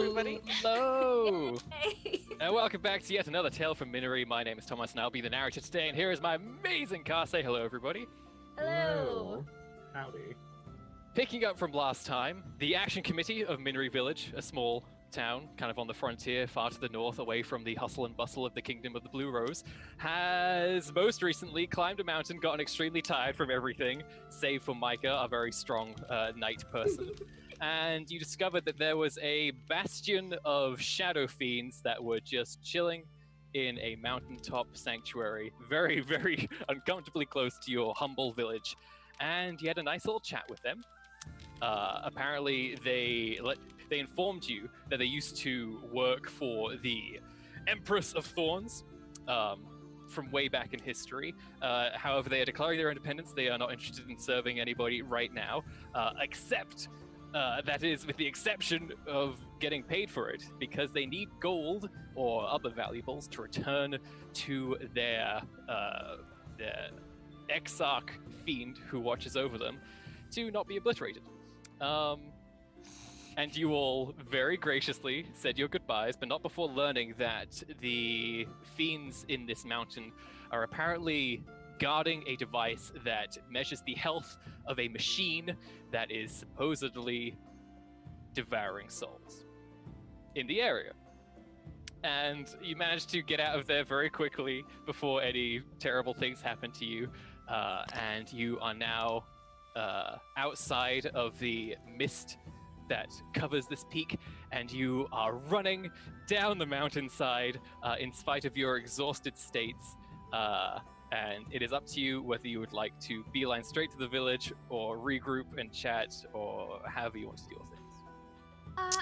everybody. Hello! Hey. And welcome back to yet another tale from Miniry. My name is Thomas, and I'll be the narrator today. And here is my amazing cast. Say hello, everybody. Hello. Howdy. Picking up from last time, the Action Committee of Miniry Village, a small town kind of on the frontier, far to the north, away from the hustle and bustle of the Kingdom of the Blue Rose, has most recently climbed a mountain, gotten extremely tired from everything, save for Micah, a very strong knight person. And you discovered that there was a bastion of shadow fiends that were just chilling in a mountaintop sanctuary, very, very uncomfortably close to your humble village. And you had a nice little chat with them. Apparently, they informed you that they used to work for the Empress of Thorns from way back in history. However, they are declaring their independence. They are not interested in serving anybody right now, except that is with the exception of getting paid for it, because they need gold or other valuables to return to their exarch fiend who watches over them to not be obliterated. And you all very graciously said your goodbyes, but not before learning that the fiends in this mountain are apparently guarding a device that measures the health of a machine that is supposedly devouring souls in the area. And you managed to get out of there very quickly before any terrible things happen to you. And you are now outside of the mist that covers this peak, and you are running down the mountainside in spite of your exhausted states. And it is up to you whether you would like to beeline straight to the village or regroup and chat or however you want to deal with things.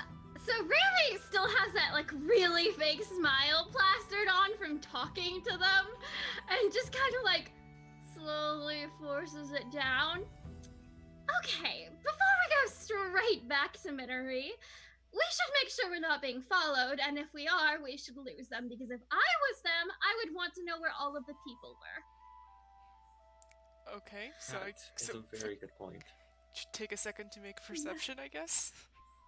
So Rayleigh still has that really fake smile plastered on from talking to them, and just kind of slowly forces it down. Okay, before we go straight back to Miniry, we should make sure we're not being followed, and if we are, we should lose them, because if I was them, I would want to know where all of the people were. Okay, That's a very good point. should take a second to make perception, I guess.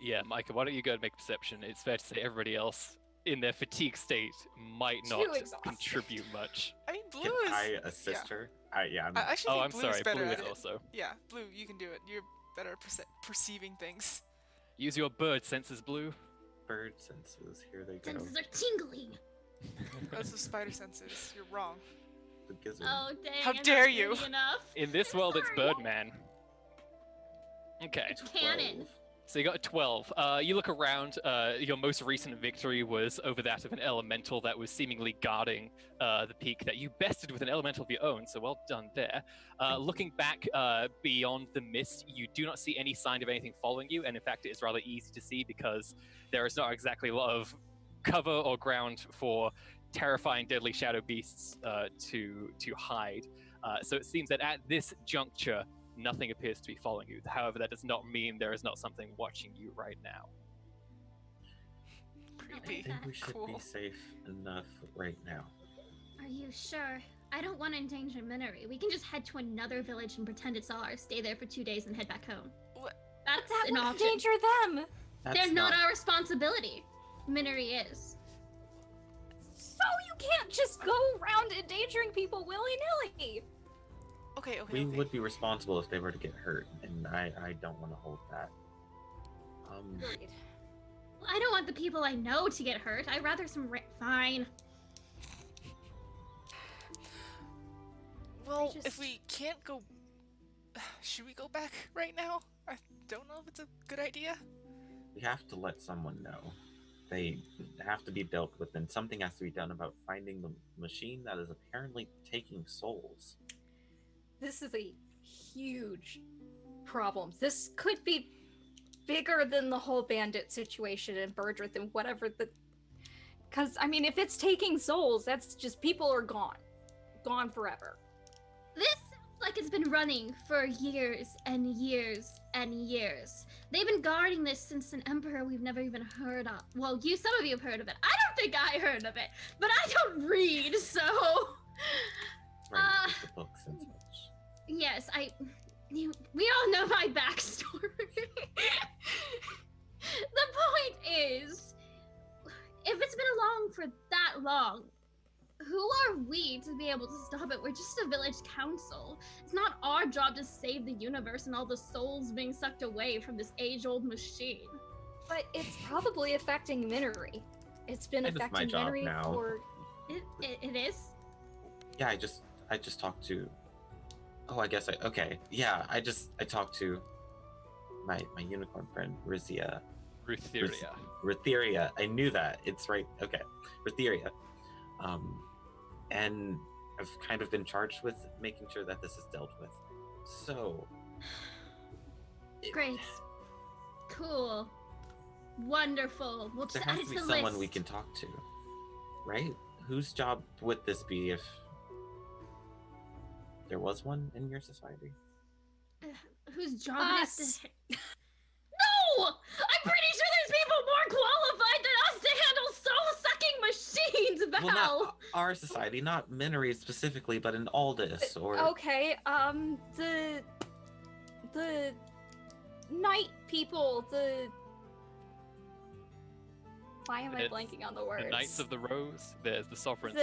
Yeah, Micah, why don't you go and make perception? It's fair to say everybody else in their fatigue state might not contribute much. I mean, Blue Can is. I assist her? I actually Oh, think I'm Blue's sorry, better Blue at is it. also. Yeah, Blue, you can do it. You're better at perceiving things. Use your bird senses, Blue. Bird senses, here they go. Senses are tingling. Those are spider senses. You're wrong. The gizzard. Oh, dang. How I'm not dare you. pretty enough. In this world, it's Birdman. Okay. It's canon. So you got a 12. You look around. Your most recent victory was over that of an elemental that was seemingly guarding the peak that you bested with an elemental of your own, so well done there. Looking back beyond the mist, you do not see any sign of anything following you, and in fact it is rather easy to see because there is not exactly a lot of cover or ground for terrifying deadly shadow beasts to hide. So it seems that at this juncture, nothing appears to be following you. However, that does not mean there is not something watching you right now. I Creepy. think we should Cool. be safe enough right now. Are you sure? I don't want to endanger Miniry. We can just head to another village and pretend it's ours, stay there for 2 days, and head back home. What? That's That an would option. endanger them. They're not our responsibility. Miniry is. So you can't just go around endangering people willy-nilly. Okay. We would be responsible if they were to get hurt, and I don't want to hold that. Agreed. I don't want the people I know to get hurt. I'd rather fine. Well, just- if we can't go, should we go back right now? I don't know if it's a good idea. We have to let someone know. They have to be dealt with, and something has to be done about finding the machine that is apparently taking souls. This is a huge problem. This could be bigger than the whole bandit situation in Birdrith and whatever the... Because, I mean, if it's taking souls, that's just people are gone. Gone forever. This sounds like it's been running for years and years and years. They've been guarding this since an emperor we've never even heard of. Well, some of you have heard of it. I don't think I heard of it, but I don't read, so... Right, with the books and such. Yes, we all know my backstory. The point is, long. Who are we to be able to stop it? We're just a village council. It's not our job to save the universe and all the souls being sucked away from this age-old machine. But it's probably affecting Miniry. It's been It is my affecting job Miniry now. for. It is? Yeah, I just talked to. Oh, I guess okay. Yeah, I talked to my unicorn friend Rizia. Rutheria. Rutheria. I knew that. It's right. Okay, Rutheria. And I've kind of been charged with making sure that this is dealt with. So. Great. Cool. Wonderful. We'll There just add has it to be to the someone list. we can talk to, right? Whose job would this be if there was one in your society? Whose job Us. it is to... No! I'm pretty sure there's people more qualified than us to handle soul-sucking machines, Val! Well, not our society, not Miniry specifically, but in Aldous or. Okay, the night people, why am I It's blanking on the words? The Knights of the Rose. There's the Sovereign's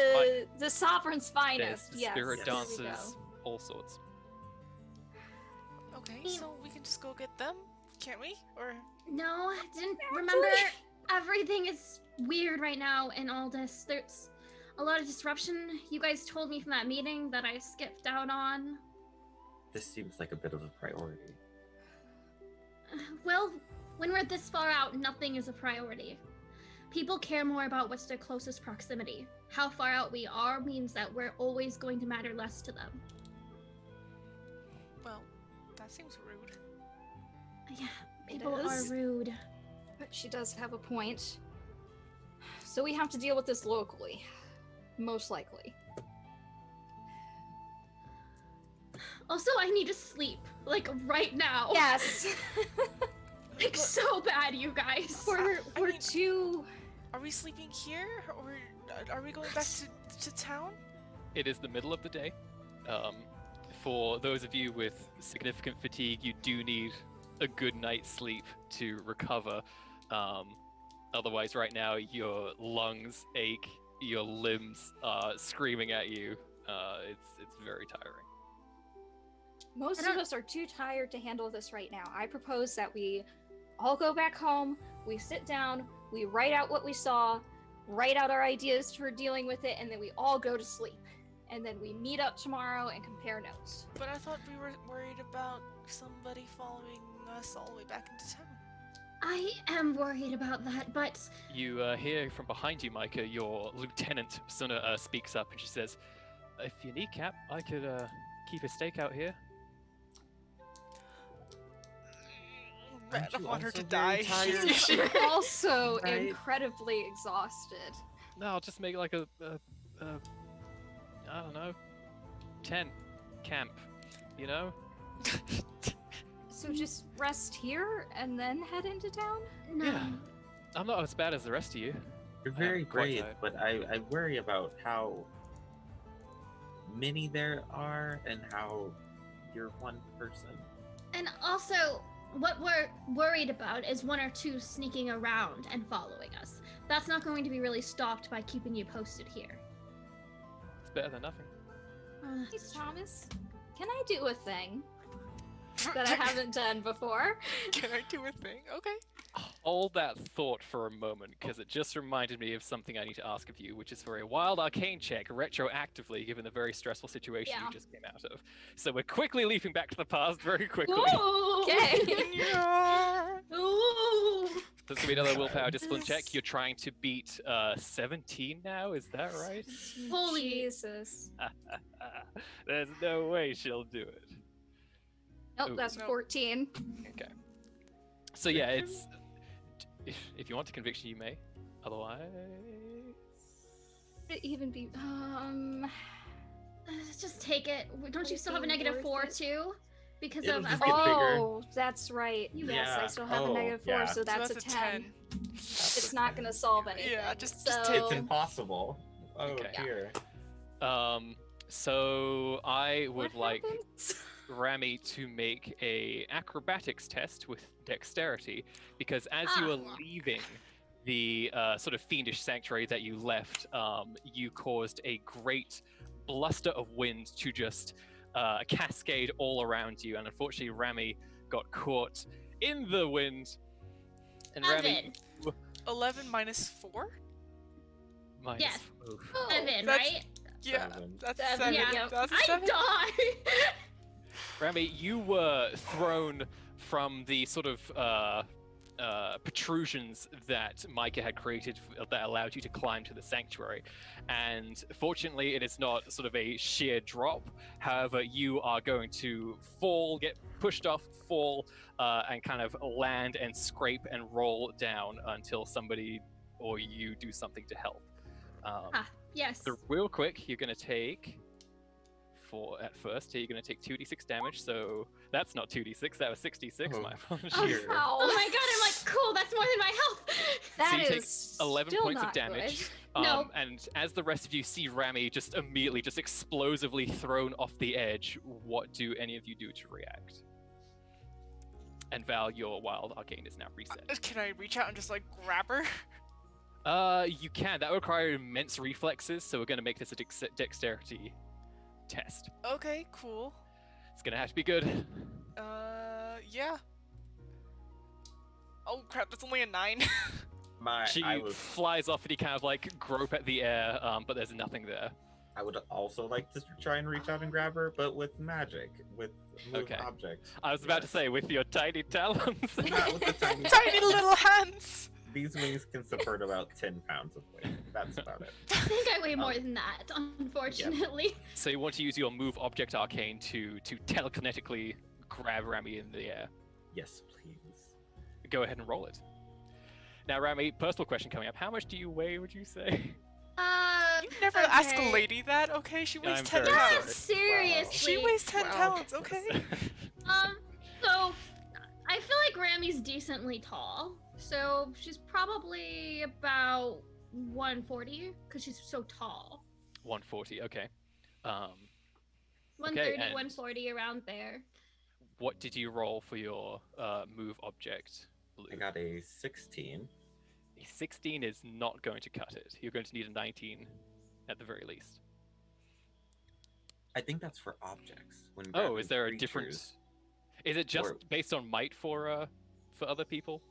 the Sovereign's Finest. finest. There's Yes. Spirit there we Dancers. go. All sorts. Okay, so we can just go get them, can't we? Or No, didn't remember. Everything is weird right now in Aldous. There's a lot of disruption. You guys told me from that meeting that I skipped out on. This seems like a bit of a priority. Well, when we're this far out, nothing is a priority. People care more about what's their closest proximity. How far out we are means that we're always going to matter less to them. well, that seems rude. Yeah, It people are is. rude. But she does have a point. So we have to deal with this locally, most likely. Also, I need to sleep, like right now. Yes. Like so bad, you guys. we're I we're mean- too. Are we sleeping here, or are we going back to town? It is the middle of the day. For those of you with significant fatigue, you do need a good night's sleep to recover. Otherwise, right now, your lungs ache, your limbs are screaming at you. It's very tiring. Most I of don't- us are too tired to handle this right now. I propose that we all go back home, we sit down, we write out what we saw, write out our ideas for dealing with it, and then we all go to sleep. And then we meet up tomorrow and compare notes. But I thought we were worried about somebody following us all the way back into town. I am worried about that, but You hear from behind you, Micah, your lieutenant, Suna, speaks up and she says, "If you need Cap, I could keep a stake out here." I Aren't don't you want her to also very die. tired? She's also Right. incredibly exhausted. No, I'll just make like a I don't know, tent camp, you know? So just rest here and then head into town? no. Yeah. I'm not as bad as the rest of you. You're I'm very quite brave, tired. but I worry about how many there are and how you're one person. And also, what we're worried about is one or two sneaking around and following us. That's not going to be really stopped by keeping you posted here. It's better than nothing. Hey, Thomas, can I do a thing that I haven't done before? Can I do a thing? Okay. Hold that thought for a moment, because it just reminded me of something I need to ask of you, which is for a wild arcane check, retroactively, given the very stressful situation Yeah. you just came out of. So we're quickly leaping back to the past very quickly. Ooh! Okay. Yeah. Ooh! There's gonna be another willpower discipline check. You're trying to beat 17 now, is that right? Holy- Jesus. There's no way she'll do it. Nope, Ooh. that's No. 14. Okay. So yeah, it's if you want a conviction, you may. Otherwise, Would it even be Just take it. Don't you Would still it have a be negative worth 4 it? too? Because It'll of just everything. get bigger. Oh, that's right. Yes, I Yeah. still have a Oh, negative 4, yeah. so that's, a 10. 10. It's not gonna solve anything. Yeah, just so... take It's impossible. Oh Okay. Yeah. dear. So I would What like happens? Rami to make a acrobatics test with dexterity, because as you are Ah. leaving, the sort of fiendish sanctuary that you left, you caused a great bluster of wind to just cascade all around you, and unfortunately, Rami got caught in the wind. And Rami, 11 minus 4? minus. Yes. Oof. 7, That's- right? Yeah, 7. that's Seven, 7. yeah. That's a I 7? die! Rami, you were thrown from the sort of protrusions that Micah had created that allowed you to climb to the sanctuary. And fortunately, it is not sort of a sheer drop. However, you are going to fall, get pushed off, fall, and kind of land and scrape and roll down until somebody or you do something to help. Yes. So real quick, you're going to take... At first, here you're going to take 2d6 damage, so that's not 2d6, that was 66, Oh. my apologies. Oh, Here. oh my god, I'm like, cool, that's more than my health! That So you take is 11 still points of not damage. good. No. And as the rest of you see Rami just immediately, just explosively thrown off the edge, what do any of you do to react? And Val, your wild arcane is now reset. Can I reach out and just, like, grab her? You can. That would require immense reflexes, so we're going to make this a dexterity test. Okay, cool. It's going to have to be good. Yeah. Oh crap, that's only a 9. She I was flies off and you kind of like grope at the air, but there's nothing there. I would also like to try and reach out and grab her, but with magic, with move Okay. objects. I was about to say, with your tiny talons. Not with the tiny. Tiny little hands! These wings can support about 10 pounds of weight. That's about it. I think I weigh more than that, unfortunately. So you want to use your move object arcane to telekinetically grab Rami in the air. Yes, please. Go ahead and roll it. Now, Rami, personal question coming up. How much do you weigh, would you say? You never ask a okay. lady that, okay? She weighs I'm 10 very Yeah, pounds. seriously. She weighs 10 Wow. pounds, okay? So I feel like Rami's decently tall. So she's probably about 140 because she's so tall. 140, okay. 130, and- 140 around there. What did you roll for your move object, Blue? I got a 16. A 16 is not going to cut it. You're going to need a 19 at the very least. I think that's for objects. When Oh, grabbing is there a different... creatures, Is it just Or- based on might for other people?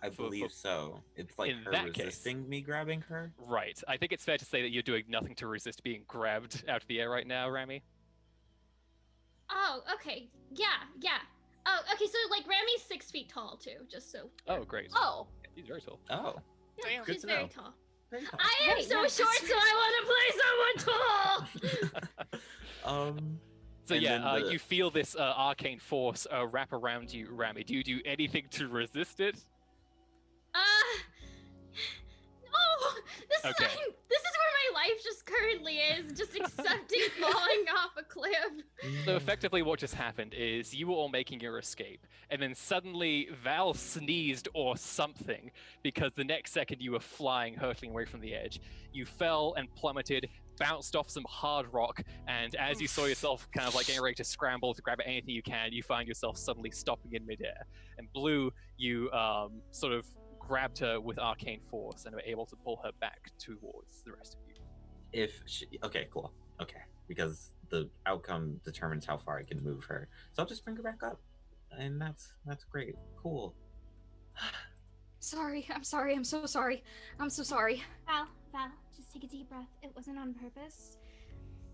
I for- believe so. It's like in her that case- resisting me grabbing her. Right. I think it's fair to say that you're doing nothing to resist being grabbed out of the air right now, Rami. Oh, okay. Yeah. Oh, okay. So like Rami's 6 feet tall too, just so. Oh, great. Oh, He's very tall. Oh, Yeah, Damn. Good she's to very know. tall. very tall. I am Hey, so yeah, short, that's- so I want to play someone tall. So And yeah, then the- you feel this arcane force wrap around you, Rami. Do you do anything to resist it? No, this Okay. this is where my life just currently is, just accepting falling off a cliff. So effectively what just happened is you were all making your escape, and then suddenly Val sneezed or something, because the next second you were flying, hurtling away from the edge. You fell and plummeted, bounced off some hard rock, and as you saw yourself kind of like getting ready to scramble to grab at anything you can, you find yourself suddenly stopping in midair. And Blue, you sort of grabbed her with arcane force and were able to pull her back towards the rest of you. Okay, cool. Okay, because the outcome determines how far I can move her. So I'll just bring her back up, and that's great. Cool. sorry. I'm sorry. I'm so sorry. I'm so sorry. Val, just take a deep breath. It wasn't on purpose.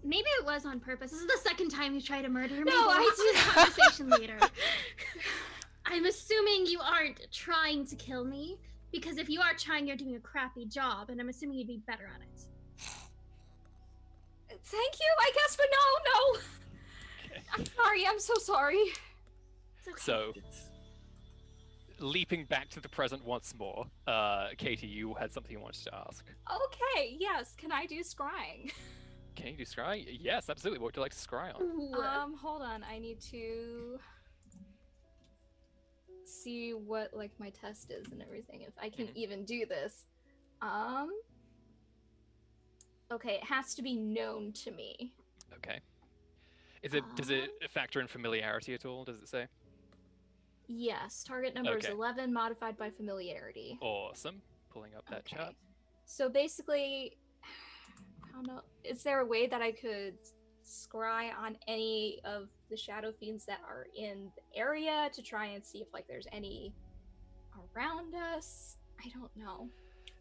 Maybe it was on purpose. This is the second time you tried to murder me. No, We'll I have this conversation later. I'm assuming you aren't trying to kill me, because if you are trying, you're doing a crappy job, and I'm assuming you'd be better at it. Thank you, I guess, but no. Okay. I'm sorry. I'm so sorry. It's okay. So, It's leaping back to the present once more, Katie, you had something you wanted to ask. Okay. Yes. Can I do scrying? Can you do scry? Yes, absolutely. What would you like to scry on? Ooh. Hold on. I need to see what like my test is and everything. If I can Mhm. even do this. Okay, it has to be known to me. Okay. Does it factor in familiarity at all? Does it say? Yes. Target number is Okay. 11, modified by familiarity. Awesome. pulling up that chart. So basically, I don't know. Is there a way that I could scry on any of the shadow fiends that are in the area to try and see if like there's any around us? I don't know.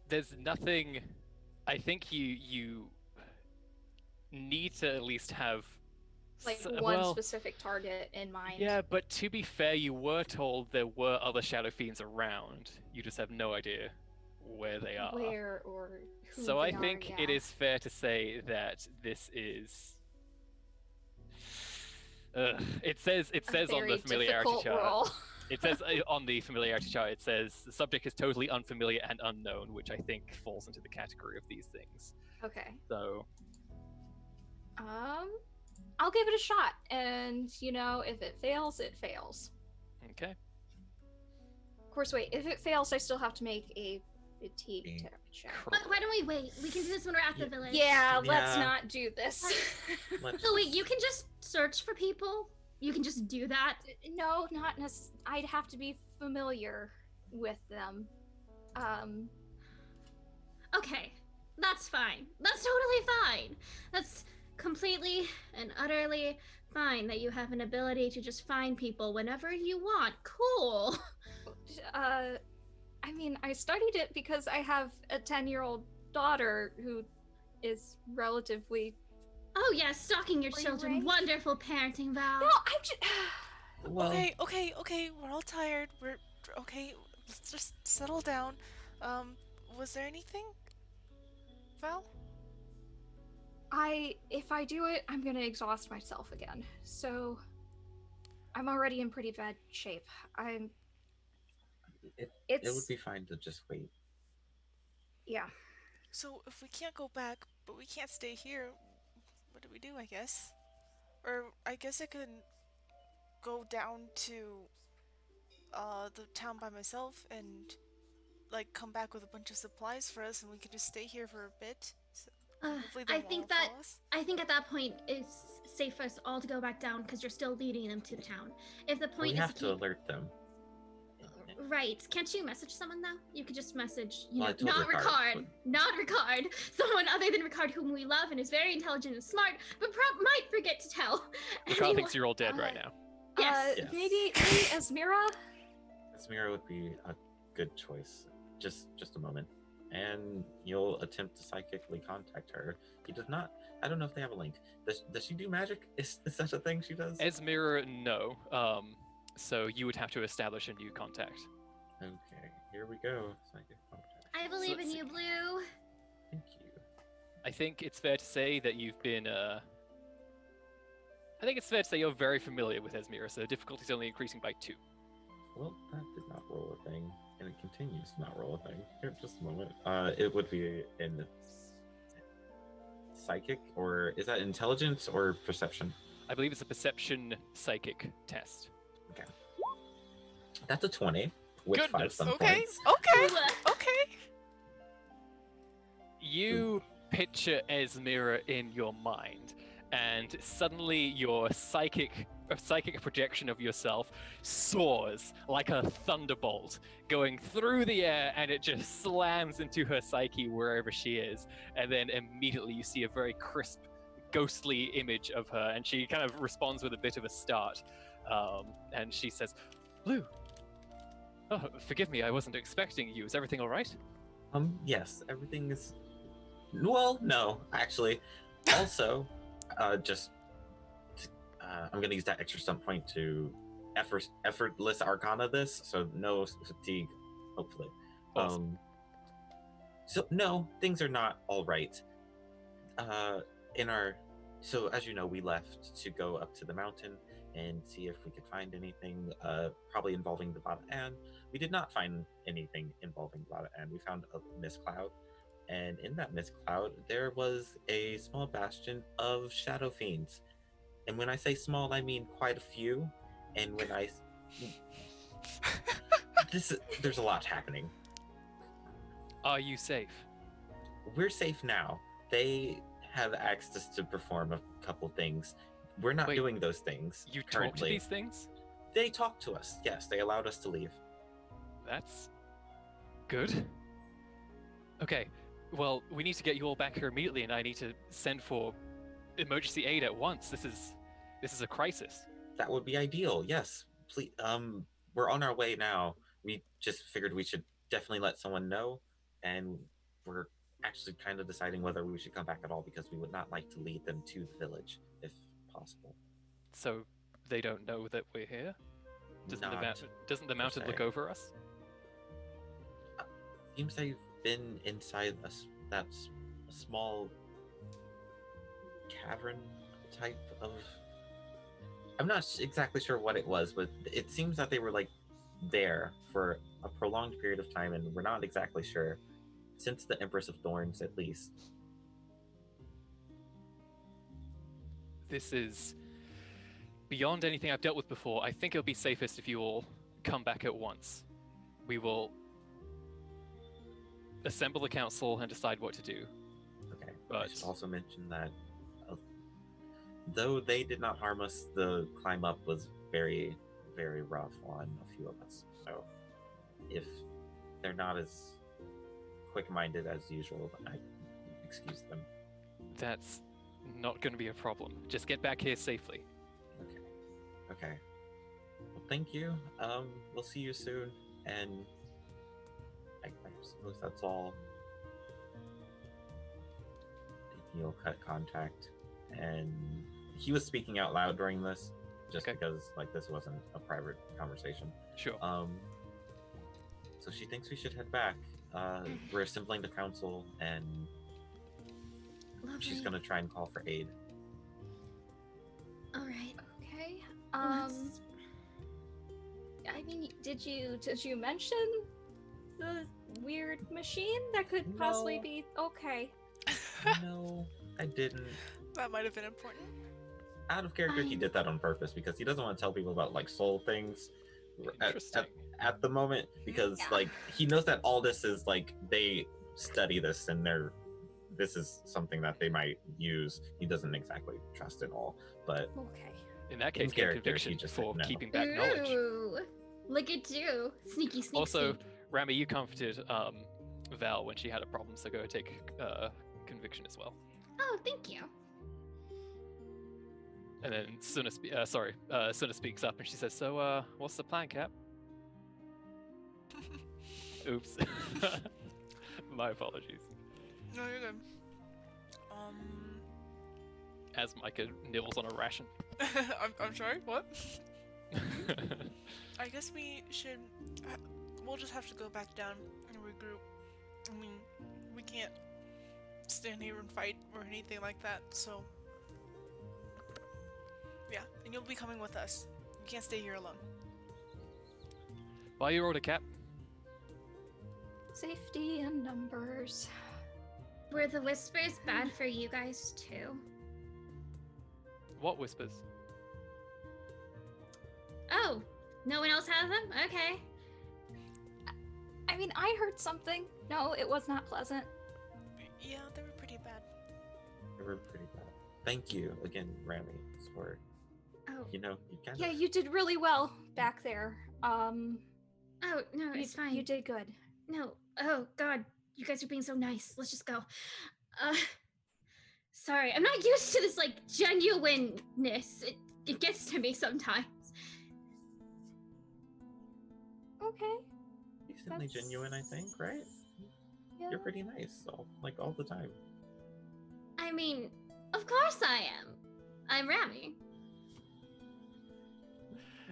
There's nothing. I think you need to at least have Like one well, specific target in mind. yeah, but to be fair, you were told there were other shadow fiends around. You just have no idea where they are. Where or who So they I think are, it yeah. is fair to say that this is. It says A on the very familiarity difficult chart. role. It says on the familiarity chart. It says the subject is totally unfamiliar and unknown, which I think falls into the category of these things. Okay. So I'll give it a shot, and you know, if it fails, it fails. okay. Of course, wait. If it fails, I still have to make a fatigue check. Why don't we wait? We can do this when we're at the village. Yeah, let's Yeah. not do this. So wait, you can just search for people? You can just do that? No, not necessarily. I'd have to be familiar with them. Okay, that's fine. That's totally fine. That's completely and utterly fine that you have an ability to just find people whenever you want. Cool. I mean, I studied it because I have a 10-year-old daughter who is relatively. Oh yes, stalking your Were you children. right? Wonderful parenting, Val. No, I just. Well, Okay, we're all tired. We're okay. Let's just settle down. Was there anything, Val? If I do it, I'm gonna exhaust myself again. So, I'm already in pretty bad shape. it It's would be fine to just wait. yeah. So if we can't go back, but we can't stay here, what do we do? I guess, or I guess I could go down to the town by myself and like come back with a bunch of supplies for us, and we could just stay here for a bit. So hopefully they I won't think that follow us. I think at that point it's safe for us all to go back down because you're still leading them to the town. If the We point is have to to keep alert them. right, can't you message someone though? You could just message, Well, I told not Ricard, Ricard, not Ricard, someone other than Ricard whom we love and is very intelligent and smart, but might forget to tell. Ricard thinks you're all dead uh, right now. Yes. Yes. Maybe Esmira. Esmira would be a good choice. Just a moment. And you'll attempt to psychically contact her. He does not. I don't know if they have a link. Does she do magic? Is that a thing she does? Esmira, no. So you would have to establish a new contact. Okay, here we go. Psychic contact. I believe let's in see. you, Blue. Thank you. I think it's fair to say that you've been. I think it's fair to say you're very familiar with Esmira, so the difficulty's only increasing by 2. Well, that did not roll a thing, and it continues to not roll a thing. Here, just a moment. It would be in psychic, or is that intelligence or perception? I believe it's a perception psychic test. That's a 20 with 5 Goodness, some Okay, points. okay, Ooh. okay. You picture Esmira in your mind, and suddenly your psychic projection of yourself soars like a thunderbolt, going through the air, and it just slams into her psyche wherever she is. And then immediately you see a very crisp, ghostly image of her, and she kind of responds with a bit of a start. And she says, "Blue, oh, forgive me, I wasn't expecting you. Is everything all right?" Yes, everything is. Well, no, actually. Also, I'm gonna use that extra stunt point to effortless arcana this, so no fatigue, hopefully. Awesome. So no, things are not all right. So as you know, we left to go up to the mountain and see if we could find anything, probably involving the Vada Ann. We did not find anything involving Vada Ann. We found a mist cloud, and in that mist cloud, there was a small bastion of shadow fiends. And when I say small, I mean quite a few. And when there's a lot happening. Are you safe? We're safe now. They have asked us to perform a couple things. We're not Wait, doing those things You talk to currently. these things? They talked to us. Yes, they allowed us to leave. That's good. Okay, well, we need to get you all back here immediately, and I need to send for emergency aid at once. This is a crisis. That would be ideal. Yes, please. We're on our way now. We just figured we should definitely let someone know, and we're actually kind of deciding whether we should come back at all because we would not like to lead them to the village if possible. So they don't know that we're here? Doesn't the mountain se. look over us? Seems they've been inside that small cavern type of. I'm not exactly sure what it was, but it seems that they were like there for a prolonged period of time, and we're not exactly sure. Since the Empress of Thorns, at least. This is beyond anything I've dealt with before. I think it'll be safest if you all come back at once. We will assemble the council and decide what to do. Okay. But I should also mention that though they did not harm us, the climb up was very, very rough on a few of us. So if they're not as quick-minded as usual, I excuse them. That's not going to be a problem. Just get back here safely. Okay. Well, thank you. We'll see you soon, and I suppose that's all. He'll cut contact, and he was speaking out loud during this, just because like this wasn't a private conversation. Sure. So she thinks we should head back. We're assembling the council, and Lovely. she's gonna try and call for aid. All right. Okay. Let's- I mean, did you mention the weird machine that could possibly No. be okay? No, I didn't. That might have been important. Out of character, he did that on purpose because he doesn't want to tell people about like soul things Interesting. at the moment, because Yeah. like he knows that all this is like they study this and this is something that they might use. He doesn't exactly trust it all, but Okay. In that in case, get character, conviction he just for said no. keeping back knowledge. Ooh, look at you, sneaky sneak. Also, sneak. Rami, you comforted Val when she had a problem, so go take conviction as well. Oh, thank you. And then Suna speaks up and she says, "So, what's the plan, Cap?" Oops. My apologies. No, you're good. As Micah nibbles on a ration. I'm sorry, what? I guess we should. We'll just have to go back down and regroup. I mean, we can't stand here and fight or anything like that, so. Yeah, and you'll be coming with us. You can't stay here alone. By your order, Cap. Safety in numbers. Were the whispers bad for you guys too? What whispers? Oh, no one else has them? Okay. I mean, I heard something. No, it was not pleasant. Yeah, they were pretty bad. they were pretty bad. Thank you again, Rami, for Oh, you kind Yeah, of. you did really well back there. oh no, it's fine. You did good. No. Oh God, you guys are being so nice. Let's just go. Sorry, I'm not used to this like genuineness. It gets to me sometimes. Okay. Decently genuine, I think, right? Yeah. You're pretty nice, all the time. I mean, of course I am. I'm Rami.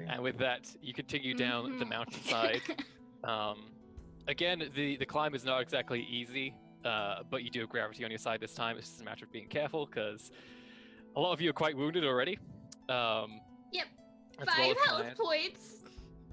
And with that, you continue down the Mhm. mountainside. Again, the climb is not exactly easy, but you do have gravity on your side this time. It's just a matter of being careful because a lot of you are quite wounded already. Yep. That's well 5 with health mine. points.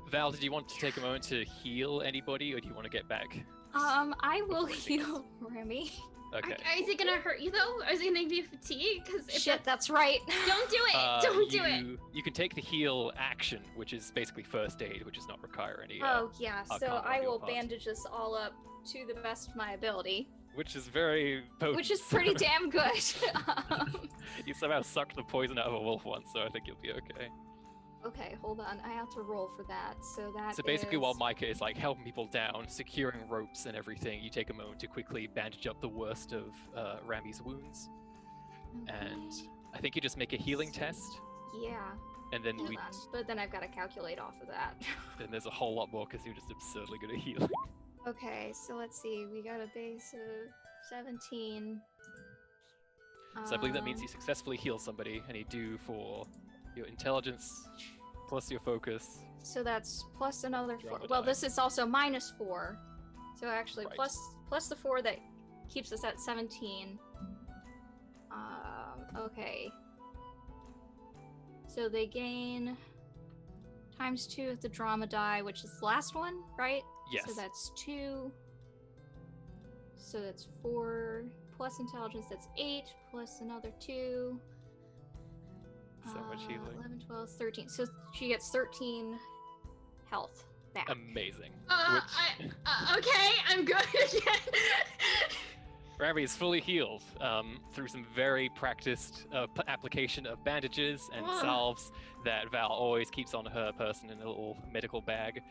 Val, did you want to take a moment to heal anybody, or do you want to get back? I will heal Remy. Okay. Is it gonna hurt you though? Or is it gonna give you fatigue? Because Shit, that's right. don't do it. Don't do it. You can take the heal action, which is basically first aid, which does not require any. Oh yeah, so combat I on your will part. bandage us all up to the best of my ability, Which is very potent. which is pretty damn good. You somehow sucked the poison out of a wolf once, so I think you'll be okay. Okay, hold on. I have to roll for that. So that So basically, is... while Micah is like helping people down, securing ropes and everything, you take a moment to quickly bandage up the worst of Rami's wounds, and Okay. I think you just make a healing test, Yeah. and then Hold on. But then I've got to calculate off of that. then there's a whole lot more because you're just absurdly good at healing. Okay, so let's see. We got a base of 17. So I believe that means you successfully heal somebody, and you do for your intelligence plus your focus. So that's plus another 4. Drama Well, die. this is also minus 4. So actually, Right. plus the 4 that keeps us at 17. Okay. So they gain times 2 of the drama die, which is the last one, right? Yes. So that's 2. So that's 4 plus intelligence. That's 8 plus another 2. So much healing. 11, 12, 13. So she gets 13 health back. Amazing. Okay, I'm good again. Rami is fully healed through some very practiced application of bandages and Ugh. salves that Val always keeps on her person in a little medical bag.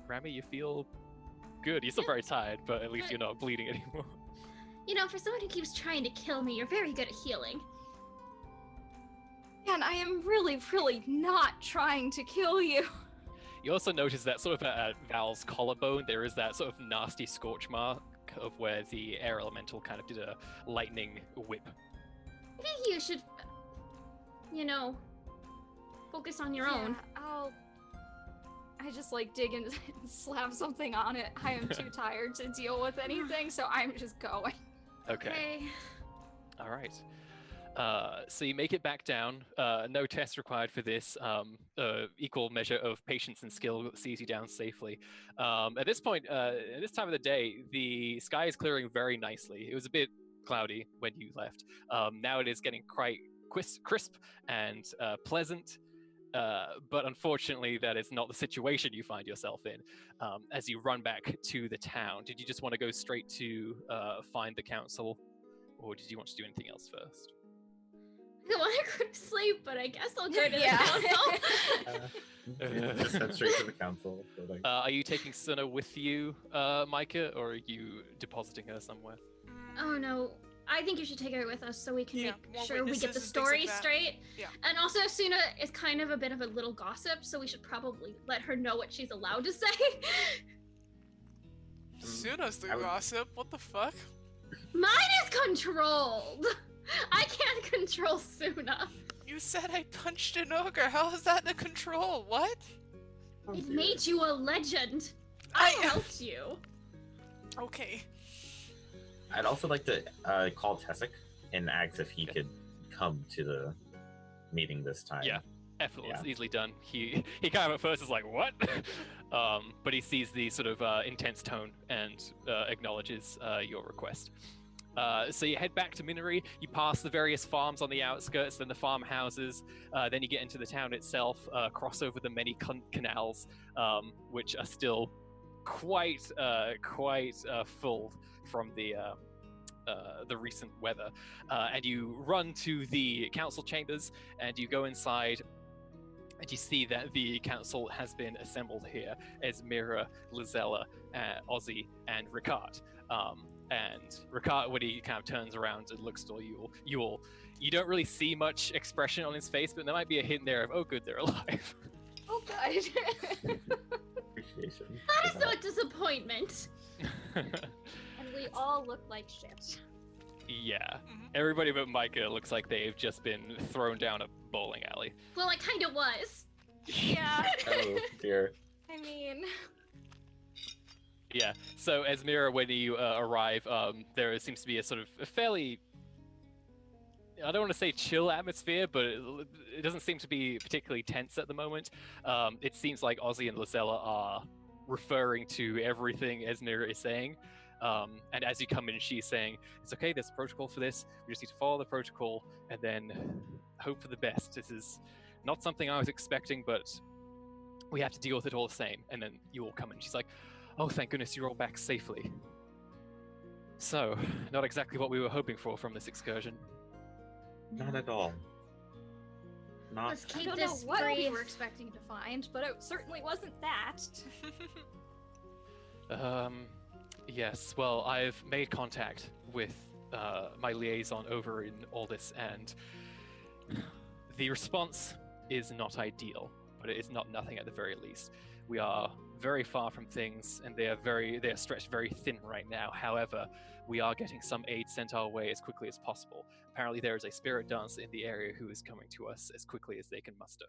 Rami, you feel good. You're still very tired, but at least you're not bleeding anymore. You know, for someone who keeps trying to kill me, you're very good at healing. And I am really, really not trying to kill you. You also notice that sort of at Val's collarbone, there is that sort of nasty scorch mark of where the air elemental kind of did a lightning whip. I think you should, you know, focus on your own. I just like dig in and slap something on it. I am too tired to deal with anything, so I'm just going. Okay. All right. So you make it back down. No test required for this. Equal measure of patience and skill sees you down safely. At this point, at this time of the day, the sky is clearing very nicely. It was a bit cloudy when you left. Now it is getting quite crisp and pleasant. But unfortunately, that is not the situation you find yourself in. As you run back to the town, did you just want to go straight to find the council, or did you want to do anything else first? I want to go to sleep, but I guess I'll go to Yeah. the council. Just head straight to the council. So, like, Are you taking Suna with you, Micah, or are you depositing her somewhere? Oh no, I think you should take her with us so we can Yeah, make more sure we get witnesses the and things story like that. straight. Yeah. And also, Suna is kind of a bit of a little gossip, so we should probably let her know what she's allowed to say. Suna's the I would- gossip. What the fuck? Mine is controlled. I can't control Suna. You said I punched an ogre. How is that the control? What? oh It dear. made you a legend. I helped you. Okay. I'd also like to call Tessic and ask if he could come to the meeting this time. Yeah. Effortless, easily done. He kind of at first is like, what? But he sees the sort of intense tone and acknowledges your request. So you head back to Miniry, you pass the various farms on the outskirts, then the farmhouses, then you get into the town itself, cross over the many canals, which are still quite full from the recent weather. And you run to the council chambers, and you go inside, and you see that the council has been assembled here as Mira, Lizella, Ozzy, and Ricard. And Ricard, when he kind of turns around and looks at you all, you don't really see much expression on his face, but there might be a hint there of, oh good, they're alive. Oh, God. Appreciation. That is no disappointment. And we all look like shit. Yeah. Mhm. Everybody but Micah looks like they've just been thrown down a bowling alley. Well, I kind of was. Yeah. Oh dear. I mean... Yeah. So as Mira, when you arrive, there seems to be a sort of a fairly, I don't want to say chill atmosphere, but it doesn't seem to be particularly tense at the moment. It seems like Ozzy and Lizella are referring to everything Esmira is saying. And as you come in, she's saying, it's okay, there's a protocol for this. We just need to follow the protocol and then hope for the best. This is not something I was expecting, but we have to deal with it all the same. And then you all come in. She's like, oh, thank goodness you're all back safely. So, not exactly what we were hoping for from this excursion. Not at all. Not Let's I keep don't know this what we brief. were expecting to find, but it certainly wasn't that. Yes, well, I've made contact with my liaison over in Aldous, and the response is not ideal, but it is not nothing at the very least. We are very far from things, and they are stretched very thin right now. However, we are getting some aid sent our way as quickly as possible. Apparently, there is a spirit dancer in the area who is coming to us as quickly as they can muster.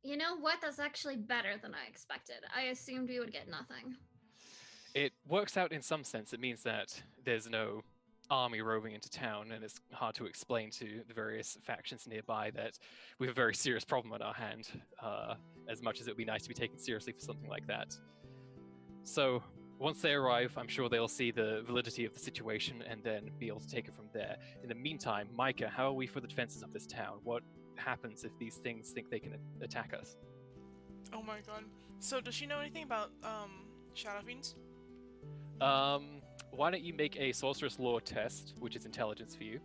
You know what? That's actually better than I expected. I assumed we would get nothing. It works out in some sense. It means that there's no army roving into town, and it's hard to explain to the various factions nearby that we have a very serious problem on our hand, as much as it would be nice to be taken seriously for something like that. So, once they arrive, I'm sure they'll see the validity of the situation and then be able to take it from there. In the meantime, Micah, how are we for the defenses of this town? What happens if these things think they can attack us? Oh my god. So does she know anything about shadow fiends? Why don't you make a sorceress lore test, which is intelligence for you?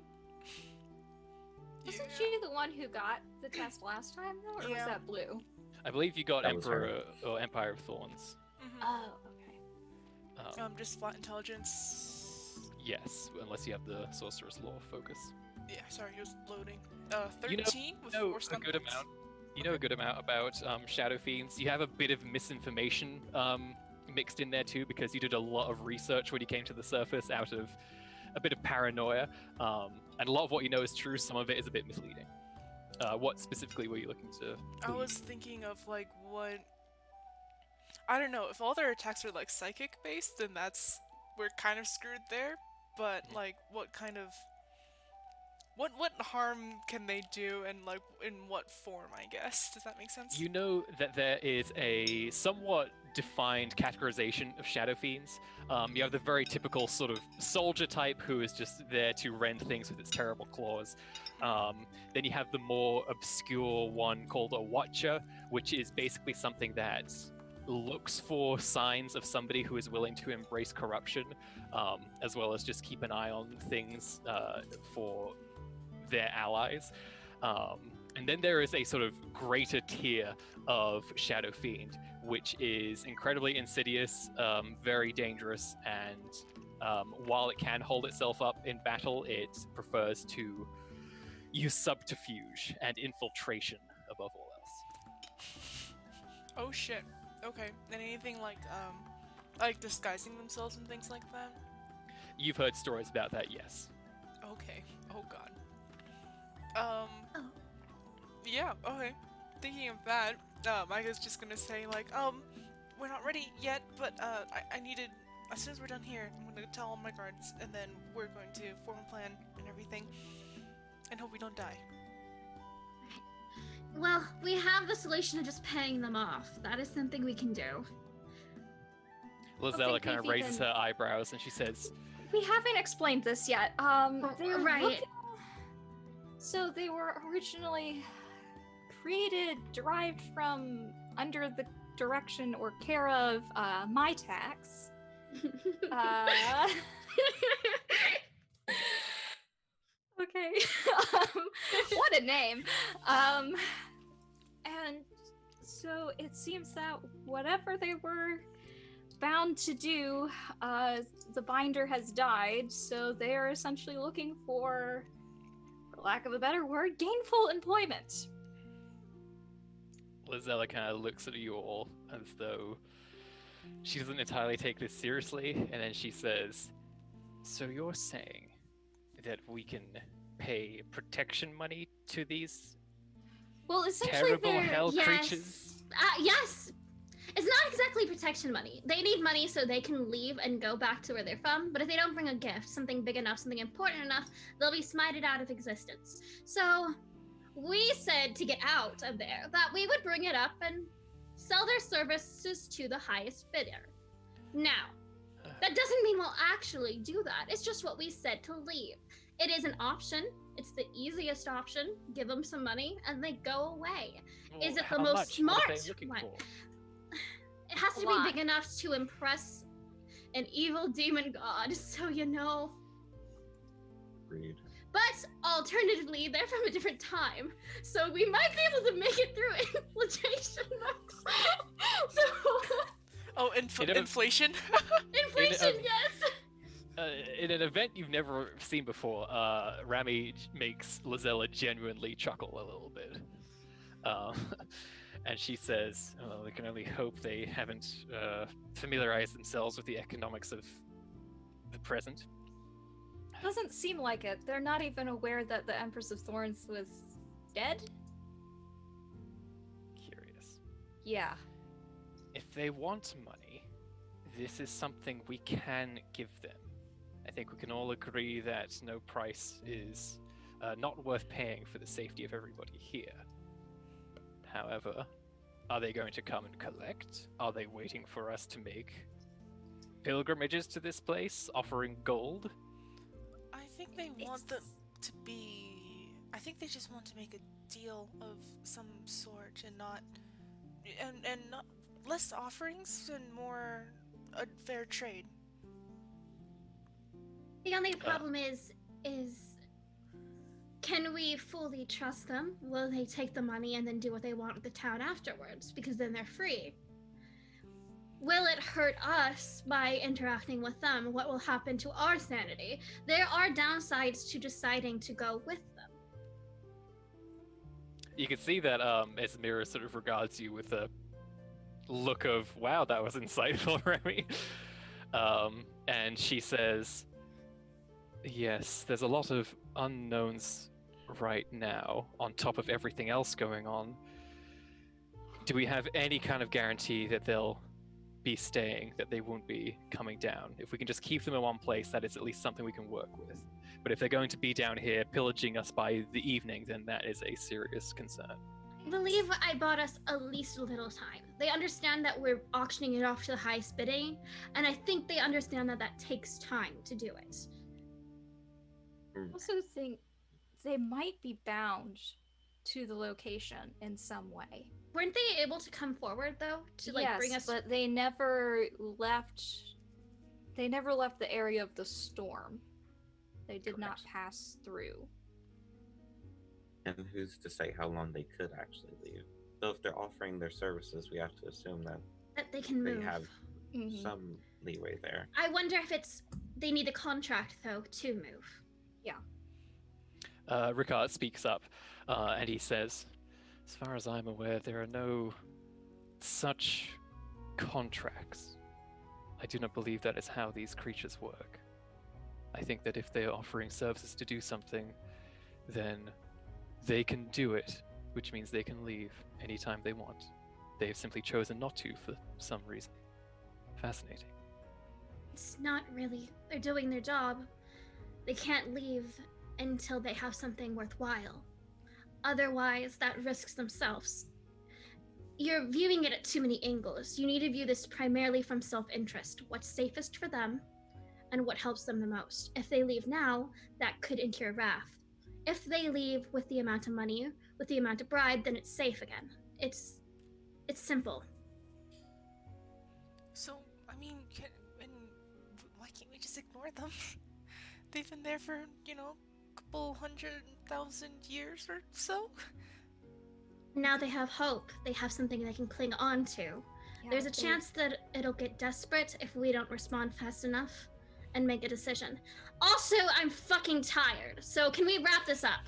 Wasn't she the one who got the test last time, though, or was Yeah. that Blue? I believe you got That was her. Emperor or Empire of Thorns. Oh, okay. Just flat intelligence. Yes, unless you have the sorceress lore focus. Yeah, sorry, it was loading. You know- 13 with You know 4 a stun good points. amount. You know a good amount about shadow fiends. You have a bit of misinformation mixed in there too, because you did a lot of research when you came to the surface out of a bit of paranoia, and a lot of what you know is true. Some of it is a bit misleading. What specifically were you looking to? I was thinking of like what I don't know, if all their attacks are like psychic based, then we're kind of screwed there. But like what kind of what harm can they do and like in what form, I guess? Does that make sense? You know that there is a somewhat defined categorization of shadow fiends. You have the very typical sort of soldier type who is just there to rend things with its terrible claws. Then you have the more obscure one called a watcher, which is basically something that looks for signs of somebody who is willing to embrace corruption, as well as just keep an eye on things for their allies. And then there is a sort of greater tier of Shadow Fiend, which is incredibly insidious, very dangerous, and while it can hold itself up in battle, it prefers to use subterfuge and infiltration above all else. Oh shit. Okay. And anything like disguising themselves and things like that? You've heard stories about that, yes. Okay. Oh god. Oh. Yeah, okay. Thinking of that, Micah's just gonna say like, we're not ready yet, but I needed, as soon as we're done here, I'm gonna tell all my guards, and then we're going to form a plan and everything, and hope we don't die. Well, we have the solution of just paying them off. That is something we can do. Lizella think kind of we've raises even- her eyebrows and she says, We haven't explained this yet. They're right. looking- So they were originally derived from under the direction or care of my tax. Okay. What a name. And so it seems that whatever they were bound to do, the binder has died, so they are essentially looking for lack of a better word, gainful employment. Lizella kind of looks at you all as though she doesn't entirely take this seriously, and then she says, "So you're saying that we can pay protection money to these Well, essentially, terrible they're hell yes. creatures?" Yes. It's not exactly protection money. They need money so they can leave and go back to where they're from. But if they don't bring a gift, something big enough, something important enough, they'll be smited out of existence. So we said to get out of there that we would bring it up and sell their services to the highest bidder. Now, that doesn't mean we'll actually do that. It's just what we said to leave. It is an option. It's the easiest option. Give them some money and they go away. Is it the How most much? smart What are they looking one? for? It has to A be lot. big enough to impress an evil demon god, so you know. Agreed. But alternatively, they're from a different time, so we might be able to make it through inflation bucks. So Oh, inflation? inflation, yes. In an event you've never seen before, Rami makes Lizella genuinely chuckle a little bit. And she says, we can only hope they haven't familiarized themselves with the economics of the present. Doesn't seem like it. They're not even aware that the Empress of Thorns was dead. Curious. Yeah. If they want money, this is something we can give them. I think we can all agree that no price is not worth paying for the safety of everybody here. However, are they going to come and collect? Are they waiting for us to make pilgrimages to this place, offering gold? I think they want them to be... I think they just want to make a deal of some sort and not... And not less offerings and more a fair trade. The only problem is can we fully trust them? Will they take the money and then do what they want with the town afterwards? Because then they're free. Will it hurt us by interacting with them? What will happen to our sanity? There are downsides to deciding to go with them. You can see that as Mira sort of regards you with a look of, wow, that was insightful, Remy. And she says, yes, there's a lot of unknowns right now on top of everything else going on. Do we have any kind of guarantee that they'll be staying, that they won't be coming down? If we can just keep them in one place, that is at least something we can work with. But if they're going to be down here pillaging us by the evening, then that is a serious concern. I believe I bought us at least a little time. They understand that we're auctioning it off to the highest bidding, and I think they understand that that takes time to do it. I also think they might be bound to the location in some way. Weren't they able to come forward though to yes, bring us? But they never left. They never left the area of the storm. They did not pass through. And who's to say how long they could actually leave? So if they're offering their services, we have to assume that They can move. they have some leeway there. I wonder if they need a contract though to move. Ricard speaks up, and he says, as far as I'm aware, there are no such contracts. I do not believe that is how these creatures work. I think that if they are offering services to do something, then they can do it, which means they can leave anytime they want. They have simply chosen not to for some reason. Fascinating. It's not really. They're doing their job. They can't leave until they have something worthwhile. Otherwise, that risks themselves. You're viewing it at too many angles. You need to view this primarily from self-interest. What's safest for them, and what helps them the most. If they leave now, that could incur wrath. If they leave with the amount of money, with the amount of bribe, then it's safe again. It's simple. So, I mean, why can't we just ignore them? They've been there for, couple 100,000 years or so. Now they have hope. They have something they can cling on to. Yeah, There's a chance that it'll get desperate if we don't respond fast enough and make a decision. Also, I'm fucking tired. So can we wrap this up?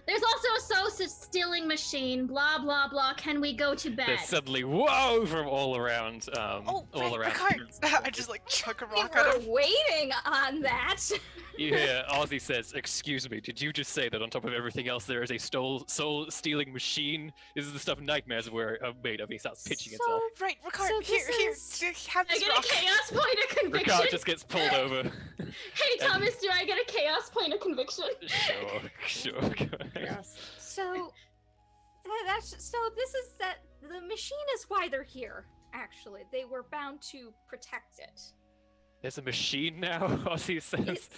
There's also a sausage stealing machine, blah, blah, blah. Can we go to bed? There's suddenly whoa from all around. All around. Ricard. I just chuck a We rock at were him. waiting on that. You hear Ozzy says, "Excuse me, did you just say that on top of everything else there is a soul-stealing machine? This is the stuff nightmares are made of." He starts pitching himself. Right, Ricard, So here, this is- have I this get rock. a chaos point of conviction. Ricard just gets pulled over. Hey Thomas, do I get a chaos point of conviction? Sure. Go ahead. Yes. So this is that the machine is why they're here. Actually, they were bound to protect it. There's a machine now, Ozzy says.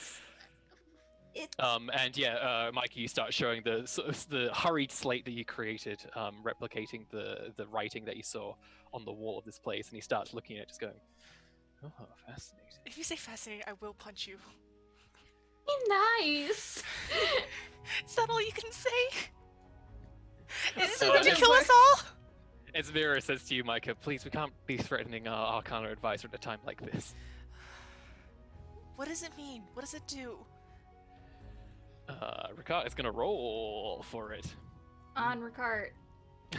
It's And yeah, Mikey, you start showing the hurried slate that you created, replicating the writing that you saw on the wall of this place, and he starts looking at it, just going, "Oh, fascinating." If you say fascinating, I will punch you. Nice. Is that all you can say? Is this So enough to it's- kill us all? As Mira says to you, Micah, please, we can't be threatening our Arcana advisor at a time like this. What does it mean? What does it do? Ricard is gonna roll for it. On Ricard.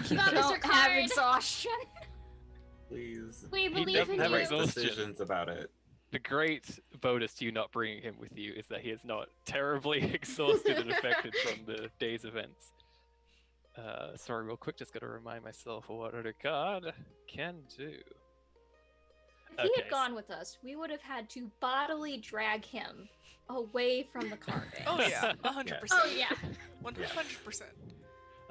You got this, Don't have Ricard. exhaustion. Please. We He believe doesn't in have you. Make exhaustion. decisions about it. The great bonus to you not bringing him with you is that he is not terribly exhausted and affected from the day's events. Sorry, real quick, just gotta remind myself of what Ricard can do. If he Okay. had gone with us, we would have had to bodily drag him away from the carving. Oh yeah, 100%. Oh yeah. 100%.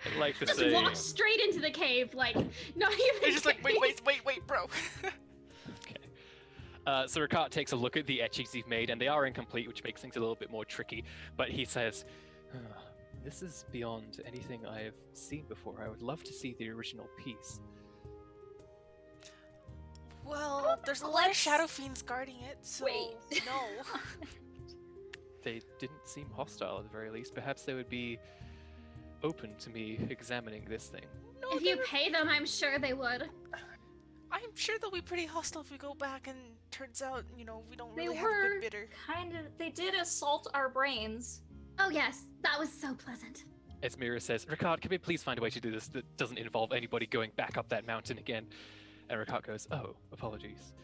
I'd like to Just say, walk straight into the cave, like not even. It's just like, wait, bro. so Ricard takes a look at the etchings you've made, and they are incomplete, which makes things a little bit more tricky. But he says, "This is beyond anything I have seen before. I would love to see the original piece." Well, there's a lot of Let's- shadow fiends guarding it, so Wait. no. They didn't seem hostile at the very least. Perhaps they would be open to me examining this thing. No, If you pay them, I'm sure they would. I'm sure they'll be pretty hostile if we go back and turns out, we don't They really have a were good bidder. they did assault our brains. Oh yes, that was so pleasant. As Mira says, Ricard, can we please find a way to do this that doesn't involve anybody going back up that mountain again? And Ricard goes, oh, apologies.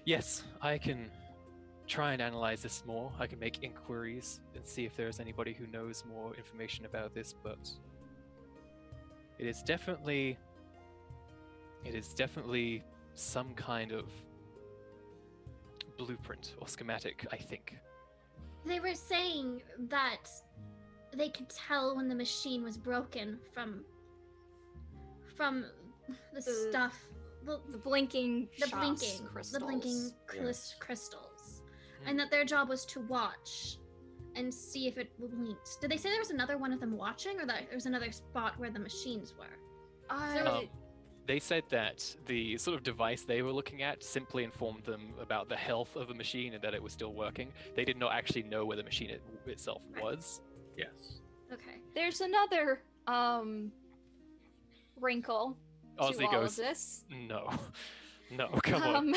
Yes, I can try and analyze this more. I can make inquiries and see if there's anybody who knows more information about this, but it is definitely some kind of blueprint or schematic, I think. They were saying that they could tell when the machine was broken from the stuff, The blinking the shots, blinking, crystals. the blinking Yes. crystals, and that their job was to watch and see if it blinked. Did they say there was another one of them watching, or that there was another spot where the machines were? They said that the sort of device they were looking at simply informed them about the health of the machine and that it was still working. They did not actually know where the machine itself was. Yes. Okay. There's another wrinkle to Ozzy all goes, of this. no, come on.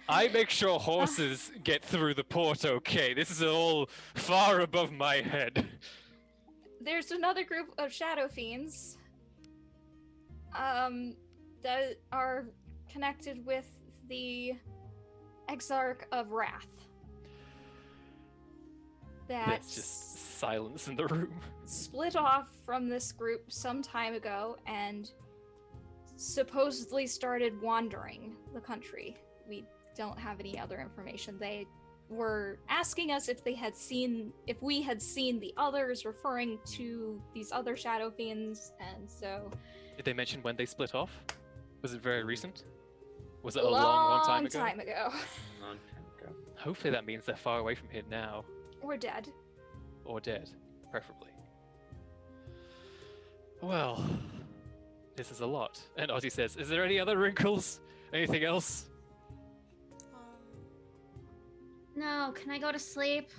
I make sure horses get through the port okay. This is all far above my head. There's another group of shadow fiends that are connected with the Exarch of Wrath. There's That's just silence in the room. split off from this group some time ago and supposedly started wandering the country. We don't have any other information. They were asking us if we had seen the others, referring to these other shadow fiends, and so Did they mention when they split off? Was it very recent? Was it a long time ago? time ago. Long time ago. Hopefully that means they're far away from here now. We're dead. Or dead, preferably. Well, this is a lot. And Ozzy says, is there any other wrinkles? Anything else? No, can I go to sleep?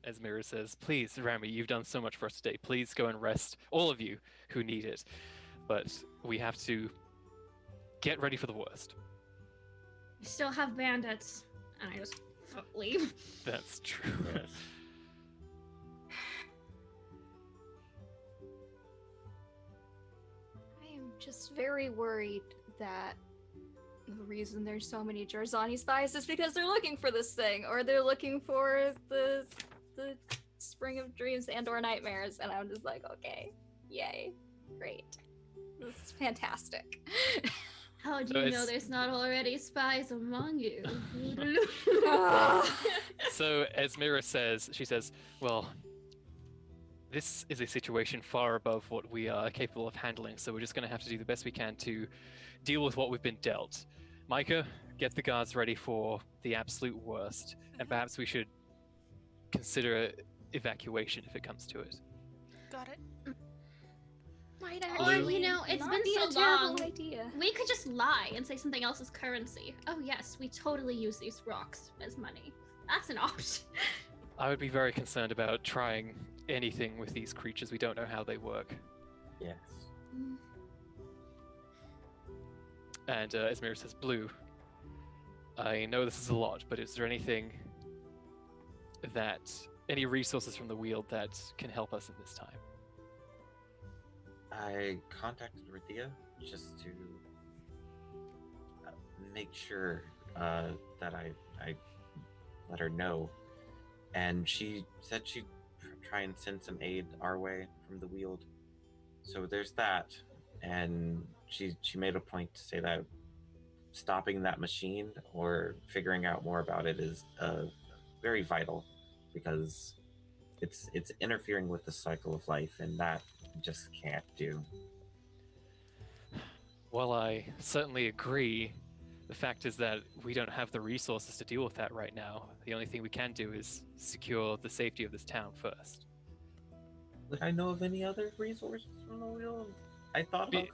As Mira says, please, Rami, you've done so much for us today. Please go and rest, all of you who need it. But we have to get ready for the worst. We still have bandits, and I just leave. That's true. Yes. I am just very worried that the reason there's so many Jarzani spies is because they're looking for this thing, or they're looking for the Spring of Dreams and or Nightmares, and I'm just like, okay, yay, great. This is fantastic. How do So you know it's- there's not already spies among you? So, as Mira says, she says, well, this is a situation far above what we are capable of handling, so we're just going to have to do the best we can to deal with what we've been dealt. Micah, get the guards ready for the absolute worst, and perhaps we should consider evacuation if it comes to it. Got it. Might Blue. actually it's not been be so a terrible long. idea. We could just lie and say something else is currency. Oh yes, we totally use these rocks as money. That's an option. I would be very concerned about trying anything with these creatures. We don't know how they work. Yes. And Esmir says, Blue, I know this is a lot, but is there any resources from the Weald that can help us in this time? I contacted Rathia just to make sure that I let her know. And she said she'd try and send some aid our way from the Weald. So there's that. And she made a point to say that stopping that machine or figuring out more about it is very vital, because it's interfering with the cycle of life, and that just can't do. Well, I certainly agree. The fact is that we don't have the resources to deal with that right now. The only thing we can do is secure the safety of this town first. Would I know of any other resources from the Wheel? I thought about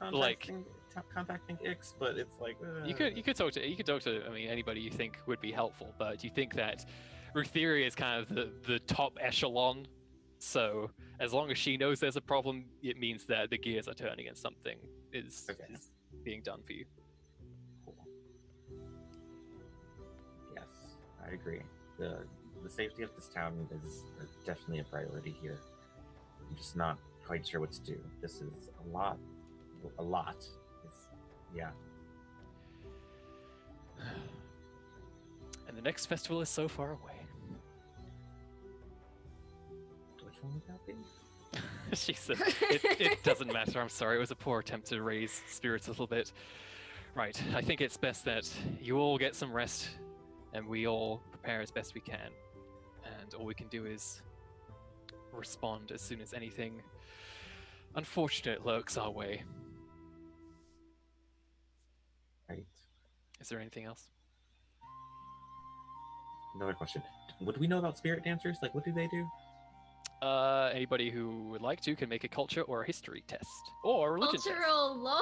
contacting Ix, but it's like you could talk to I mean anybody you think would be helpful, but you think that Rutheria is kind of the top echelon. So as long as she knows there's a problem, it means that the gears are turning and something is being done for you. Cool. Yes, I agree. The safety of this town is definitely a priority here. I'm just not quite sure what to do. This is a lot. Yeah. And the next festival is so far away. Which one would that be? She said, it doesn't matter, I'm sorry, it was a poor attempt to raise spirits a little bit. Right, I think it's best that you all get some rest, and we all prepare as best we can. And all we can do is respond as soon as anything unfortunate lurks our way. Right. Is there anything else? Another question. What do we know about spirit dancers? Like, what do they do? Anybody who would like to can make a culture or a history test. Or a religion test. Cultural lore?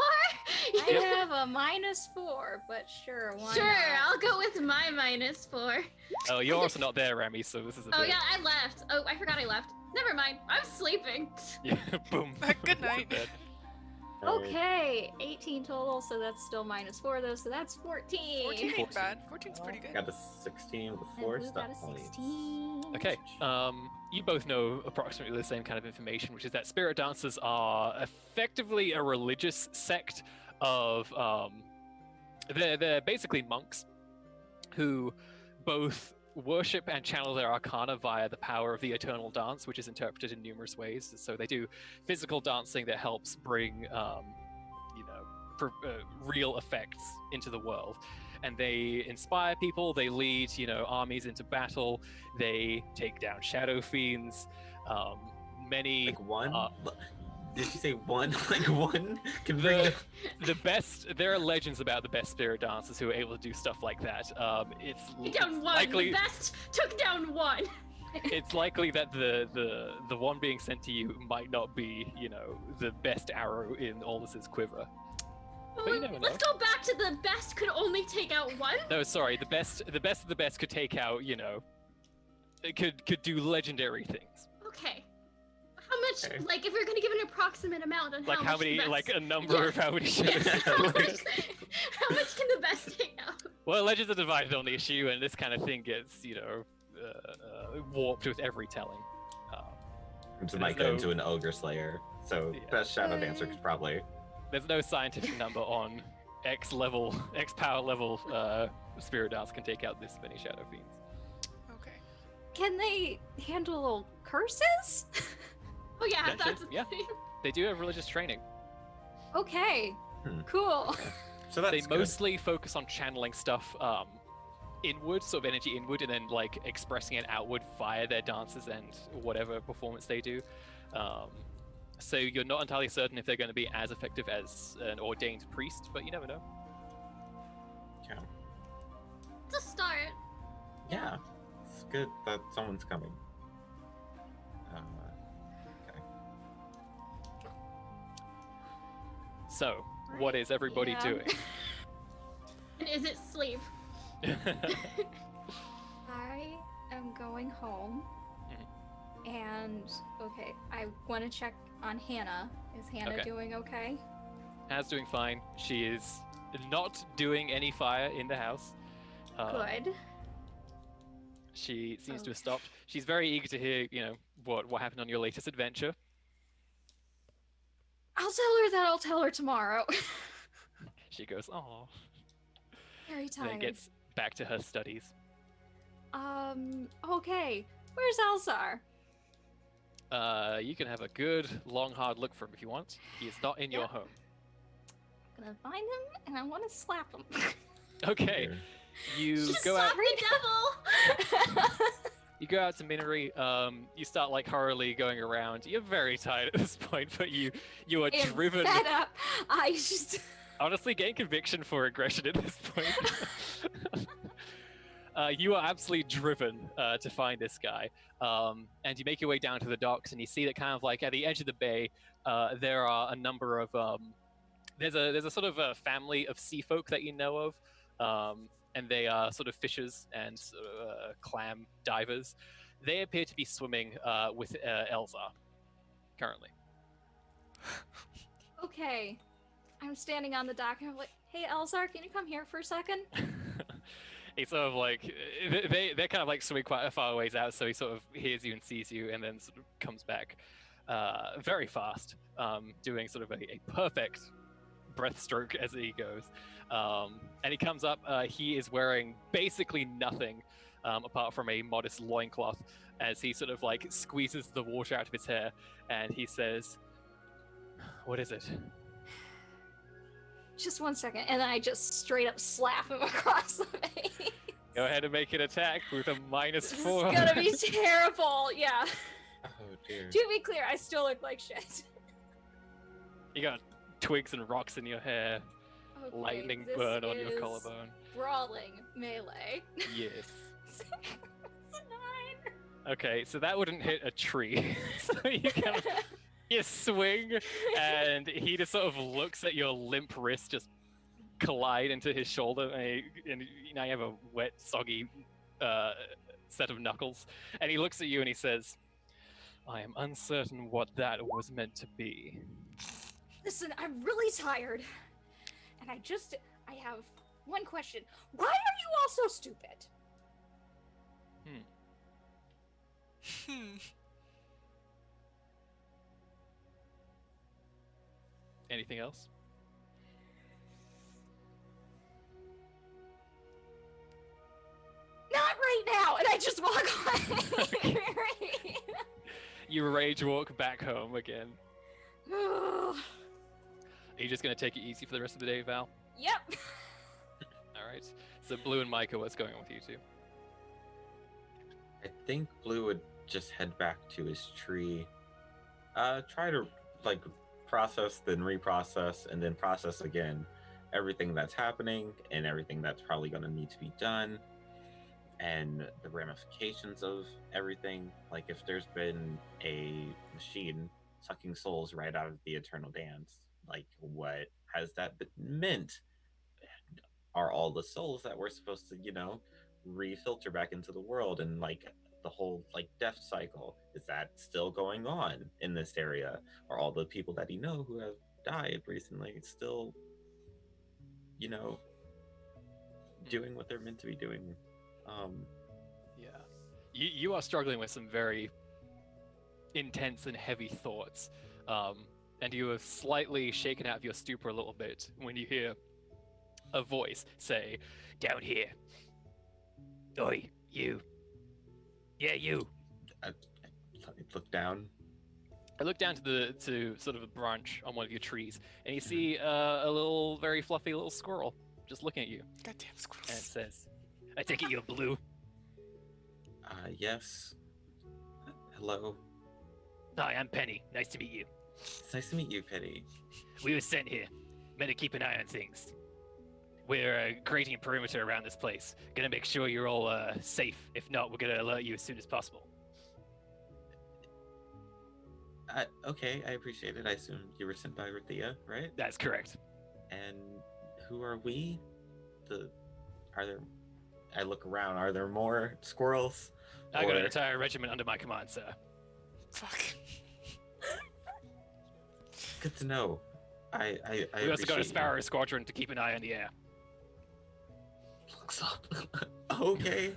I have a -4, but sure, why Sure, not? I'll go with my -4. Oh, you're also not there, Remy, so this is a Oh bit... yeah, I left. Oh, I forgot I left. Never mind. I'm sleeping. Yeah, boom. Good night. Okay, 18 total, so that's still -4 though, so that's 14. 14 ain't bad. 14's pretty good. Got a 16 with And 4 Blue stuff got a points. 16. Okay, you both know approximately the same kind of information, which is that spirit dancers are effectively a religious sect of, they're basically monks who both worship and channel their arcana via the power of the eternal dance, which is interpreted in numerous ways. So they do physical dancing that helps bring, real effects into the world. And they inspire people, they lead, armies into battle, they take down shadow fiends, many... Like one? Did you say one? Like one can bring the best. There are legends about the best spirit dancers who are able to do stuff like that. Took down one. Likely, The best took down one. it's likely that the one being sent to you might not be, the best arrow in Aldous' quiver. But you never know. Let's go back to the best could only take out one. No, sorry. The best of the best could take out, it could do legendary things. Okay. How much, like, if you're gonna give an approximate amount on Like how how much many, the best... like a number of how many Yes, shadows. how much can the best take out? Well, legends are divided on the issue, and this kind of thing gets, warped with every telling. to Micah into an ogre slayer. So best shadow dancer could probably. There's no scientific number on X power level spirit dance can take out this many shadow fiends. Okay. Can they handle curses? Oh yeah, Yeah, that's sure, yeah. the thing. They do have religious training. Okay, cool. So that's They good. mostly focus on channeling stuff inward, sort of energy inward, and then like expressing it outward via their dances and whatever performance they do. So you're not entirely certain if they're going to be as effective as an ordained priest, but you never know. Yeah. It's a start. Yeah. It's good that someone's coming. Okay. So, what is everybody Yeah. doing? And is it sleep? I am going home And okay, I want to check on Hannah. Is Hannah Okay. doing okay? Hannah's doing fine. She is not doing any fire in the house. Good. She seems to have Okay. stopped. She's very eager to hear, what happened on your latest adventure. I'll tell her that I'll tell her tomorrow. She goes, "Oh," Very and then tired. gets back to her studies. Okay. Where's Elzar? You can have a good, long, hard look for him if you want. He is not in your Yep. home. I'm gonna find him and I want to slap him. Okay, Here. you Just go slap out. the devil. You go out to Miniry. You start like hurriedly going around. You're very tired at this point, but you are I'm driven. fed up. I just. Honestly, gain conviction for aggression at this point. You are absolutely driven to find this guy, and you make your way down to the docks, and you see that kind of like at the edge of the bay, there are a number of there's a sort of a family of sea folk that you know of, and they are sort of fishers and clam divers. They appear to be swimming with Elzar currently. Okay. I'm standing on the dock and I'm like, hey, Elzar, can you come here for a second? He sort of like they're kind of like swimming quite a far ways out, so he sort of hears you and sees you, and then sort of comes back very fast, doing sort of a perfect breaststroke as he goes. And he comes up. He is wearing basically nothing apart from a modest loincloth, as he sort of like squeezes the water out of his hair, and he says, "What is it?" Just one second. And then I just straight up slap him across the face. Go ahead and make an attack with a -4. This is gonna be terrible. Yeah. Oh dear. To be clear, I still look like shit. You got twigs and rocks in your hair, Okay, lightning this burn on your is collarbone. Brawling melee. Yes. It's a 9. Okay, so that wouldn't hit a tree. So you swing, and he just sort of looks at your limp wrist just collide into his shoulder, and now you have a wet, soggy set of knuckles. And he looks at you and he says, "I am uncertain what that was meant to be." Listen, I'm really tired. And I have one question. Why are you all so stupid? Anything else? Not right now! And I just walk away. You rage walk back home again. Ugh. Are you just gonna take it easy for the rest of the day, Val? Yep. All right. So Blue and Micah, what's going on with you two? I think Blue would just head back to his tree. Try to like process, then reprocess, and then process again everything that's happening and everything that's probably going to need to be done, and the ramifications of everything. Like if there's been a machine sucking souls right out of the eternal dance, like what has that meant? Are all the souls that we're supposed to, refilter back into the world, and like the whole like death cycle, is that still going on in this area? Are all the people that he know who have died recently still, doing what they're meant to be doing? Yeah. You are struggling with some very intense and heavy thoughts. And you have slightly shaken out of your stupor a little bit when you hear a voice say, "Down here. Oi, you. Yeah, you." I look down. I look down to sort of a branch on one of your trees, and you see a little, very fluffy little squirrel just looking at you, Goddamn and it squirrels. says, "I take it you're Blue." Yes. Hello. "Hi, I'm Penny. Nice to meet you. It's nice to meet you, Penny. We were sent here. Meant to keep an eye on things. We're creating a perimeter around this place. Gonna make sure you're all safe. If not, we're gonna alert you as soon as possible." Okay, I appreciate it. I assume you were sent by Rathea, right? That's correct. And who are we? I look around. Are there more squirrels? I got an Or- entire regiment under my command, sir. Fuck. Good to know. I We also got a appreciate Sparrow Squadron to keep an eye on the air. Looks up. Okay.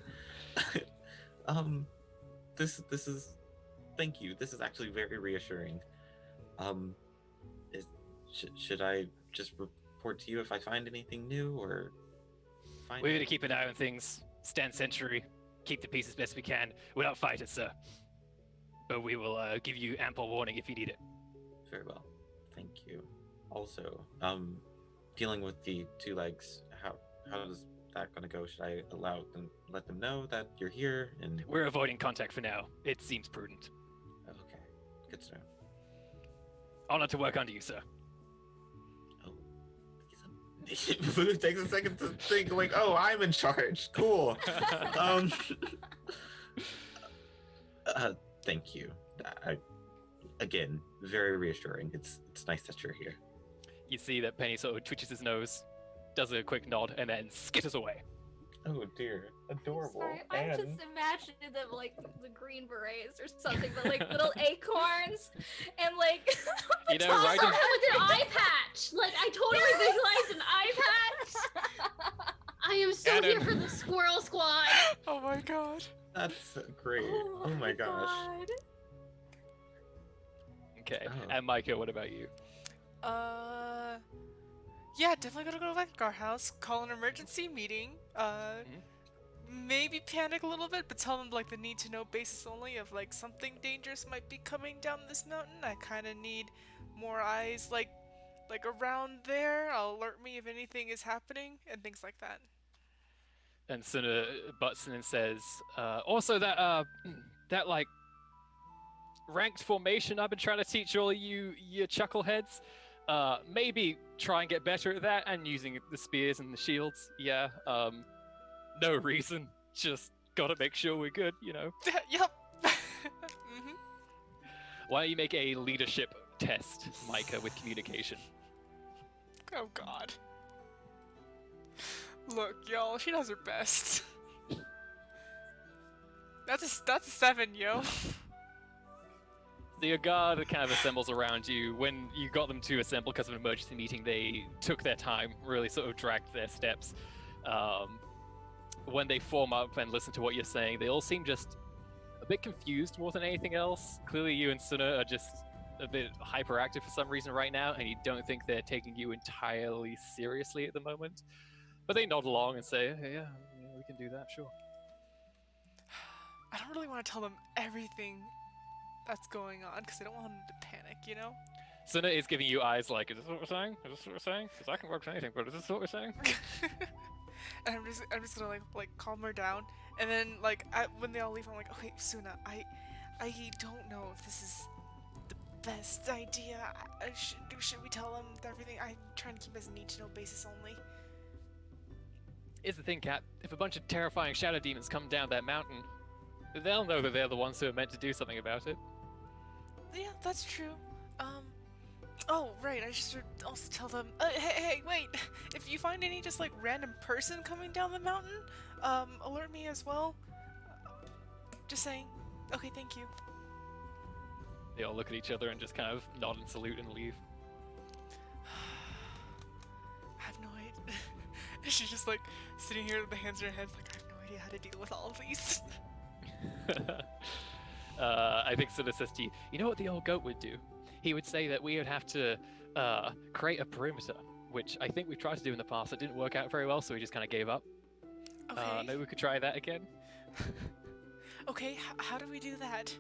This is. Thank you. This is actually very reassuring. Um, should I just report to you if I find anything new, or find? We're going to keep an eye on things, stand sentry, keep the peace as best we can. We're not fighters, sir. But we will give you ample warning if you need it. Very well. Thank you. Also, dealing with the two legs, how is that gonna go? Should I let them know that you're here and We're avoiding contact for now. It seems prudent. okay, good to know. Honor to work under you, sir. Oh, Blue takes a second to think, like, oh, I'm in charge. Cool. um, thank you. Again, very reassuring. It's nice that you're here. You see that Penny sort of twitches his nose, does a quick nod, and then skitters away. Oh dear, adorable. Sorry, I'm just imagining them like the Green Berets or something, but like little acorns and like. You know, Also, riding- with an eye patch. Like, I totally visualized an eye patch. I am so Adam. here for the Squirrel Squad. Oh my god. That's great. Oh my gosh. God. Okay. Oh. And Micah, what about you? Yeah, definitely gonna go back to our house, call an emergency meeting, maybe panic a little bit, but tell them, like, the need to know basis only of, like, something dangerous might be coming down this mountain. I kind of need more eyes, like around there. Alert me if anything is happening, and things like that. And Suna butts in and says, also that, that, like, ranked formation I've been trying to teach all of you chuckleheads. Maybe try and get better at that, and using the spears and the shields. Yeah, no reason. Just gotta make sure we're good, you know. Yep. Mm-hmm. Why don't you make a leadership test, Micah, with communication? Oh god. Look, y'all, she does her best. That's a 7, yo. The guard kind of assembles around you. When you got them to assemble because of an emergency meeting, they took their time, really sort of dragged their steps. When they form up and listen to what you're saying, they all seem just a bit confused more than anything else. Clearly you and Suna are just a bit hyperactive for some reason right now, and you don't think they're taking you entirely seriously at the moment. But they nod along and say, hey, yeah, we can do that, sure. I don't really want to tell them everything that's going on, because I don't want them to panic, you know? Suna is giving you eyes like, is this what we're saying? Is this what we're saying? Because I can work with anything, but is this what we're saying? And I'm just gonna like calm her down, and then like when they all leave, I'm like, okay, Suna, I don't know if this is the best idea. Should we tell them everything? I'm trying to keep as a need-to-know basis only. Here's the thing, Cat. If a bunch of terrifying shadow demons come down that mountain, they'll know that they're the ones who are meant to do something about it. Yeah, that's true. Oh, right, I should also tell them, hey, wait, if you find any just, like, random person coming down the mountain, alert me as well. Just saying. Okay, thank you. They all look at each other and just kind of nod and salute and leave. I have no idea. She's just, like, sitting here with the hands in her head, like, I have no idea how to deal with all of these. I think Suna says to you, you know what the old goat would do? He would say that we would have to create a perimeter, which I think we've tried to do in the past. It didn't work out very well, so we just kind of gave up. Okay. Maybe we could try that again. Okay, how do we do that?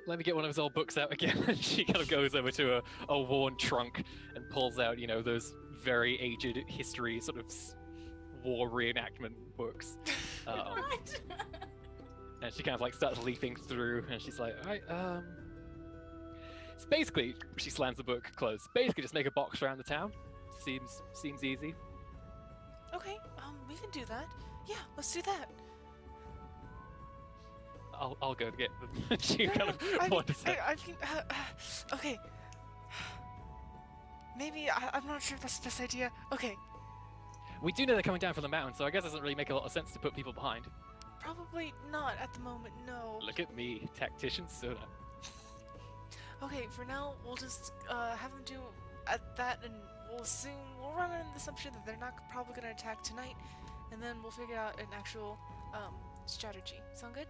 Let me get one of his old books out again. And she kind of goes over to a worn trunk and pulls out, you know, those very aged history sort of war reenactment books. What? And she kind of like starts leafing through, and she's like, alright, it's basically, she slams the book closed. Basically just make a box around the town. Seems easy. Okay, we can do that. Yeah, let's do that. I'll go get them. She kind of what to say. I mean, okay. Maybe, I'm not sure if that's the best idea. Okay. We do know they're coming down from the mountain, so I guess it doesn't really make a lot of sense to put people behind. Probably not at the moment, no. Look at me, tactician soda. Okay, for now, we'll just have them do that, and we'll run on the assumption that they're not probably gonna attack tonight, and then we'll figure out an actual strategy. Sound good?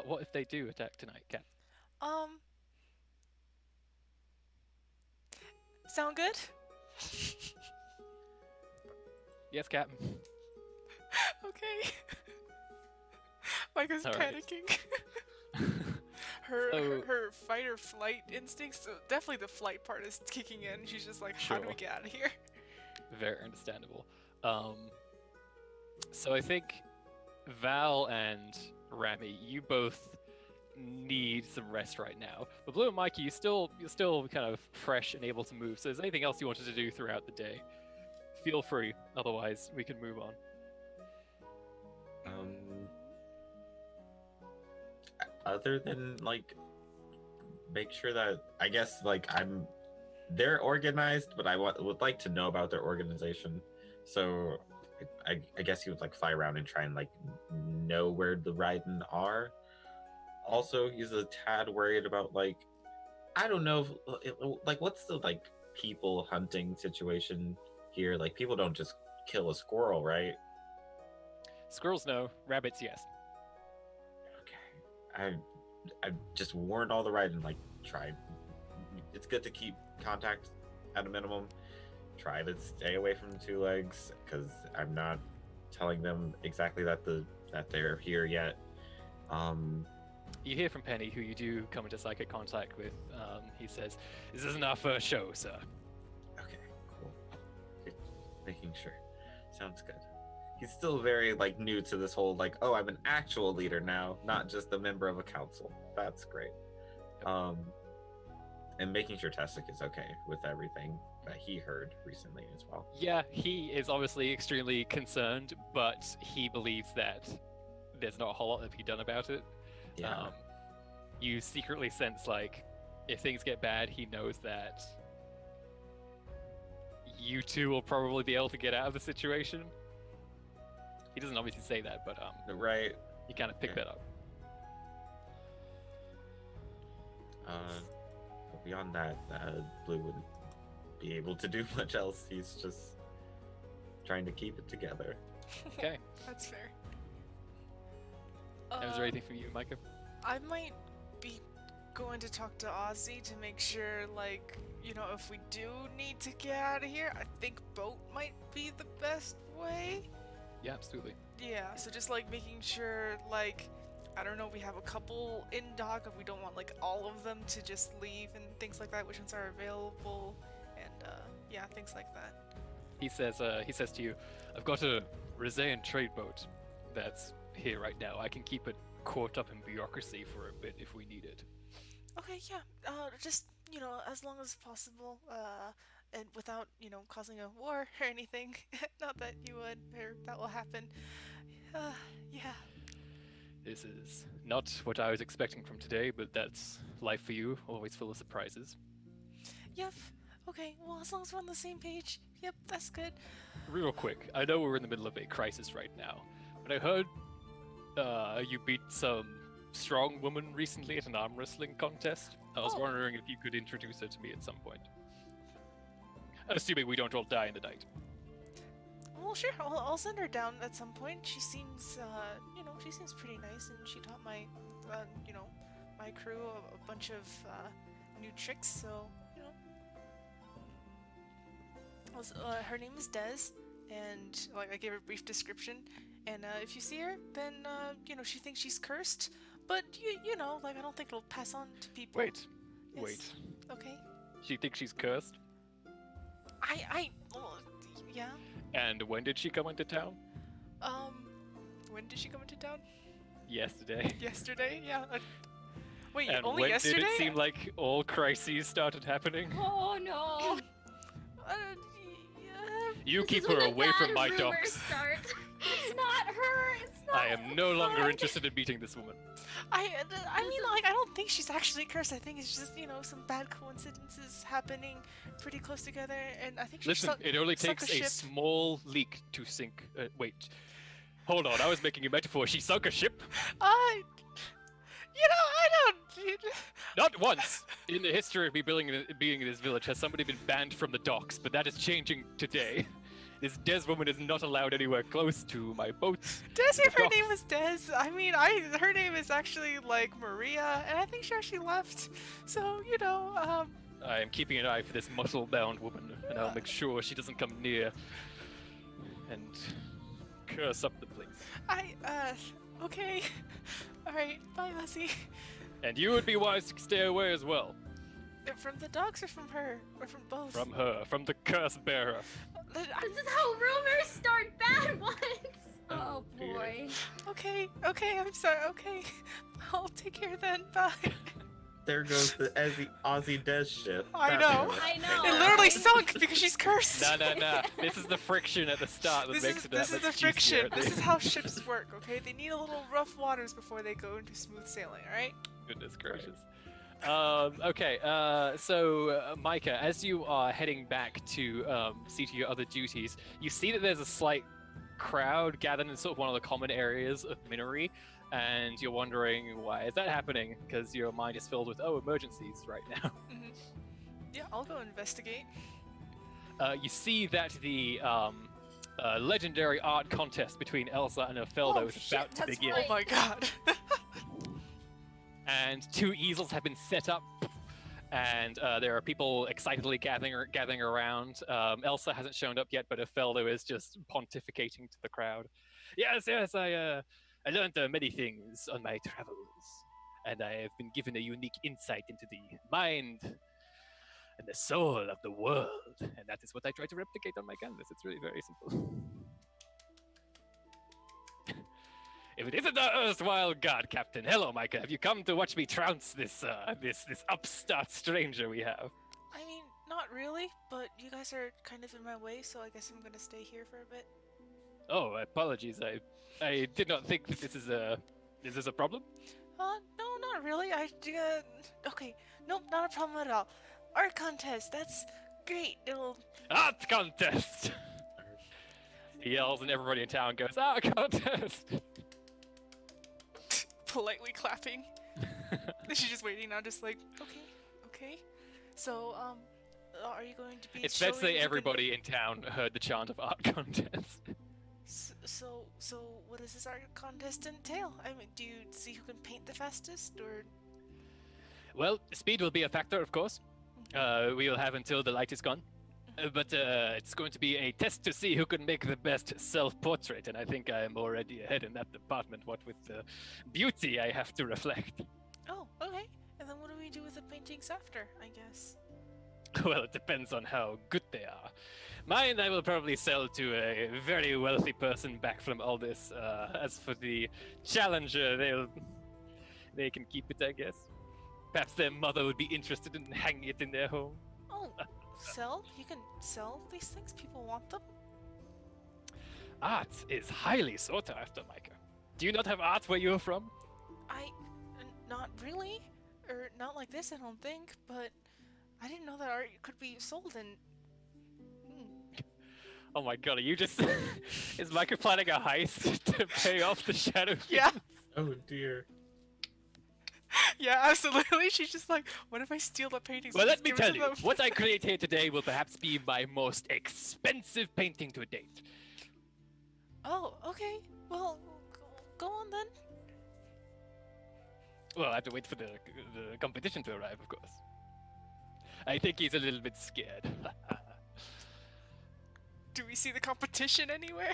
What if they do attack tonight, Cat? Sound good? Yes, Captain. Okay. Micah's All right. panicking. Her fight or flight instincts, so definitely the flight part is kicking in. She's just like, how do we Sure. get out of here? Very understandable. So I think Val and Rami, you both need some rest right now. But Blue and Mikey, you're still kind of fresh and able to move. So, is there anything else you wanted to do throughout the day? Feel free. Otherwise, we can move on. Other than like make sure that I guess like they're organized, but I would like to know about their organization. So I guess he would like fly around and try and like know where the Raiden are. Also, he's a tad worried about like I don't know like what's the like people hunting situation here? Like people don't just kill a squirrel, right? Squirrels, no. Rabbits, yes. Okay. I just warned all the Raiden like try. It's good to keep contact at a minimum. Try to stay away from the two legs because I'm not telling them exactly that they're here yet. You hear from Penny, who you do come into psychic contact with. He says, "This isn't our first show, sir." Okay, cool. Just making sure. Sounds good. He's still very like new to this whole like, oh, I'm an actual leader now, not just a member of a council. That's great. And making sure Tessic is okay with everything that he heard recently as well. Yeah, he is obviously extremely concerned, but he believes that there's not a whole lot that can be done about it. Yeah. You secretly sense like if things get bad, he knows that you two will probably be able to get out of the situation. He doesn't obviously say that, but Right. you kind of pick that up. But beyond that, Blue wouldn't be able to do much else. He's just trying to keep it together. Okay. That's fair. Is there anything from you, Micah? I might be going to talk to Ozzy to make sure, like, you know, if we do need to get out of here, I think boat might be the best way. Yeah, absolutely. Yeah, so just like making sure, like, I don't know, we have a couple in dock, and we don't want like all of them to just leave and things like that, which ones are available, and yeah, things like that. He says to you, "I've got a Rizaean trade boat that's here right now. I can keep it caught up in bureaucracy for a bit if we need it." Okay, yeah, just, you know, as long as possible, and without, you know, causing a war or anything. Not that you would, or that will happen. Yeah. This is not what I was expecting from today, but that's life for you, always full of surprises. Yep. Okay, well, as long as we're on the same page, yep, that's good. Real quick, I know we're in the middle of a crisis right now, but I heard you beat some strong woman recently at an arm wrestling contest. I was Oh. wondering if you could introduce her to me at some point. Assuming we don't all die in the night. Well, sure, I'll send her down at some point. She seems, you know, she seems pretty nice, and she taught my, you know, my crew a bunch of new tricks, so, you know. Her name is Des, and, like, I gave her a brief description, and if you see her, then, you know, she thinks she's cursed, but, you know, like, I don't think it'll pass on to people. Wait. Yes. Wait. Okay. She thinks she's cursed? Well, yeah. And when did she come into town? When did she come into town? Yesterday. Yesterday? Yeah. Wait, And only when yesterday? did it seem like all crises started happening? Oh no! Yeah. You This keep is when her the away from bad my rumors dogs. start. It's not her! It's not I am no longer fun. interested in meeting this woman. I mean, like, I don't think she's actually cursed. I think it's just, you know, some bad coincidences happening pretty close together, and I think she Listen, sunk, it only sunk takes a a ship. small leak to sink. Wait. Hold on, I was making a metaphor. She sunk a ship? I don't. Not once in the history of me being in this village has somebody been banned from the docks, but that is changing today. This Des woman is not allowed anywhere close to my boats. Did I say The her docks. name was Des? I mean, her name is actually like Maria, and I think she actually left. So I am keeping an eye for this muscle-bound woman, and I'll make sure she doesn't come near and curse up the place. Okay. All right. Bye, Ozzy. And you would be wise to stay away as well. From the dogs or from her? Or from both? From her, from the curse bearer. This is how rumors start bad ones. Oh dear. boy. Okay, I'm sorry, okay. I'll take care then, bye. There goes the Aussie Des ship. I That know. was- I know. It literally right? sunk because she's cursed. No. This is the friction at the start that makes it This is that the much friction. juicier. This is how ships work, okay? They need a little rough waters before they go into smooth sailing, alright? Goodness gracious. Okay, so Micah, as you are heading back to see to your other duties, you see that there's a slight crowd gathered in sort of one of the common areas of Miniry, and you're wondering why is that happening? Because your mind is filled with emergencies right now. Mm-hmm. Yeah, I'll go investigate. You see that the legendary art contest between Elsa and Opheldo Oh, is shit, about to that's begin. right. Oh my god. And 2 easels have been set up, and there are people excitedly gathering around. Elsa hasn't shown up yet, but Opheldo is just pontificating to the crowd. Yes, I learned many things on my travels, and I have been given a unique insight into the mind and the soul of the world, and that is what I try to replicate on my canvas. It's really very simple. If it isn't the erstwhile god captain, hello, Micah. Have you come to watch me trounce this upstart stranger we have? I mean, not really, but you guys are kind of in my way, so I guess I'm gonna stay here for a bit. Oh, apologies. I did not think that this is a problem. No, not really. Okay, nope, not a problem at all. Art contest, that's great. It'll. Art contest. He yells, and everybody in town goes, "Art contest!" Politely clapping. She's just waiting now, just like, okay. So, are you going to be? It's fair to say showing the everybody in town heard the chant of art contest. So, what does this art contest entail? I mean, do you see who can paint the fastest, or? Well, speed will be a factor, of course. We will have until the light is gone. But it's going to be a test to see who can make the best self-portrait, and I think I am already ahead in that department, what with the beauty I have to reflect. Oh, okay. And then what do we do with the paintings after? I guess. Well, it depends on how good they are. Mine I will probably sell to a very wealthy person back from all this. As for the challenger, they can keep it, I guess. Perhaps their mother would be interested in hanging it in their home. Oh, sell? You can sell these things? People want them? Art is highly sought after, Micah. Do you not have art where you're from? Not really. Or not like this, I don't think. But I didn't know that art could be sold in. Oh my god, are you just... Is Micah planning a heist to pay off the Shadow Yeah. Oh dear. Yeah, absolutely. She's just like, what if I steal the paintings? Well, and let just me give it tell to you, them? what I create here today will perhaps be my most expensive painting to date. Oh, okay. Well, go on then. Well, I have to wait for the competition to arrive, of course. I think he's a little bit scared. Do we see the competition anywhere?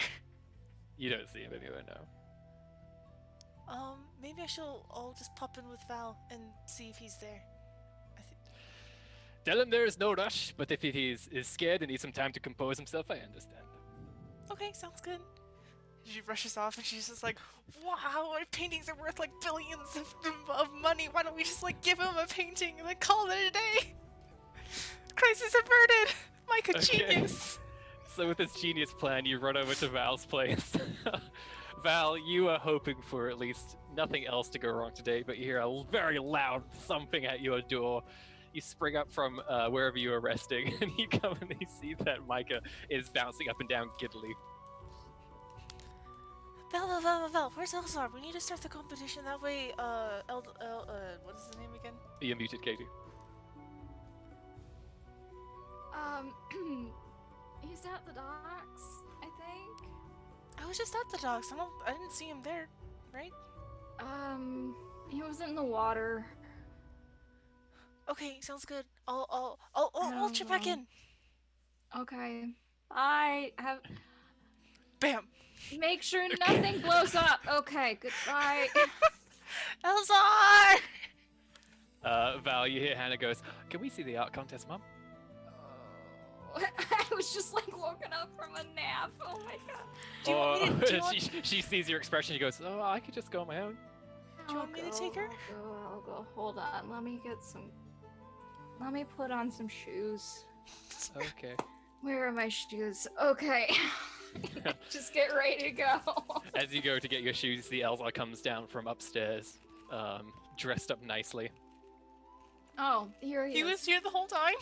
You don't see him anywhere now. Maybe I'll just pop in with Val and see if he's there. Tell him there is no rush, but if he is scared and needs some time to compose himself, I understand. Okay, sounds good. She rushes off and she's just like, wow, our paintings are worth like billions of money. Why don't we just like give him a painting and then call it a day? Crisis averted! Micah, Okay. genius! So with this genius plan, you run over to Val's place. Val, you are hoping for at least nothing else to go wrong today, but you hear a very loud thumping at your door. You spring up from wherever you are resting, and you come and you see that Micah is bouncing up and down giddily. Val, where's Elzar? We need to start the competition. That way, what is his name again? You're muted, Katie. He's at the docks, I think. I was just at the docks. I didn't see him there, right? He was in the water. Okay, sounds good. I'll check back in. Okay. I have. Bam. Make sure nothing blows up. Okay, goodbye. Elzar! Val, you hear Hannah goes, "Can we see the art contest, Mum?" I was just like woken up from a nap. Oh my god. Do you want me to- do you want- she sees your expression. She goes, "Oh, I could just go on my own." Do you want me to take her? I'll go. Hold on. Let me put on some shoes. Okay. Where are my shoes? Okay. Just get ready to go. As you go to get your shoes, the Elzar comes down from upstairs, dressed up nicely. Oh, here he is. He was here the whole time?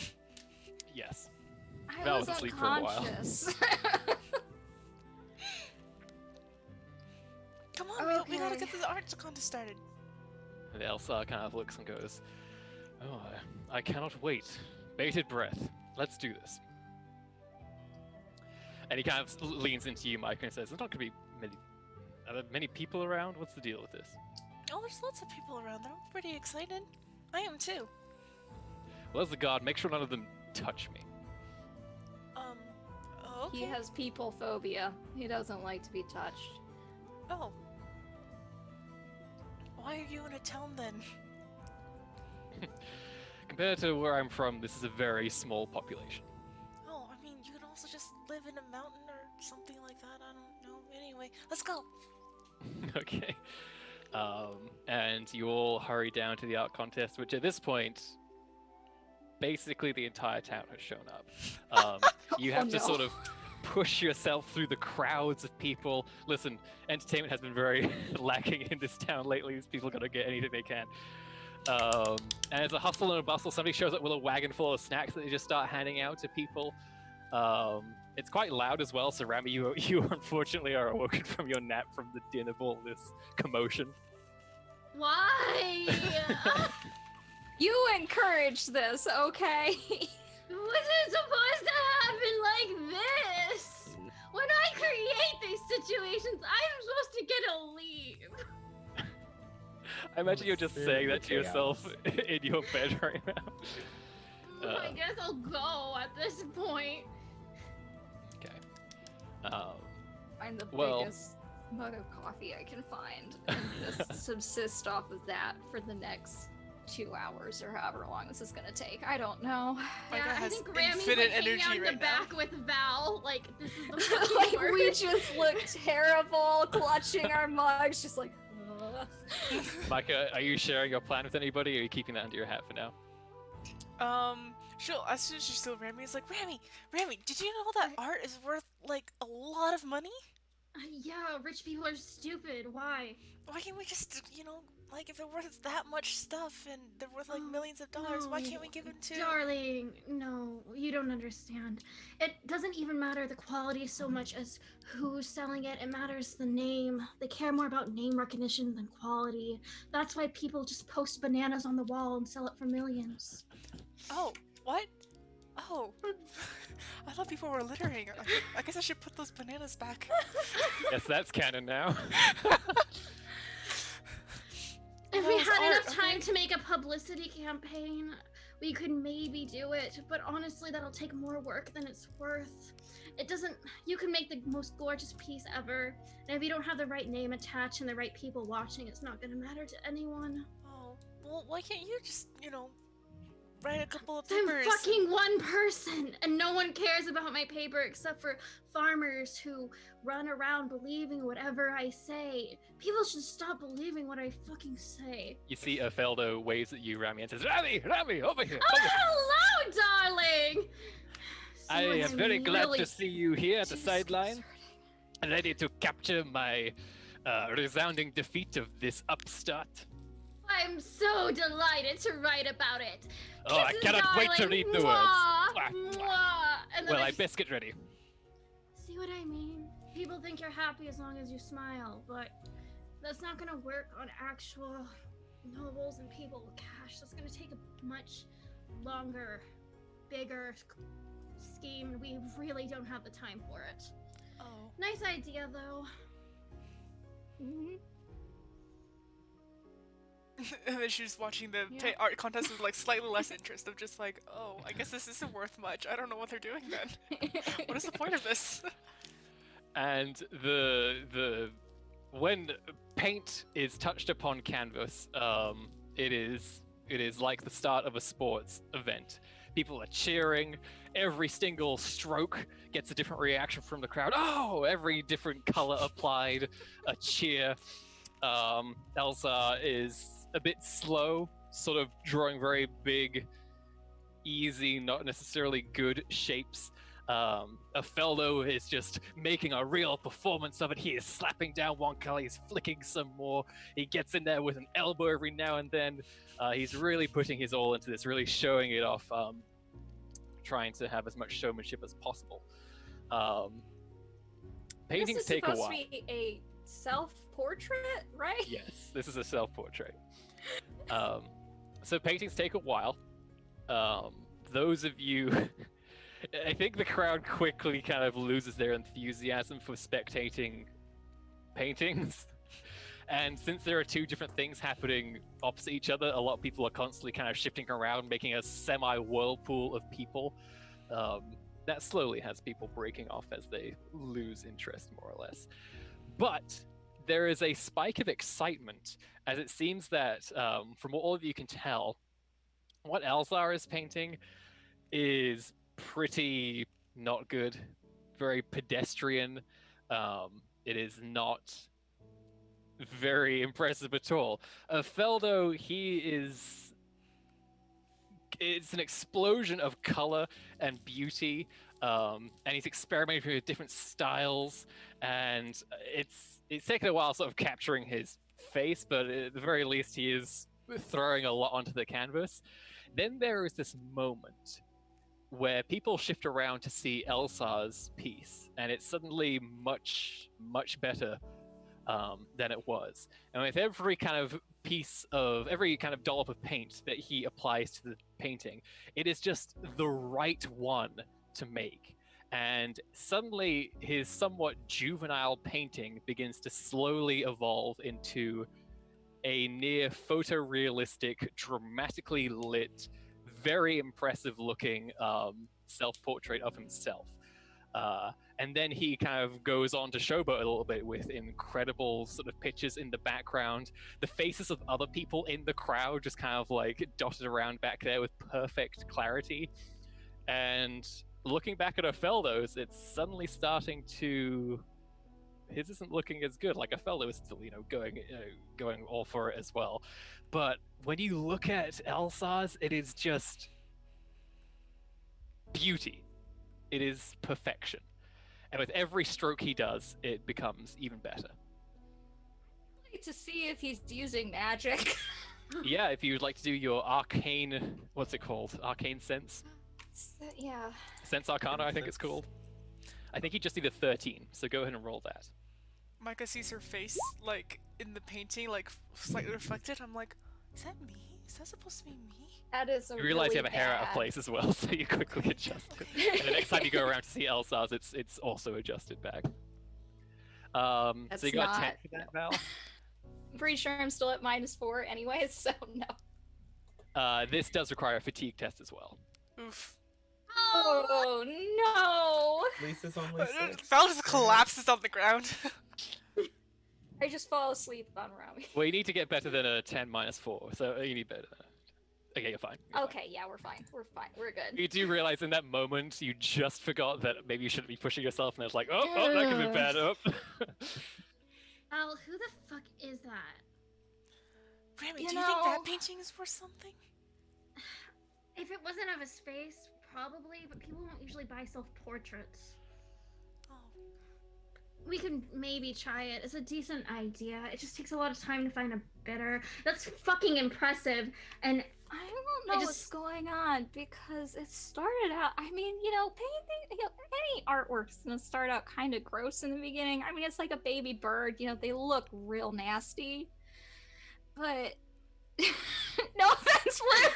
Yes. I Val was was asleep for a while. unconscious. Come on, we gotta Okay. get the art contest started. And the Elzar kind of looks and goes, "Oh, I cannot wait. Bated breath. Let's do this." And he kind of leans into you, Micah, and says, "There's not going to be many. Are there many people around? What's the deal with this?" Oh, there's lots of people around. I'm pretty excited. I am too. Well, as the guard, make sure none of them touch me. Okay. He has people phobia. He doesn't like to be touched. Oh. Why are you in a town then? Compared to where I'm from, this is a very small population. Oh, I mean, you can also just live in a mountain or something like that. I don't know. Anyway, let's go. Okay. And you all hurry down to the art contest, which at this point, basically the entire town has shown up. You have to no. sort of push yourself through the crowds of people. Listen, entertainment has been very lacking in this town lately. These people are going to get anything they can. And it's a hustle and a bustle. Somebody shows up with a wagon full of snacks that they just start handing out to people. It's quite loud as well, so Rami, you unfortunately are awoken from your nap from the din of all this commotion. Why? You encouraged this, okay? Was it supposed to happen like this? When I create these situations, I'm supposed to get a leave. I imagine you're just saying that to yourself in your bed right now. I guess I'll go at this point. Okay. Find the Well- biggest mug of coffee I can find and just subsist off of that for the next 2 hours or however long this is gonna take. I don't know. My Yeah, God I has think Rami's infinite like hanging energy out in right the now. back with Val. Like, this is the fucking Like, worst. we just look terrible, clutching our mugs, just like. Ugh. Micah, are you sharing your plan with anybody, or are you keeping that under your hat for now? As soon as she's still Rami's like, Rami, did you know that art is worth, like, a lot of money? Yeah, rich people are stupid. Why? Why can't we just, like, if they're worth that much stuff and they're worth, like, Oh, millions of dollars, why no, can't we give them to... Darling, no, you don't understand. It doesn't even matter the quality so much as who's selling it. It matters the name. They care more about name recognition than quality. That's why people just post bananas on the wall and sell it for millions. Oh, what? Oh. I thought people were littering. I guess I should put those bananas back. Yes, that's canon now. If That we was had art, enough time okay? to make a publicity campaign, we could maybe do it, but honestly, that'll take more work than it's worth. It doesn't. You can make the most gorgeous piece ever, and if you don't have the right name attached and the right people watching, it's not gonna matter to anyone. Oh, well, why can't you just, write a couple of I'm papers? fucking one person, and no one cares about my paper except for farmers who run around believing whatever I say. People should stop believing what I fucking say. You see Feldo waves at you, Rami, and says, Rami, over here. Oh, Over here." hello, darling! I See, am I'm very glad really to see you here at the sideline, Disconcerting. ready to capture my resounding defeat of this upstart. I'm so delighted to write about it. Oh, I Kisses, cannot wait to darling. read the Mwah, words. Mwah, mwah. And then Well, I I best get ready. see what I mean. people think you're happy as long as you smile, but that's not gonna work on actual nobles and people with cash. That's gonna take a much longer, bigger scheme, and we really don't have the time for it. Oh. Nice idea, though. Mhm. And then she's watching the Yeah. art contest with like slightly less interest of just like, oh, I guess this isn't worth much. I don't know what they're doing then. What is the point of this? And the when paint is touched upon canvas, it is like the start of a sports event. People are cheering. Every single stroke gets a different reaction from the crowd. Oh, every different color applied, a cheer. Elsa is a bit slow, sort of drawing very big, easy, not necessarily good shapes. Othello is just making a real performance of it. He is slapping down one color, he's flicking some more. He gets in there with an elbow every now and then. He's really putting his all into this, really showing it off, trying to have as much showmanship as possible. Paintings take a while. This is supposed to be a self-portrait, right? Yes, this is a self-portrait. So paintings take a while. Those of you, I think the crowd quickly kind of loses their enthusiasm for spectating paintings. And since there are two different things happening opposite each other, a lot of people are constantly kind of shifting around, making a semi-whirlpool of people. That slowly has people breaking off as they lose interest, more or less. But there is a spike of excitement, as it seems that, from what all of you can tell, what Elzar is painting is pretty not good, very pedestrian. It is not very impressive at all. Feldo, it's an explosion of color and beauty, and he's experimenting with different styles, and it's taken a while sort of capturing his face, but at the very least he is throwing a lot onto the canvas. Then there is this moment where people shift around to see Elsar's piece, and it's suddenly much, much better than it was. And with every kind of every kind of dollop of paint that he applies to the painting, it is just the right one to make. And suddenly his somewhat juvenile painting begins to slowly evolve into a near photorealistic, dramatically lit, very impressive looking self-portrait of himself. And then he kind of goes on to showboat a little bit with incredible sort of pictures in the background. The faces of other people in the crowd just kind of like dotted around back there with perfect clarity. And looking back at Othello's, it's suddenly starting to... His isn't looking as good. Like Othello is still, going all for it as well. But when you look at Elsar's, it is just beauty. It is perfection. And with every stroke he does, it becomes even better. I'd like to see if he's using magic. Yeah, if you'd like to do your arcane, what's it called? Arcane sense? Yeah. Sense Arcana, I think it's called. I think he just needed 13, so go ahead and roll that. Micah sees her face, like, in the painting, like, slightly reflected. I'm like, is that me? Is that supposed to be me? That is a You realize really you have a hair out of bad- place as well, so you quickly adjust it. And the next time you go around to see Elsar's, it's also adjusted back. So That's you got 10 not- for that, Val? I'm pretty sure I'm still at -4 anyways, so no. This does require a fatigue test as well. Oof. Oh no! Lisa's only 6. Val just collapses on the ground. I just fall asleep on Rami. Well, you need to get better than a 10 minus 4, so you need better. Okay, you're fine. You're fine. Okay, yeah, we're fine. We're fine. We're good. You do realize in that moment you just forgot that maybe you shouldn't be pushing yourself, and it's like, oh, that could be bad. Oh. Al, who the fuck is that? Rami, You do you think know- that painting is worth something? If it wasn't of his face, probably, but people don't usually buy self-portraits. Oh. We can maybe try it. It's a decent idea. It just takes a lot of time to find a bidder. That's fucking impressive. And I don't don't know what's going on because it started out. I mean, painting, any artwork's gonna start out kind of gross in the beginning. I mean, it's like a baby bird. They look real nasty, but no offense, Blue.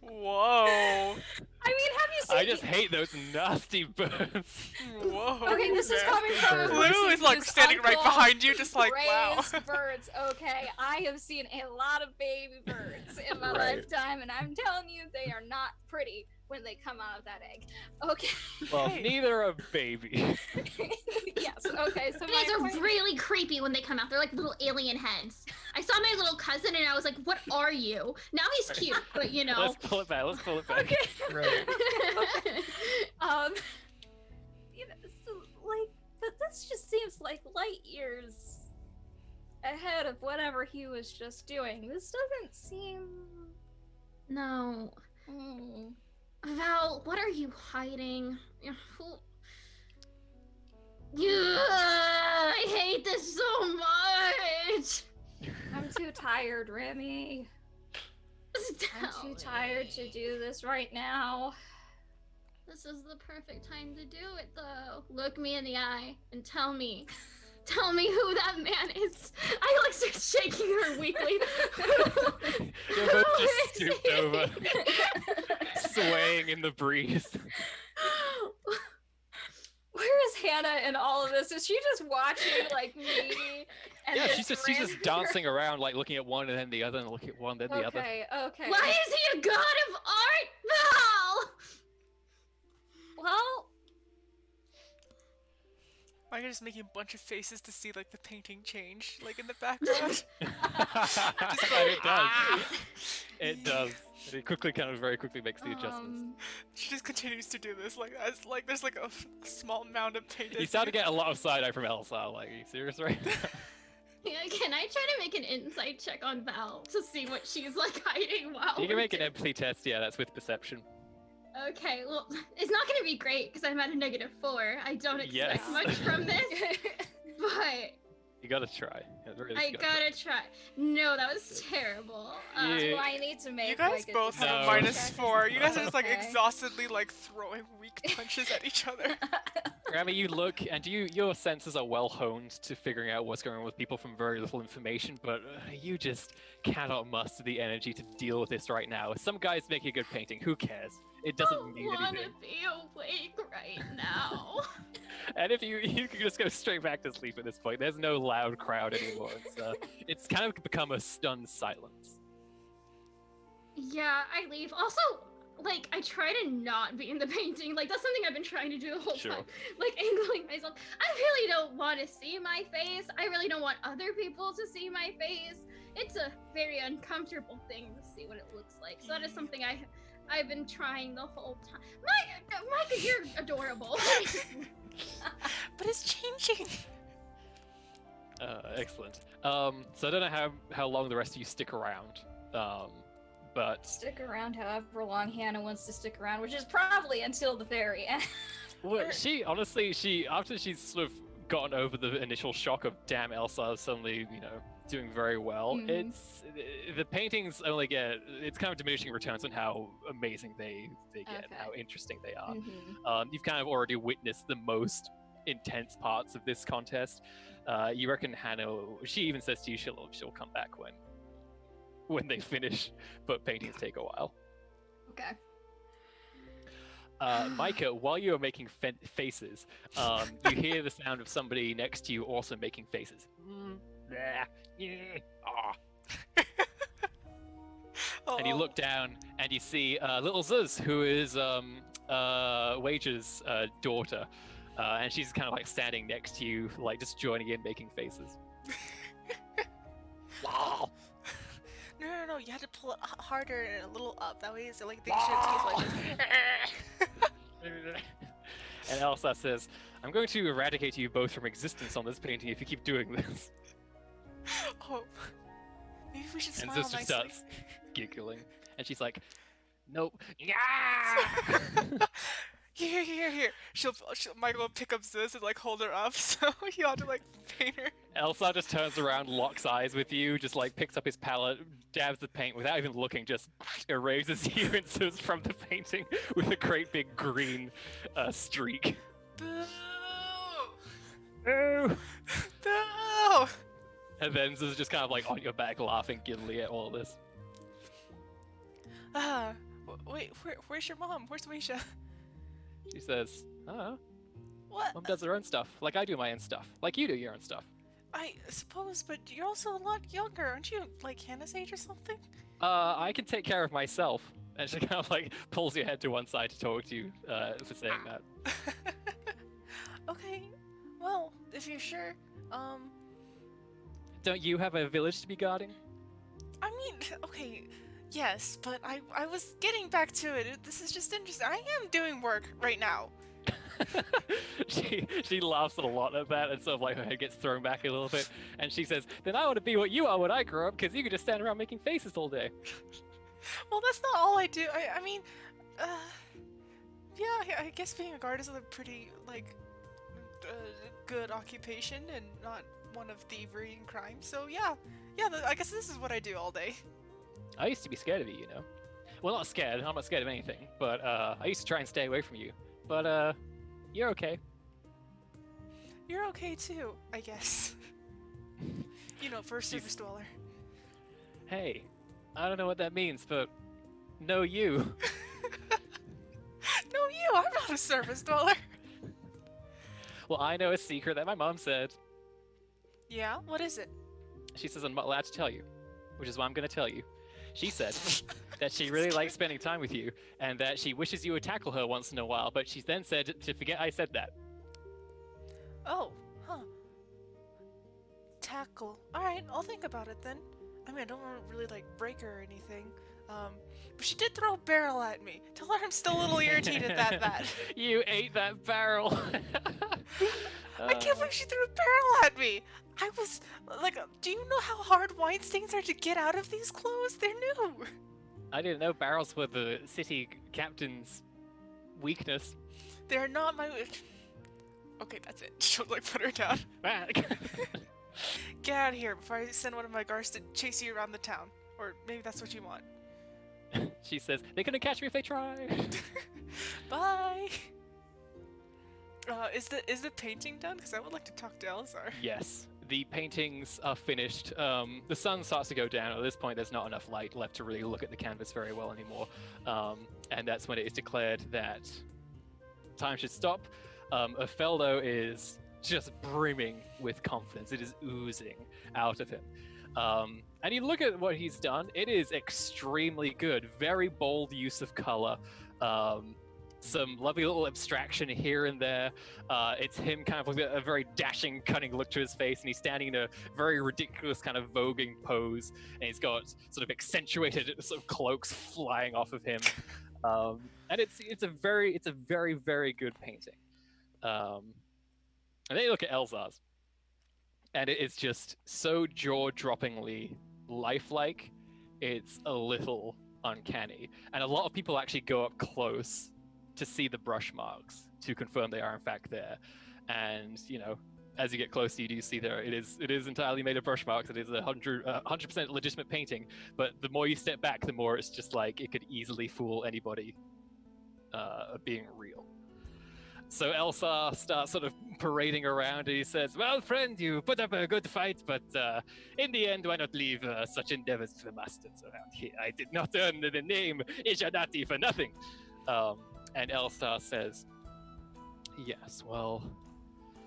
Whoa. I mean, have you seen? I just hate those nasty birds. Whoa. Okay, this is coming from a Blue person is like whose standing right uncle behind you, just like, wow. raised birds. Okay, I have seen a lot of baby birds in my Right. lifetime, and I'm telling you, they are not pretty when they come out of that egg. Okay. Well, neither are babies. Yes. Okay. So These my are point- really creepy when they come out. They're like little alien heads. I saw my little cousin and I was like, "What are you?" Now he's cute, but Let's pull it back. Let's pull it back. Okay. Right. um. So, but this just seems like light years ahead of whatever he was just doing. This doesn't seem. No, Hmm. Val, what are you hiding? I hate this so much. I'm too tired, Remy. I'm Tell too tired me. to do this right now. This is the perfect time to do it, though. Look me in the eye and tell me who that man is. I like start shaking her weakly. You're both Who just is stooped he? over, swaying in the breeze. Where is Hannah in all of this? Is she just watching like me? And Yeah, this she's just random- dancing around, like looking at one and then the other, and looking at one then the other. Okay. Why is he a god of art, Val? Well, Micah just making a bunch of faces to see like the painting change, like in the background. And it does. It does. It very quickly makes the adjustments. She just continues to do this, like as like there's like a small mound of paint. You start to get a lot of side eye from Elsa. Like, are you serious right now? Yeah, can I try to make an insight check on Val to see what she's like hiding while You can we're make an doing- empathy test. Yeah, that's with perception. Okay, well, it's not gonna be great because I'm at a -4. I don't expect Yes. much from this, but You gotta try. You really I just gotta gotta try. No, that was terrible. Yeah. do I need to make? You guys like, a both have No. a deception check? -4. You guys are just like Okay. exhaustedly like throwing weak punches at each other. Rami, you look, and your senses are well honed to figuring out what's going on with people from very little information, but you just cannot muster the energy to deal with this right now. Some guy's making a good painting. Who cares? It I doesn't don't mean want anything. to be awake right now. And if you can just go straight back to sleep at this point. There's no loud crowd anymore. It's kind of become a stunned silence. Yeah, I leave. Also, like, I try to not be in the painting. Like, that's something I've been trying to do the whole Sure. time. Like, angling myself. I really don't want to see my face. I really don't want other people to see my face. It's a very uncomfortable thing to see what it looks like. So that is something I've been trying the whole time. Micah, you're adorable. But it's changing. Excellent. So I don't know how long the rest of you stick around. But Stick around however long Hannah wants to stick around, which is probably until the very end. well, she after she's sort of gotten over the initial shock of damn Elsa suddenly doing very well. Mhm. It's the paintings only it's kind of diminishing returns on how amazing they get and Okay. how interesting they are. Mhm. You've kind of already witnessed the most intense parts of this contest. You reckon Hannah? She even says to you she'll come back when they finish, but paintings take a while. Okay. Micah, while you are making faces, you hear the sound of somebody next to you also making faces. And you look down and you see little Zuz, who is Wager's daughter, and she's kind of like standing next to you, like just joining in, making faces. No, you had to pull it harder and a little up. That way, so like they should like. And Elsa says, "I'm going to eradicate you both from existence on this painting if you keep doing this." Oh, maybe we should And smile Zuz just nicely. starts giggling, and she's like, "Nope." Here. She'll Michael will pick up Ziz and like hold her up, so you have to like paint her. Elsa just turns around, locks eyes with you, just like picks up his palette, dabs the paint without even looking, just erases you and from the painting with a great big green streak. Boo! Oh. No! And then Ziz just kind of like on your back, laughing giddily at all this. Wait, where's your mom? Where's Misha? She says, "Oh, What? Mom does her own stuff, like I do my own stuff, like you do your own stuff." I suppose, but you're also a lot younger, aren't you? Like Hannah's age or something? I can take care of myself. And she kind of like pulls your head to one side to talk to you for saying that. Okay, well, if you're sure, Don't you have a village to be guarding? I mean, okay, yes, but I was getting back to it. This is just interesting. I am doing work right now. she laughs a lot at that, and sort of like her head gets thrown back a little bit, and she says, "Then I want to be what you are when I grow up, because you can just stand around making faces all day." Well, that's not all I do. I mean, yeah, I guess being a guard is a pretty, like, good occupation and not one of thievery and crime. So, yeah, I guess this is what I do all day. I used to be scared of you, you know. Well, not scared. I'm not scared of anything, but I used to try and stay away from you. But you're okay. You're okay too, I guess. You know, for a surface dweller. Hey, I don't know what that means, but no you. No, I'm not a surface dweller. Well, I know a secret that my mom said. Yeah, what is it? She says I'm not allowed to tell you, which is why I'm going to tell you. She said that she really likes spending time with you, and that she wishes you would tackle her once in a while, but she then said to forget I said that. Oh, huh. Tackle. Alright, I'll think about it then. I mean, I don't want to really, like, break her or anything. But she did throw a barrel at me. Tell her I'm still a little irritated at that. You ate that barrel. I can't believe she threw a barrel at me! I was, like, do you know how hard wine stains are to get out of these clothes? They're new! I didn't know barrels were the city captain's weakness. They're not my... Okay, that's it. She'll, like, put her down. Get out of here before I send one of my guards to chase you around the town. Or maybe that's what you want. She says, "They're gonna catch me if they try." Bye! Is the painting done? Because I would like to talk to Elzar. Yes, the paintings are finished. The sun starts to go down. At this point, there's not enough light left to really look at the canvas very well anymore. And that's when it is declared that time should stop. Othello is just brimming with confidence. It is oozing out of him. And you look at what he's done, it is extremely good. Very bold use of color. Some lovely little abstraction here and there. It's him kind of with a very dashing, cunning look to his face, and he's standing in a very ridiculous kind of voguing pose, and he's got sort of accentuated sort of cloaks flying off of him. And it's a very, very good painting. And then you look at Elzar's, and it is just so jaw-droppingly lifelike, it's a little uncanny. And a lot of people actually go up close to see the brush marks to confirm they are in fact there. And, you know, as you get closer, you do see there it is entirely made of brush marks. It is 100% legitimate painting, but the more you step back, the more it's just like it could easily fool anybody being real. So Elsa starts sort of parading around, and he says, "Well, friend, you put up a good fight, but in the end, why not leave such endeavors to the masters around here? I did not earn the name Ijadati for nothing." And Elsa says, "Yes, well,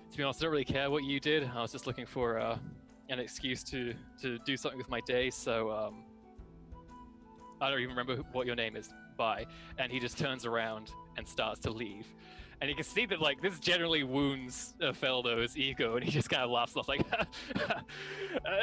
to be honest, I don't really care what you did. I was just looking for an excuse to do something with my day, so I don't even remember what your name is. Bye." And he just turns around and starts to leave. And you can see that, like, this generally wounds Feldo's ego, and he just kind of laughs off, like,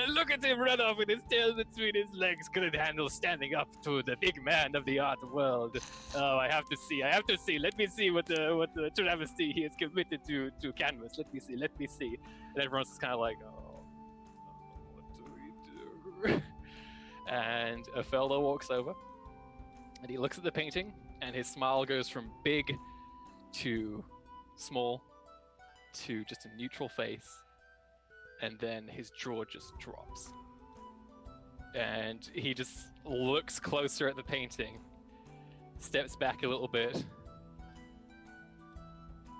"Look at him run off with his tail between his legs. Couldn't handle standing up to the big man of the art world. Oh, I have to see. Let me see what the travesty he has committed to canvas. Let me see. And everyone's just kind of like, oh, what do we do?" And Feldo walks over, and he looks at the painting, and his smile goes from big to small to just a neutral face, and then his jaw just drops. And he just looks closer at the painting, steps back a little bit,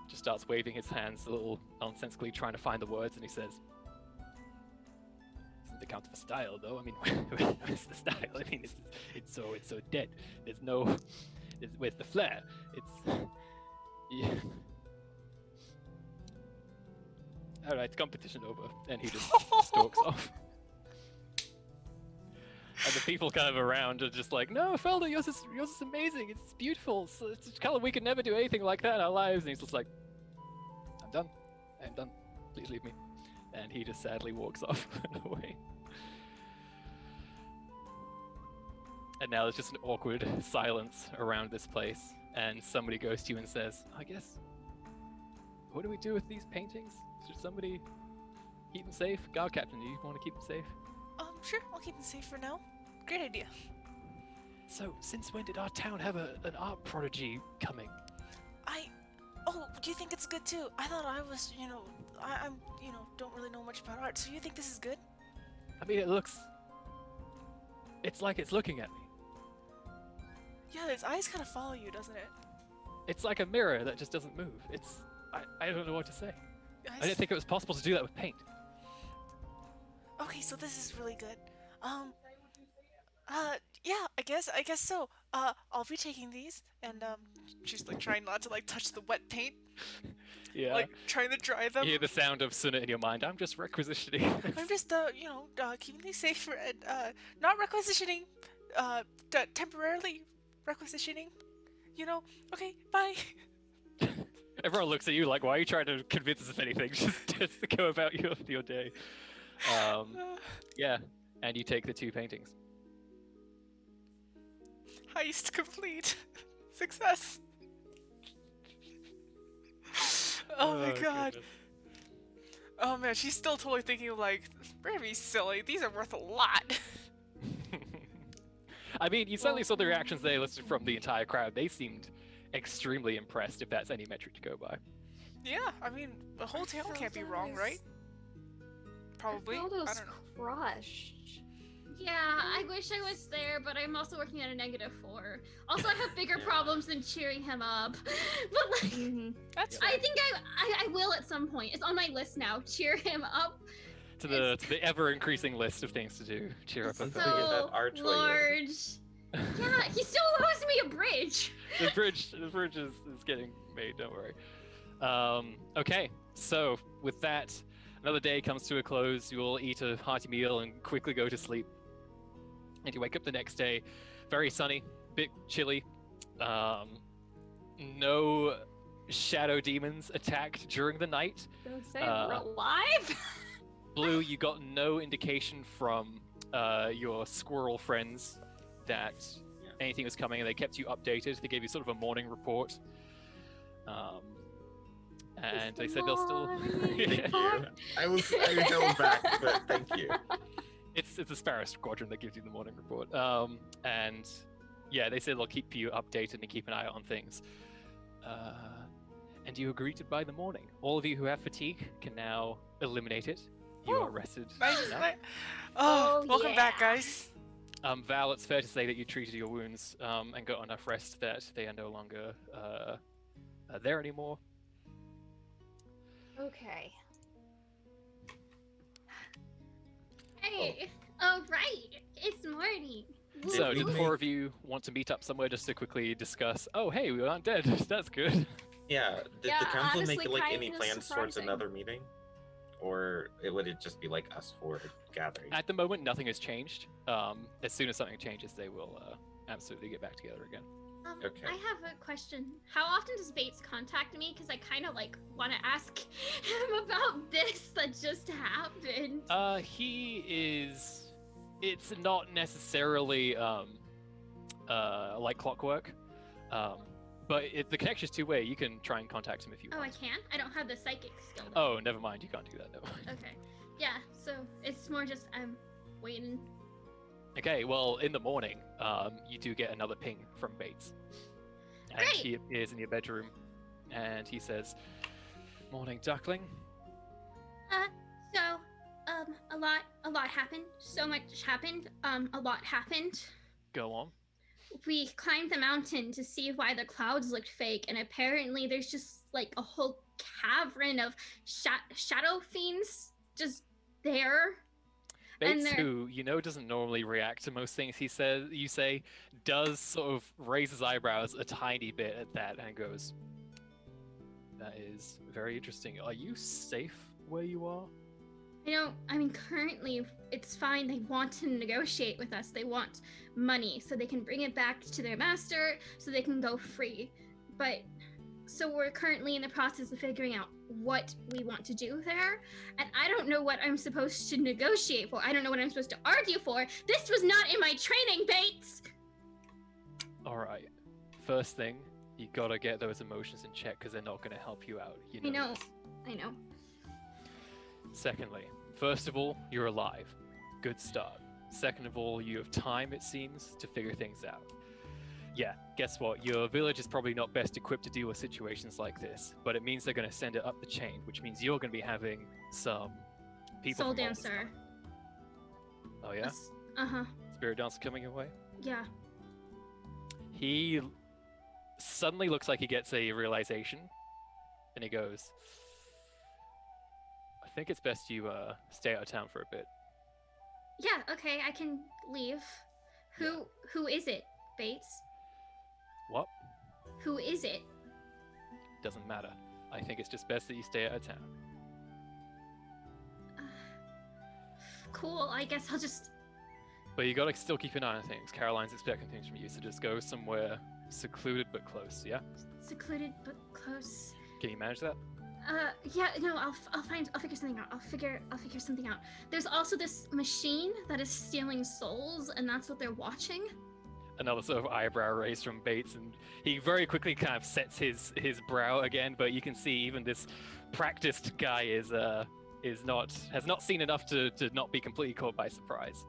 just starts waving his hands a little nonsensically, trying to find the words, and he says, "Doesn't account for style, though. I mean, where's the style? I mean, it's so dead. There's no, where's the flair? It's, yeah. All right, competition over," and he just stalks off. And the people kind of around are just like, "No, Felder, yours is amazing. It's beautiful. It's a color we could never do anything like that in our lives." And he's just like, "I'm done. I'm done. Please leave me." And he just sadly walks off and away. And now there's just an awkward silence around this place. And somebody goes to you and says, "I guess, what do we do with these paintings? Should somebody keep them safe? Guard captain, do you want to keep them safe?" Sure, I'll keep them safe for now. Great idea. "So, since when did our town have an art prodigy coming?" Oh, do you think it's good too? I thought I was, I'm, don't really know much about art, so you think this is good? I mean, it's like it's looking at me. Yeah, its eyes kind of follow you, doesn't it? It's like a mirror that just doesn't move. I don't know what to say. I didn't think it was possible to do that with paint. Okay, so this is really good. Yeah, I guess so. I'll be taking these, and she's like trying not to like touch the wet paint. Yeah. Like trying to dry them. You hear the sound of Suna in your mind. I'm just requisitioning. I'm just keeping these safe for not requisitioning, temporarily requisitioning. Okay, bye. Everyone looks at you like, "Why are you trying to convince us of anything? Just to go about your day." Yeah, and you take the 2 paintings. Heist complete. Success. Oh my god. Goodness. Oh man, she's still totally thinking like, we're gonna be silly. These are worth a lot. I mean, you certainly saw the reactions they listed from the entire crowd. They seemed extremely impressed, if that's any metric to go by. Yeah, I mean, the whole town can't be wrong, right? Probably. I Feldo's don't know. crushed. Yeah, I wish I was there, but I'm also working at a -4. Also, I have bigger problems than cheering him up. But like, That's I think I will at some point. It's on my list now. Cheer him up. To the ever-increasing list of things to do. Cheer up. Since and we get So that archway in. large. Yeah, he still owes me a bridge. The bridge is getting made, don't worry. Okay, so with that, another day comes to a close. You all eat a hearty meal and quickly go to sleep. And you wake up the next day, very sunny, bit chilly. No shadow demons attacked during the night. Don't say we're alive. Blue, you got no indication from your squirrel friends that anything was coming, and they kept you updated. They gave you sort of a morning report. And they said they'll still... Thank you. I held back, but thank you. It's the Sparrow Squadron that gives you the morning report. And yeah, they said they'll keep you updated and keep an eye on things. And you are greeted by the morning. All of you who have fatigue can now eliminate it. You are rested. nice. enough. Oh, welcome back, yeah. guys. Val, it's fair to say that you treated your wounds and got enough rest that they are no longer there anymore. Okay. Hey, all right, it's morning. So, do we the 4 of you want to meet up somewhere just to quickly discuss? Oh, hey, we aren't dead. That's good. Yeah, did Yeah, the council honestly, make like kind any of plans towards surprising. another meeting? Or would it just be like us 4 gathering? At the moment, nothing has changed. As soon as something changes, they will absolutely get back together again. Okay. I have a question. How often does Bates contact me? Because I kind of like want to ask him about this that just happened. He is. It's not necessarily like clockwork, but the connection's two-way. You can try and contact him if you Oh, I want. can? I don't have the psychic skill. though. Oh, never mind. You can't do that. No. Okay. Yeah, so it's more just I'm waiting. Okay. Well, in the morning, you do get another ping from Bates, and Great. he appears in your bedroom, And he says, "Morning, Duckling." So, a lot happened. So much happened. A lot happened. Go on. We climbed the mountain to see why the clouds looked fake, and apparently there's just like a whole cavern of shadow fiends just there. Bates, who doesn't normally react to most things you say, does sort of raise his eyebrows a tiny bit at that and goes, "That is very interesting. Are you safe where you are?" Currently it's fine. They want to negotiate with us. They want money so they can bring it back to their master so they can go free. But so we're currently in the process of figuring out what we want to do there. And I don't know what I'm supposed to negotiate for. I don't know what I'm supposed to argue for. This was not in my training, Bates! All right. First thing, you gotta get those emotions in check because they're not gonna help you out. I know. Secondly, first of all, you're alive. Good start. Second of all, you have time, it seems, to figure things out. Yeah, guess what? Your village is probably not best equipped to deal with situations like this, but it means they're going to send it up the chain, which means you're going to be having some people. Soul Dancer. Oh, yeah? Spirit Dancer coming your way? Yeah. He suddenly looks like he gets a realization, and he goes, "I think it's best you stay out of town for a bit." Yeah, okay, I can leave. Who is it, Bates? What? Who is it? Doesn't matter. I think it's just best that you stay out of town. Cool, I guess I'll just... But you gotta still keep an eye on things. Caroline's expecting things from you, so just go somewhere secluded but close, yeah? Secluded but close. Can you manage that? Yeah, no, I'll figure something out. I'll figure something out. There's also this machine that is stealing souls, and that's what they're watching. Another sort of eyebrow raise from Bates, and he very quickly kind of sets his brow again. But you can see even this practiced guy has not seen enough to not be completely caught by surprise.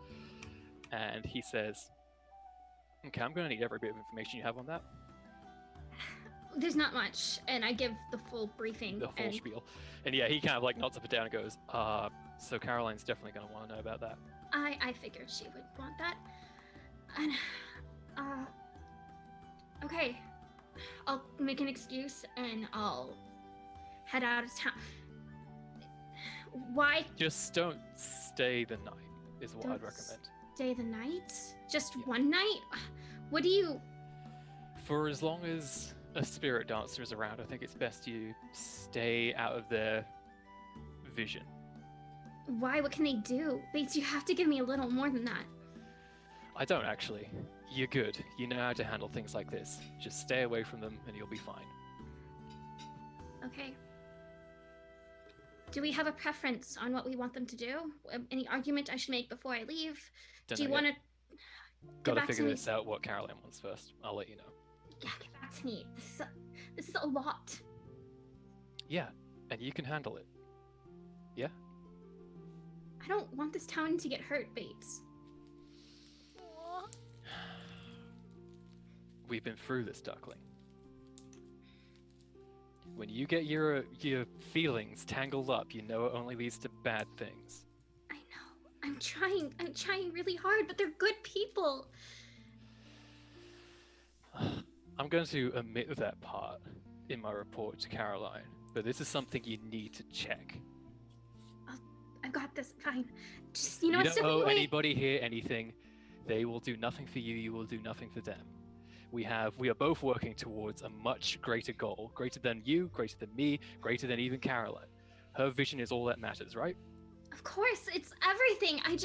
And he says, "Okay, I'm going to need every bit of information you have on that." There's not much, and I give the full briefing. The full spiel. And yeah, he kind of like nods up and down and goes, so Caroline's definitely going to want to know about that. I figured she would want that. And, okay. I'll make an excuse and I'll head out of town. Why? Just don't stay the night, is what I'd recommend. Stay the night? Just one night? What do you... For as long as a spirit dancer is around, I think it's best you stay out of their vision. Why? What can they do? Bates, you have to give me a little more than that. I don't actually. You're good. You know how to handle things like this. Just stay away from them and you'll be fine. Okay. Do we have a preference on what we want them to do? Any argument I should make before I leave? Do you want to... Gotta figure this out what Caroline wants first. I'll let you know. Yeah, get back to me. This is a lot. Yeah, and you can handle it. Yeah? I don't want this town to get hurt, Bates. We've been through this, Duckling. When you get your feelings tangled up, you know it only leads to bad things. I know. I'm trying really hard, but they're good people. I'm going to omit that part in my report to Caroline, but this is something you need to check. I've got this. Fine. Just, you don't owe anybody here anything. They will do nothing for you. You will do nothing for them. We are both working towards a much greater goal, greater than you, greater than me, greater than even Caroline. Her vision is all that matters, right? Of course, it's everything. I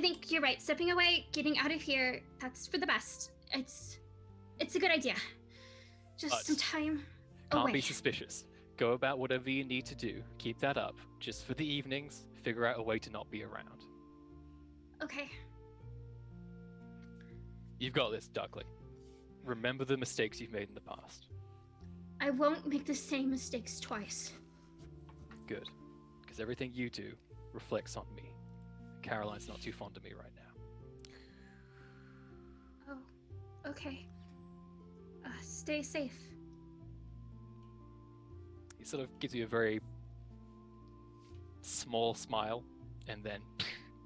think you're right. Stepping away, getting out of here, that's for the best. It's a good idea. Just some time away. Can't be suspicious. Go about whatever you need to do. Keep that up. Just for the evenings, figure out a way to not be around. Okay. You've got this, Duckling. Remember the mistakes you've made in the past. I won't make the same mistakes twice. Good. Because everything you do reflects on me. Caroline's not too fond of me right now. Oh, okay. Stay safe. sort of gives you a very small smile and then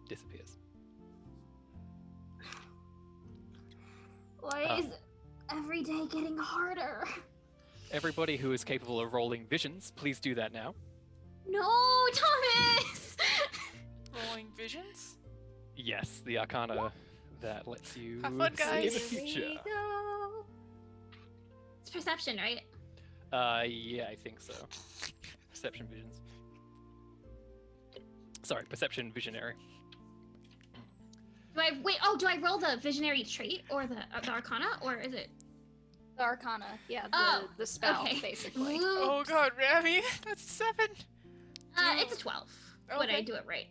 disappears. Why is every day getting harder? Everybody who is capable of rolling visions, please do that now. No, Thomas! Rolling visions? Yes, the Arcana that lets you Have fun, see guys. the future. Here we go. It's perception, right? Yeah, I think so. Perception visions. Sorry, perception visionary. Do I roll the visionary trait or the Arcana, or is it? The Arcana, yeah, Oh, the spell, okay. basically. Oh god, Rami, that's 7. It's a 12. Would I Okay. do it right?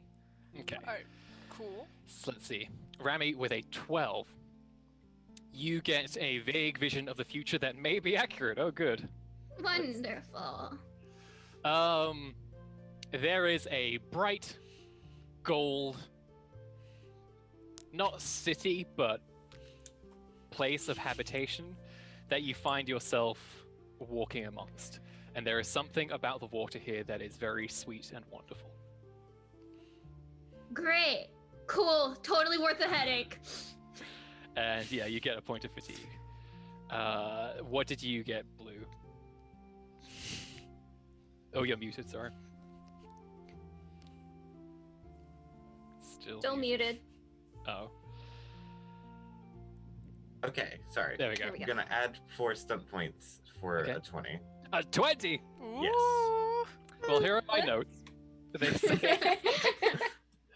Okay. Alright, cool. So let's see. Rami with a 12. You get a vague vision of the future that may be accurate. Oh, good. Wonderful. There is a bright gold, not city, but place of habitation that you find yourself walking amongst. And there is something about the water here that is very sweet and wonderful. Great. Cool. Totally worth the headache. And yeah, you get a point of fatigue. What did you get, Blue? Oh, you're muted, sorry. Still muted. Oh, Okay, sorry. there we go. There we I'm gonna add 4 stunt points for Okay. a 20. 20! Ooh. Well, here are my notes. They say,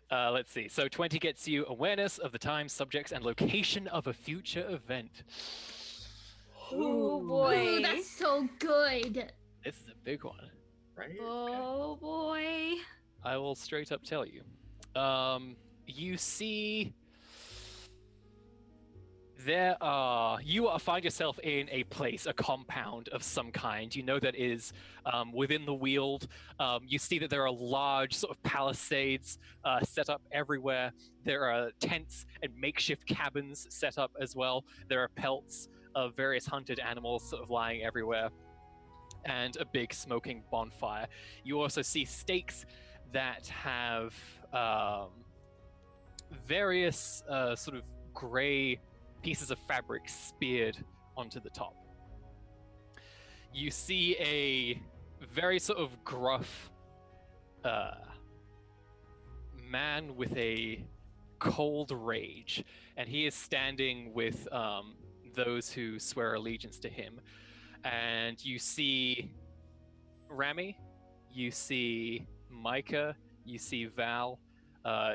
let's see. So 20 gets you awareness of the time, subjects, and location of a future event. Oh Ooh, boy. that's so good. This is a big one. Right? Oh boy. I will straight up tell you. You see, you find yourself in a place, a compound of some kind. You know that is within the Weald. You see that there are large sort of palisades set up everywhere. There are tents and makeshift cabins set up as well. There are pelts of various hunted animals sort of lying everywhere, and a big smoking bonfire. You also see stakes that have various sort of gray pieces of fabric speared onto the top. You see a very sort of gruff man with a cold rage, and he is standing with those who swear allegiance to him. And you see Rami, you see Micah, you see Val.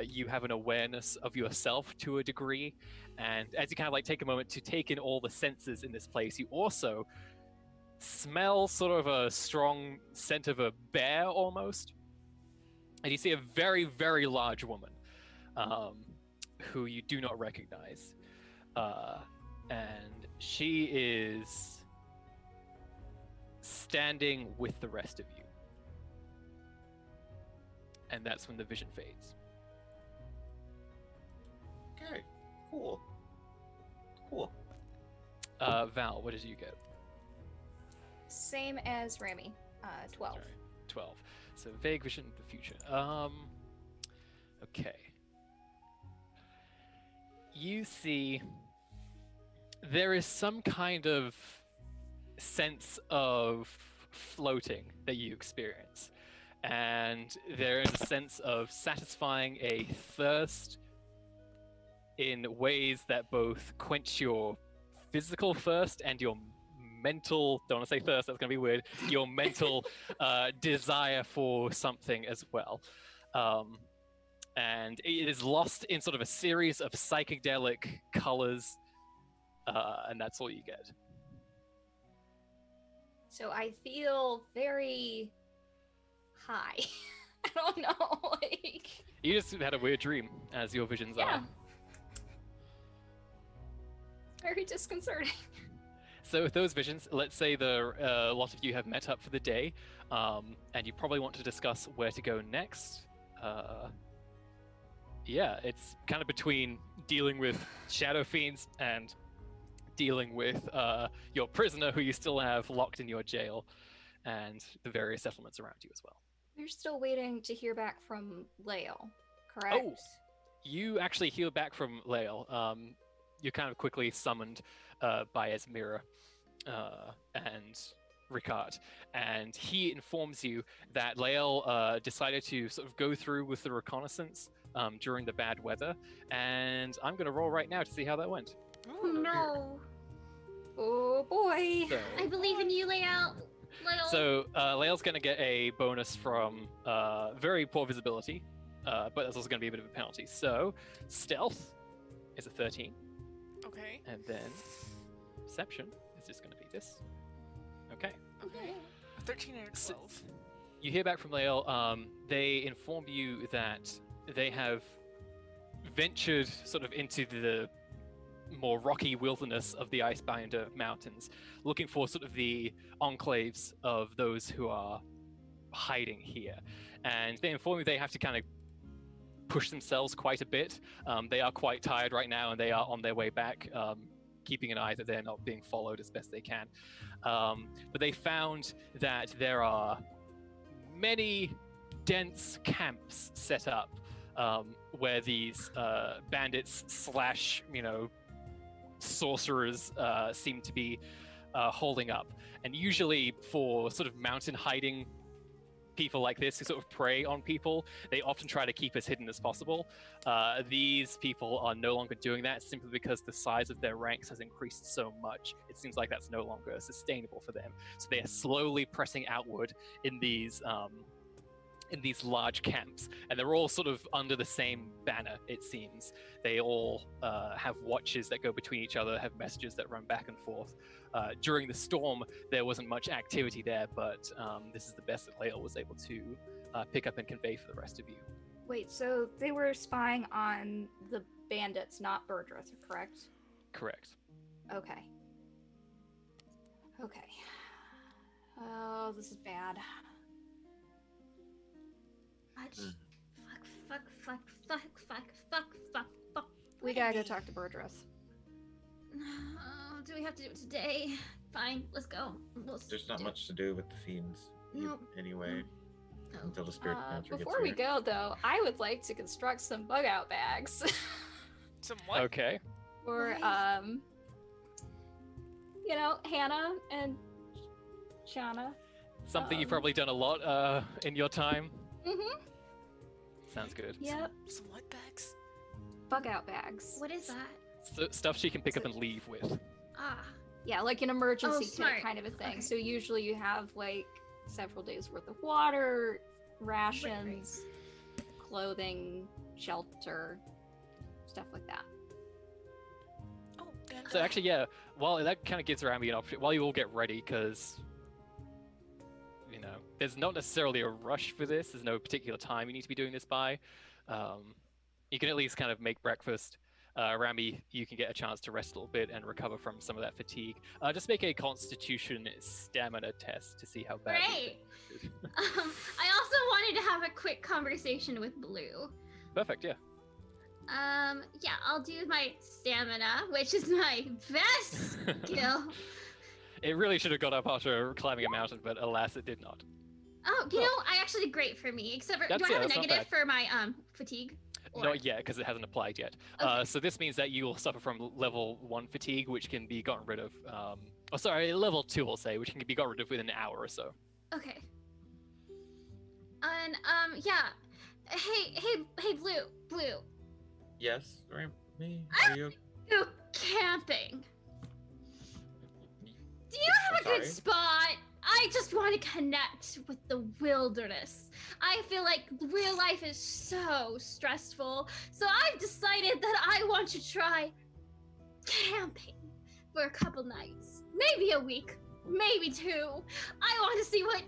You have an awareness of yourself to a degree, and as you kind of like take a moment to take in all the senses in this place, you also smell sort of a strong scent of a bear almost, and you see a very, very large woman who you do not recognize, and she is standing with the rest of you, and that's when the vision fades. Okay, cool. Cool. Val, what did you get? Same as Rami. 12. Sorry, 12. So vague vision of the future. Okay. You see, there is some kind of sense of floating that you experience, and there is a sense of satisfying a thirst in ways that both quench your physical thirst and your mental, don't want to say thirst, that's going to be weird, your mental desire for something as well. And it is lost in sort of a series of psychedelic colors, and that's all you get. So I feel very high. I don't know, like... You just had a weird dream, as your visions Yeah. are. Very disconcerting. So with those visions, let's say a lot of you have met up for the day, and you probably want to discuss where to go next. Yeah, it's kind of between dealing with shadow fiends and dealing with your prisoner who you still have locked in your jail. and the various settlements around you as well. We're still waiting to hear back from Lael, correct? Oh. You actually hear back from Lael. You're kind of quickly summoned by Esmira and Ricard, and he informs you that Lael decided to sort of go through with the reconnaissance during the bad weather, and I'm going to roll right now to see how that went. No. Oh boy. So, I believe in you, Lael. so Lael's going to get a bonus from very poor visibility, but that's also going to be a bit of a penalty. So stealth is a 13, Okay. and then perception is just going to be this. Okay. Okay. A 13 and a 12. You hear back from Lael. They inform you that they have ventured sort of into the more rocky wilderness of the Icebinder Mountains, looking for sort of the enclaves of those who are hiding here. And they inform you they have to kind of push themselves quite a bit. They are quite tired right now, and they are on their way back, keeping an eye that they're not being followed as best they can. But they found that there are many dense camps set up where these bandits slash, sorcerers seem to be holding up. And usually for sort of mountain hiding people like this who sort of prey on people, they often try to keep as hidden as possible. These people are no longer doing that simply because the size of their ranks has increased so much. It seems like that's no longer sustainable for them. So they are slowly pressing outward in these large camps, and they're all sort of under the same banner, it seems. They all have watches that go between each other, have messages that run back and forth. During the storm, there wasn't much activity there, but this is the best that Lael was able to pick up and convey for the rest of you. Wait, so they were spying on the bandits, not Birdrith, correct? Correct. Okay. Okay. Oh, this is bad. Fuck. We gotta go talk to Birdrith. Do we have to do it today? Fine, let's go. There's not much to do with the fiends anyway until the spirit dancer gets Before we here. go, though, I would like to construct some bug out bags. Some what? Okay. For, Hannah and Shauna. Something you've probably done a lot in your time. Mm-hmm. Sounds good. Yep. Some what bags? Bug out bags. What is that? Stuff she can pick up and leave with. Ah. Yeah, like an emergency kit smart. kind of a thing. Okay. So usually you have like several days worth of water, rations, clothing, shelter, stuff like that. Oh, and So actually, yeah, while that kind of gives Rami an option, while you all get ready, because, there's not necessarily a rush for this. There's no particular time you need to be doing this by. You can at least kind of make breakfast. Rami, you can get a chance to rest a little bit and recover from some of that fatigue. Just make a constitution stamina test to see how bad Great. I also wanted to have a quick conversation with Blue. Perfect, yeah. Yeah, I'll do my stamina, which is my best skill. It really should have got up after climbing a mountain, but alas, it did not. Oh, I actually did great for me. Except for, do I That's have a not bad. negative for my fatigue? Or- Not yet, because it hasn't applied yet. Okay. So this means that you will suffer from level 1 fatigue, which can be gotten rid of. Level 2, I'll say, which can be gotten rid of within an hour or so. Okay. And yeah. Hey, Blue. Yes, me. Are you? Go camping. Do you have I'm a good sorry? spot? I just want to connect with the wilderness. I feel like real life is so stressful, so I've decided that I want to try camping for a couple nights. Maybe a week, maybe 2. I want to see what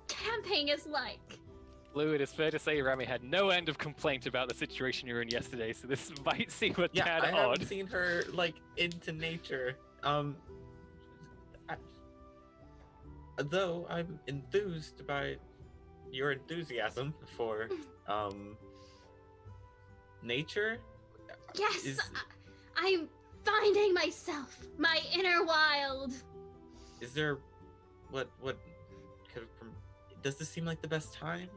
camping is like. Lou, it is fair to say Rami had no end of complaint about the situation you were in yesterday, so this might seem a Yeah, tad I odd. haven't seen her into nature. Though I'm enthused by your enthusiasm for nature. Yes, I'm finding myself, my inner wild. Is there what does this seem like the best time?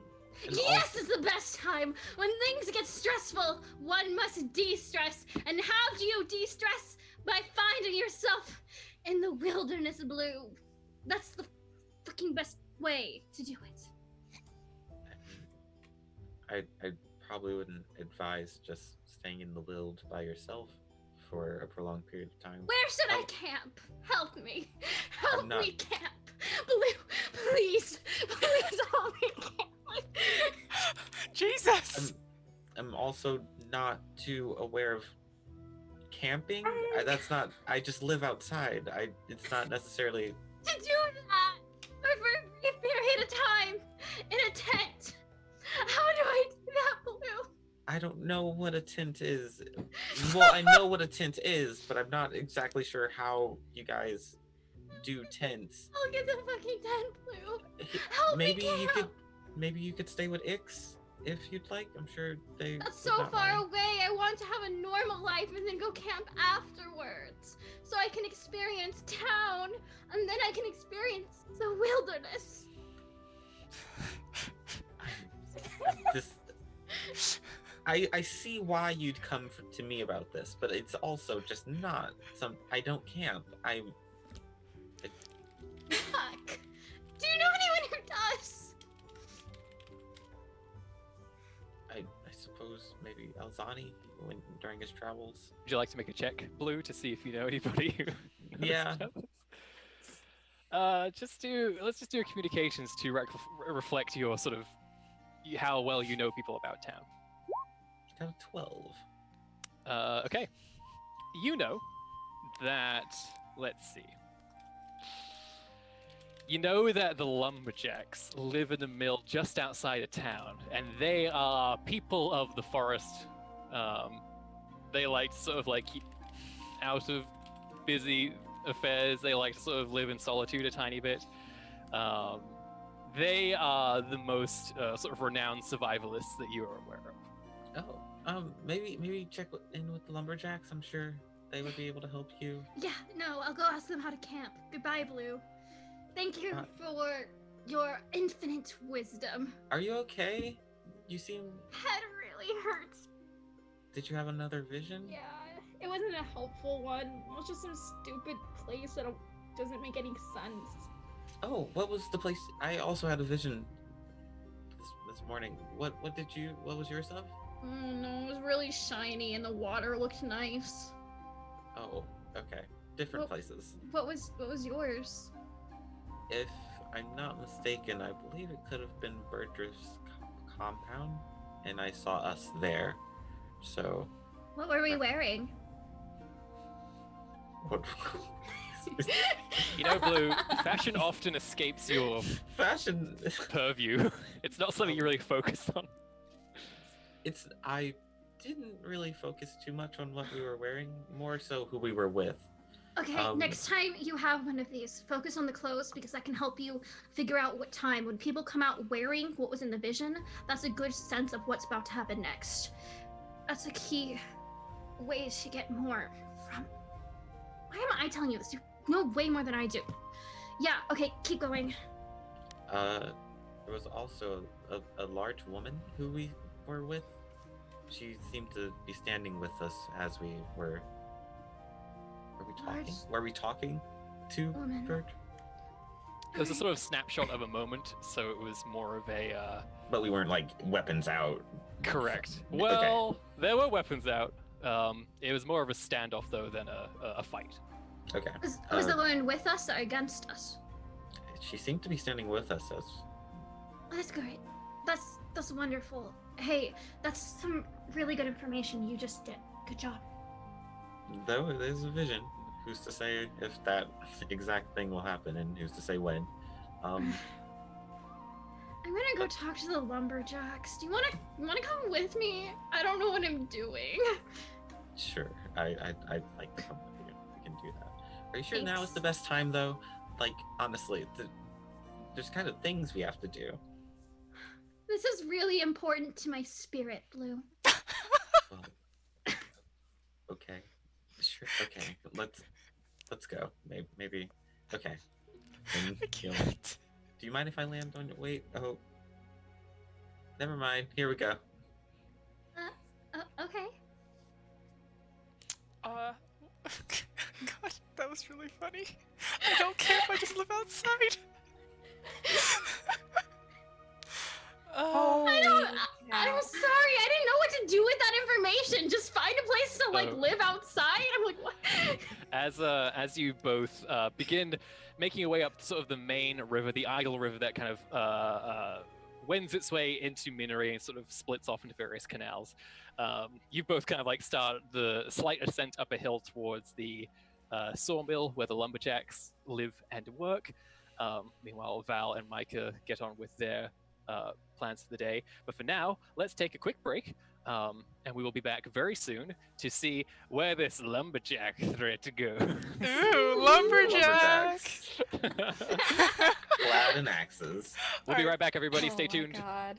And Yes, it's the best time. When things get stressful, one must de-stress. And how do you de-stress? By finding yourself in the wilderness, Blue. That's the fucking best way to do it. I probably wouldn't advise just staying in the wild by yourself for a prolonged period of time. Where should I camp? Help me. Help not- me camp. Blue, please. Please help me camp. Jesus! I'm also not too aware of camping. That's not. I just live outside. It's not necessarily. To do that for a brief period of time in a tent. How do I do that, Blue? I don't know what a tent is. Well, I know what a tent is, but I'm not exactly sure how you guys do tents. I'll get the fucking tent, Blue. Help Maybe me you camp. could. Maybe you could stay with Ix if you'd like. I'm sure they. That's would so not far mind. away. I want to have a normal life and then go camp afterwards. So I can experience town and then I can experience the wilderness. This. I see why you'd come to me about this, but it's also just not some. I don't camp. Fuck. Do you know anyone who does? I suppose maybe Alzani when during his travels. Would you like to make a check, Blue, to see if you know anybody who knows Yeah. about this? Let's just do a communications to reflect your sort of how well you know people about town. Got a 12. Okay. You know that, let's see. You know that the lumberjacks live in a mill just outside of town, and they are people of the forest. They like to sort of like keep out of busy affairs. They like to sort of live in solitude a tiny bit. They are the most sort of renowned survivalists that you are aware of. Maybe check in with the lumberjacks. I'm sure they would be able to help you. Yeah, no, I'll go ask them how to camp. Goodbye, Blue. Thank you for your infinite wisdom. Are you okay? You seem. Head really hurts. Did you have another vision? Yeah, it wasn't a helpful one. It was just some stupid place that doesn't make any sense. Oh, what was the place? I also had a vision this morning. What was yours of? No, it was really shiny and the water looked nice. Oh, okay. Different Well- places. What was yours? If I'm not mistaken, I believe it could have been Birdrift's compound, and I saw us there. So, What were we wearing? what? You know, Blue, fashion often escapes your Fashion. purview. It's not something you really focus on. I didn't really focus too much on what we were wearing, more so who we were with. Okay, next time you have one of these, focus on the clothes because that can help you figure out what time. When people come out wearing what was in the vision, that's a good sense of what's about to happen next. That's a key way to get more from. Why am I telling you this? You know way more than I do. Yeah, okay, keep going. There was also a large woman who we were with. She seemed to be standing with us as we were. Were we talking? Large Were we talking to woman. Bird? It was a sort of snapshot of a moment, so it was more of a But we weren't like weapons out. correct. Okay. Well, there were weapons out. It was more of a standoff though than a fight. Okay. Was the woman with us or against us? She seemed to be standing with us as. That's great. That's wonderful. Hey, that's some really good information you just did. Good job. Though it is a vision. Who's to say if that exact thing will happen, and who's to say when? I'm gonna go talk to the lumberjacks. Do you wanna come with me? I don't know what I'm doing. Sure. I'd like to come with you. We can do that. Are you sure now is Thanks. the best time, though? Like, honestly, there's kind of things we have to do. This is really important to my spirit, Blue. Well, okay. Sure. Okay. Let's go. Maybe. Okay. Then, I can't. Do you mind if I land on your... Wait, oh. Never mind. Here we go. Okay. God, that was really funny. I don't care if I just live outside. Oh, I'm sorry. I didn't know what to do with that information. Just find a place to like Oh. live outside. I'm like, what? As you both begin making your way up sort of the main river, the Idle River that kind of wends its way into Miniry and sort of splits off into various canals. You both kind of like start the slight ascent up a hill towards the sawmill where the lumberjacks live and work. Meanwhile, Val and Micah get on with their plans for the day. But for now, let's take a quick break. And we will be back very soon to see where this lumberjack threat goes. Ooh, lumberjack! Loud and axes. We'll be right back, everybody. Oh Stay my tuned. God.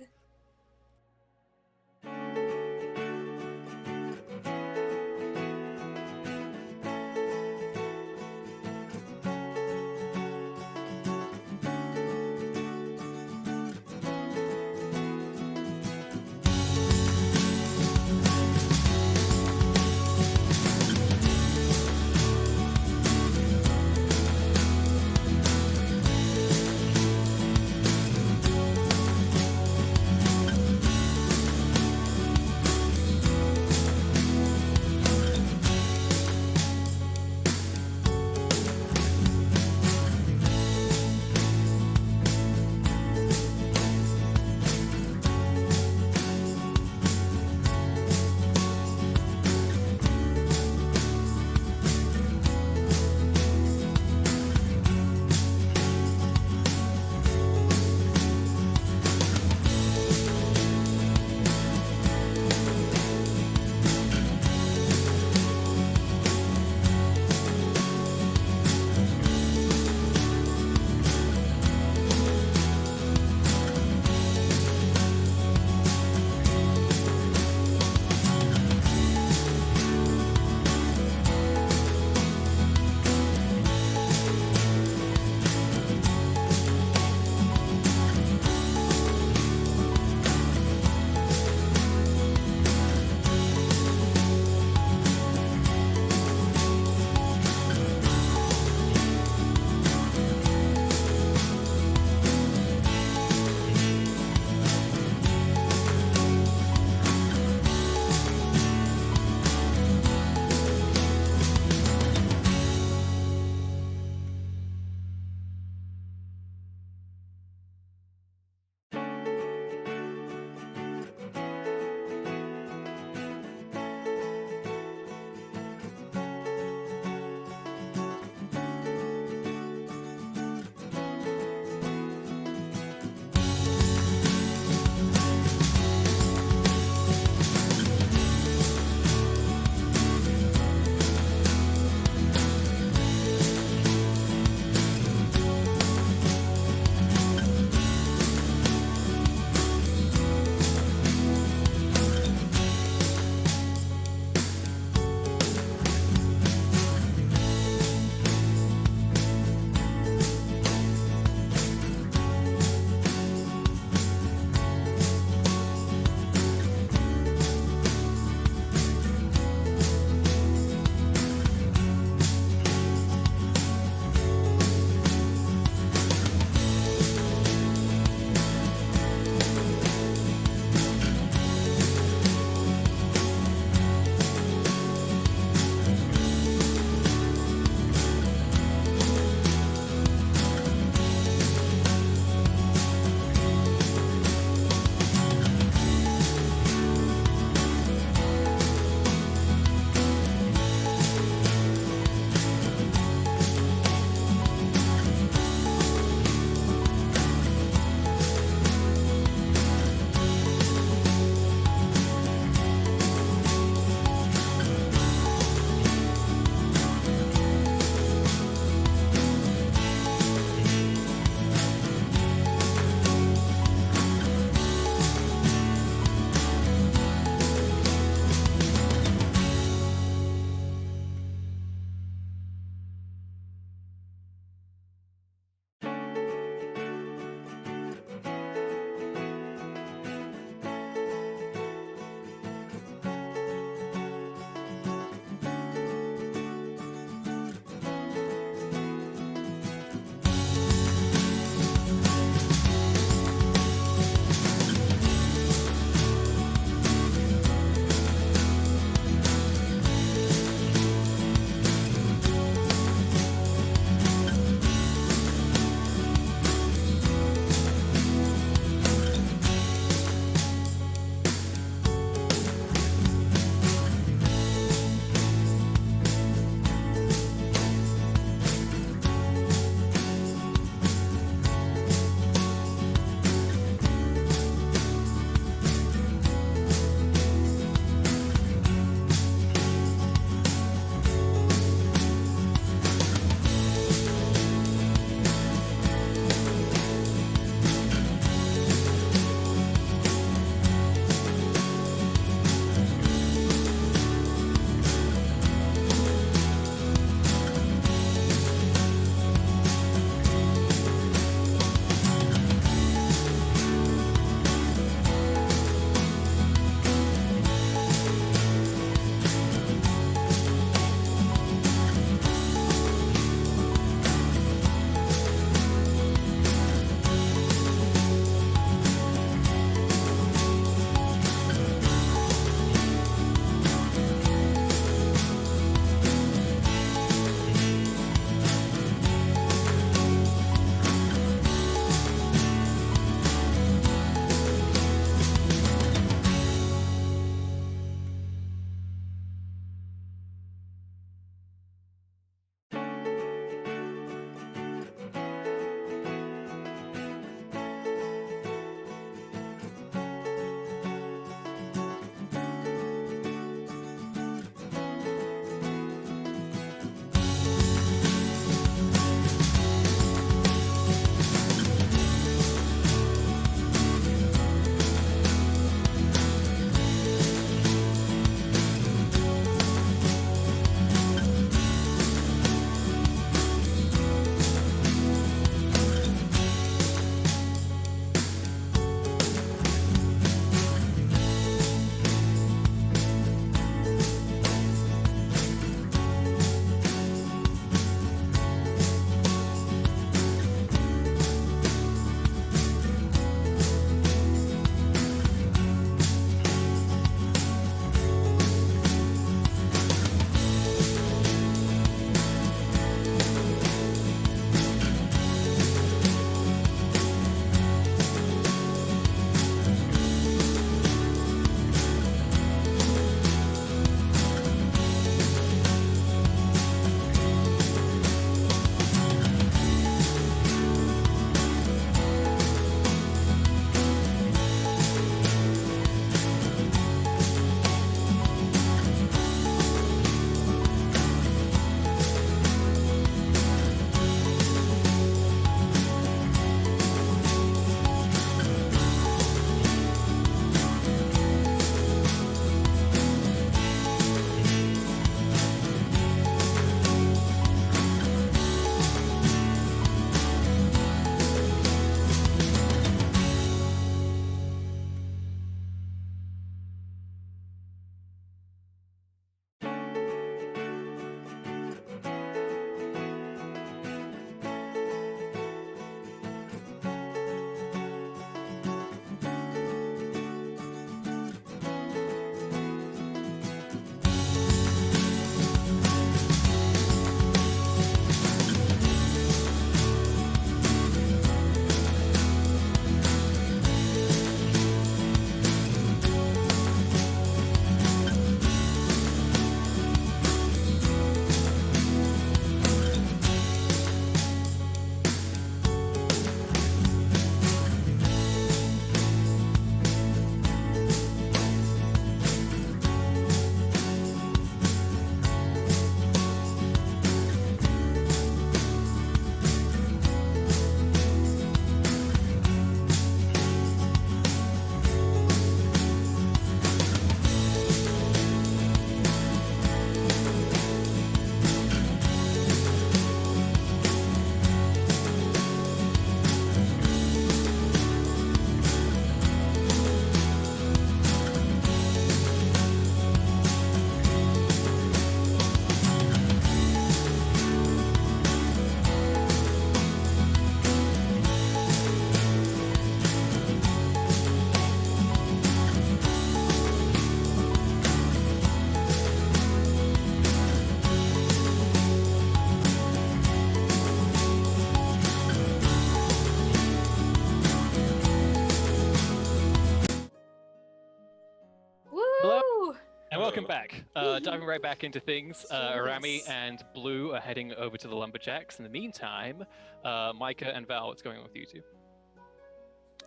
And welcome back. Diving right back into things, Rami Yes. and Blue are heading over to the Lumberjacks. In the meantime, Micah and Val, what's going on with you two?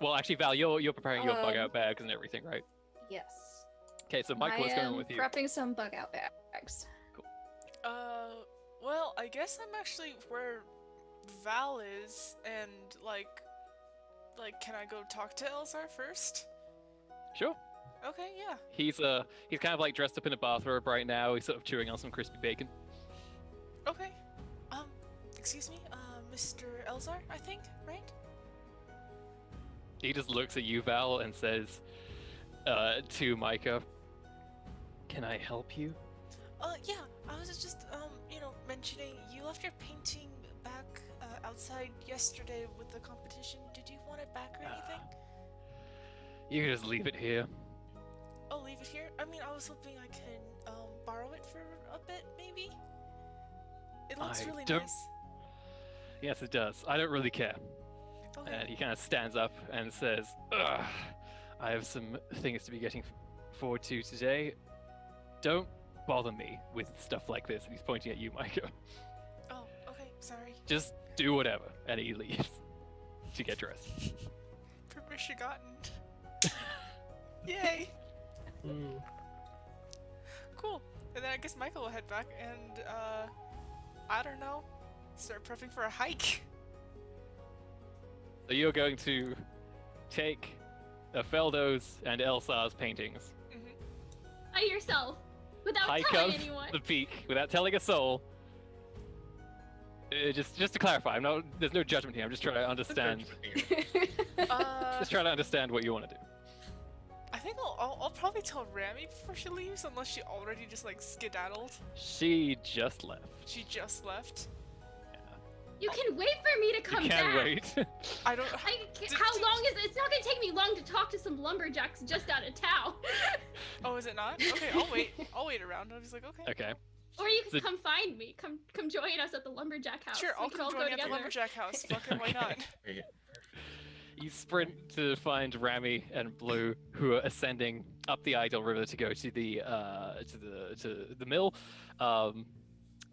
Well, actually, Val, you're preparing your bug out bags and everything, right? Yes. Okay, so Micah, what's going on with you? Prepping some bug out bags. Well, I guess I'm actually where Val is, and like, can I go talk to Elzar first? Sure. Okay, yeah. He's kind of like dressed up in a bathrobe right now. He's sort of chewing on some crispy bacon. Okay. Excuse me, Mr. Elzar, I think, right? He just looks at you, Val, and says to Micah, "Can I help you?" Yeah, I was just, mentioning you left your painting back outside yesterday with the competition. Did you want it back or anything? You can just leave it here. Oh, leave it here? I mean, I was hoping I can, borrow it for a bit, maybe? It looks really nice. Yes, it does. I don't really care. Okay. And he kind of stands up and says, "Ugh, I have some things to be getting forward to today. Don't bother me with stuff like this." And he's pointing at you, Micah. Oh, okay, sorry. Just do whatever. And he leaves to get dressed. Permission gotten. Yay! Cool. And then I guess Michael will head back and, I don't know, start prepping for a hike. So you're going to take Feldo's and Elsar's paintings, By yourself, without hike telling up anyone. the peak without telling a soul. Just to clarify, there's no judgment here. I'm just trying to understand. Just trying to understand what you want to do. I think I'll probably tell Rami before she leaves, unless she already just like skedaddled. She just left. She just left. You can wait for me to come You can't back. wait. I don't. How long is it? It's not gonna take me long to talk to some lumberjacks just out of town. Oh, is it not? Okay, I'll wait. I'll wait around. I was like, okay. Okay. Or you can So- come find me. Come join us at the lumberjack house. Sure, We I'll can come all join go you at the together. lumberjack house. Fucking why not? Okay. You sprint to find Rami and Blue, who are ascending up the Idle River to go to the mill.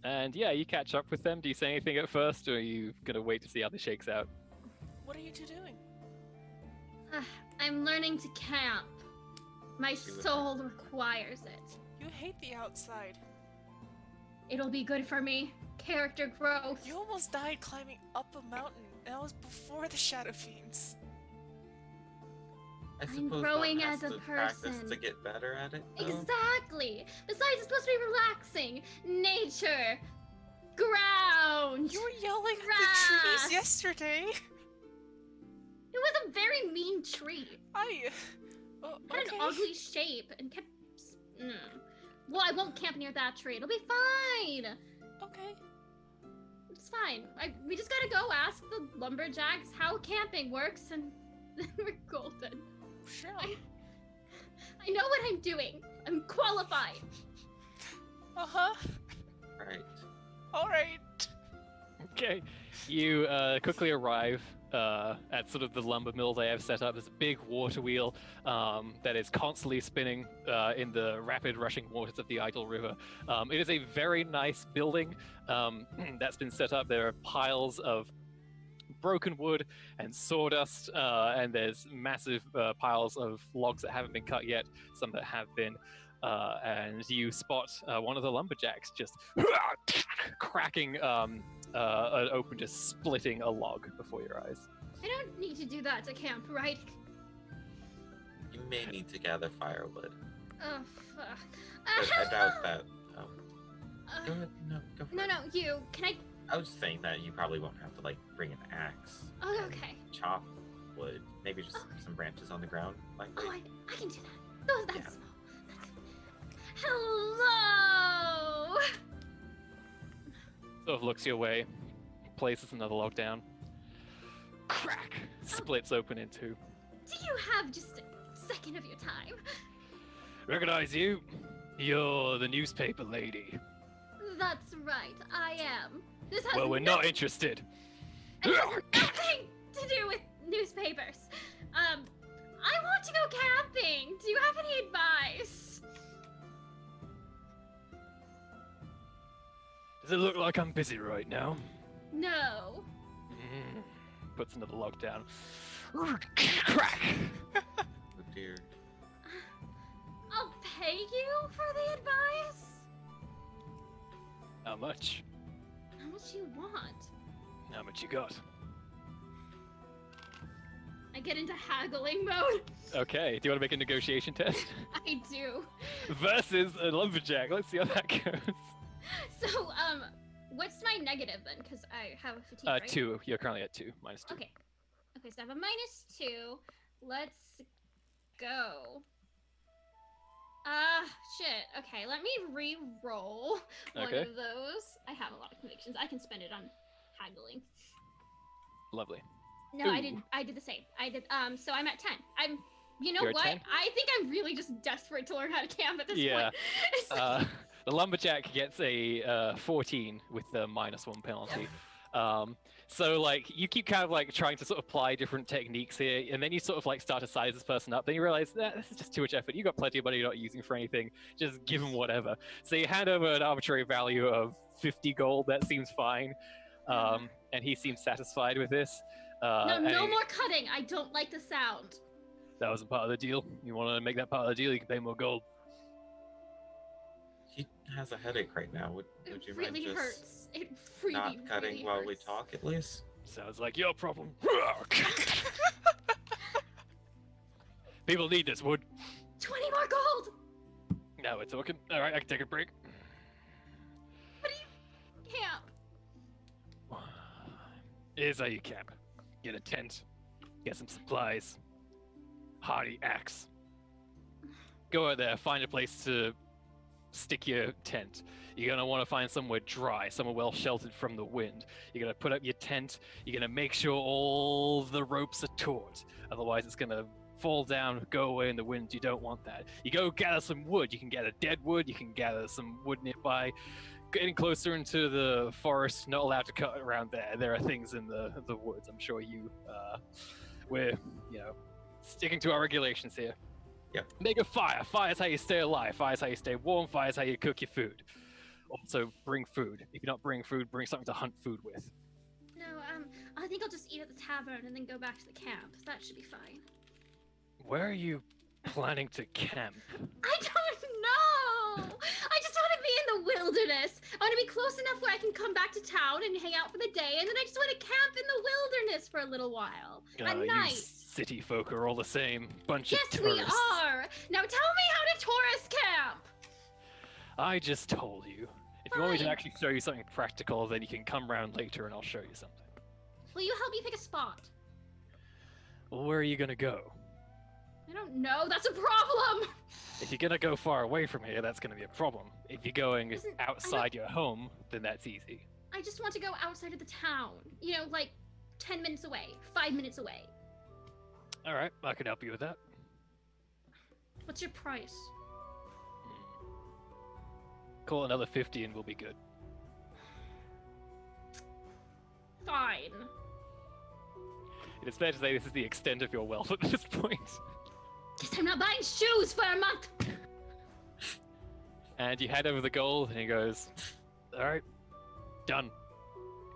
And yeah, you catch up with them. Do you say anything at first, or are you gonna wait to see how this shakes out? What are you two doing? I'm learning to camp. My soul requires it. You hate the outside. It'll be good for me. Character growth. You almost died climbing up a mountain, and that was before the Shadow Fiends. I I'm suppose growing one has as a to practice person. to get better at it. though. Exactly. Besides, it's supposed to be relaxing. Nature. Ground. You were yelling at the Grass. trees yesterday. It was a very mean tree. Oh, Had okay. an ugly shape and kept. Well, I won't camp near that tree. It'll be fine. Okay. It's fine. We just gotta go ask the lumberjacks how camping works, and then we're golden. Sure. I know what I'm doing. I'm qualified. Uh-huh. Right. Alright. Okay. You quickly arrive at sort of the lumber mill they have set up. There's a big water wheel that is constantly spinning in the rapid rushing waters of the Idle River. It is a very nice building that's been set up. There are piles of broken wood and sawdust, and there's massive piles of logs that haven't been cut yet, some that have been. And you spot one of the lumberjacks just cracking open, just splitting a log before your eyes. I don't need to do that to camp, right? You may need to gather firewood. Oh, fuck. But I doubt that. Go Uh, ahead. No, go for no, it. no, you. Can I? I was saying that you probably won't have to like bring an axe. Oh, and okay. Chop wood. Maybe just some branches on the ground, likely. Oh, I can do that. Oh, that's Yeah. small. Hello. Sort of looks your way, places another log down. Crack! Splits open in two. Do you have just a second of your time? Recognize you? You're the newspaper lady. That's right, I am. This has Well, we're not interested. It has nothing to do with newspapers. I want to go camping. Do you have any advice? Does it look like I'm busy right now? No. Puts another log down. Crack! Oh dear. I'll pay you for the advice. How much? How much you want? How much you got? I get into haggling mode. Okay, do you want to make a negotiation test? I do. Versus a lumberjack. Let's see how that goes. So, what's my negative then? Because I have a fatigue, right? 2. You're currently at 2. -2. Okay. Okay, so I have a -2. Let's go. Shit. Okay, let me re-roll one Okay. of those. I have a lot of convictions. I can spend it on haggling. Lovely. No, I Ooh. did the same. I did, so I'm at 10. You know You're at what? 10? I think I'm really just desperate to learn how to camp at this Yeah. point. It's like, The lumberjack gets a 14 with the -1 penalty. So like you keep kind of like trying to sort of apply different techniques here, and then you sort of like start to size this person up. Then you realize that this is just too much effort. You got plenty of money you're not using for anything. Just give them whatever. So you hand over an arbitrary value of 50 gold. That seems fine, and he seems satisfied with this. no and more cutting. I don't like the sound. That wasn't part of the deal. You want to make that part of the deal? You can pay more gold. He has a headache right now. Would It you really mind just hurts. It really, not cutting really while we hurts. talk at least? Sounds like your problem. People need this wood. 20 more gold. Now we're talking. All right, I can take a break. What do you camp? Here's how you camp. Get a tent. Get some supplies. Hardy axe. Go out there, find a place to stick your tent. You're gonna want to find somewhere dry, somewhere well sheltered from the wind. You're gonna put up your tent. You're gonna make sure all the ropes are taut. Otherwise, it's gonna fall down, go away in the wind. You don't want that. You go gather some wood. You can gather dead wood. You can gather some wood nearby. Getting closer into the forest, not allowed to cut around there. There are things in the woods. I'm sure we're sticking to our regulations here. Yep. Make a fire. Fire's how you stay alive. Fire's how you stay warm. Fire's how you cook your food. Also, bring food. If you're not bringing food, bring something to hunt food with. No, I think I'll just eat at the tavern and then go back to the camp. That should be fine. Where are you planning to camp? I don't know. I just want to be in the wilderness. I want to be close enough where I can come back to town and hang out for the day, and then I just want to camp in the wilderness for a little while at You night. city folk are all the same. Bunch Yes, of we tourists. are. Now tell me how to tourist camp. I just told you. If you want me to Fine. actually show you something practical, then you can come round later and I'll show you something. Will you help me pick a spot? Well, where are you gonna go? I don't know. That's a problem. If you're gonna go far away from here, that's gonna be a problem. If you're going Listen, outside your home, then that's easy. I just want to go outside of the town. You know, like 10 minutes away, 5 minutes away. Alright, I can help you with that. What's your price? Call another 50 and we'll be good. Fine. It is fair to say this is the extent of your wealth at this point. Guess I'm not buying shoes for a month. And you hand over the gold and he goes, alright, done.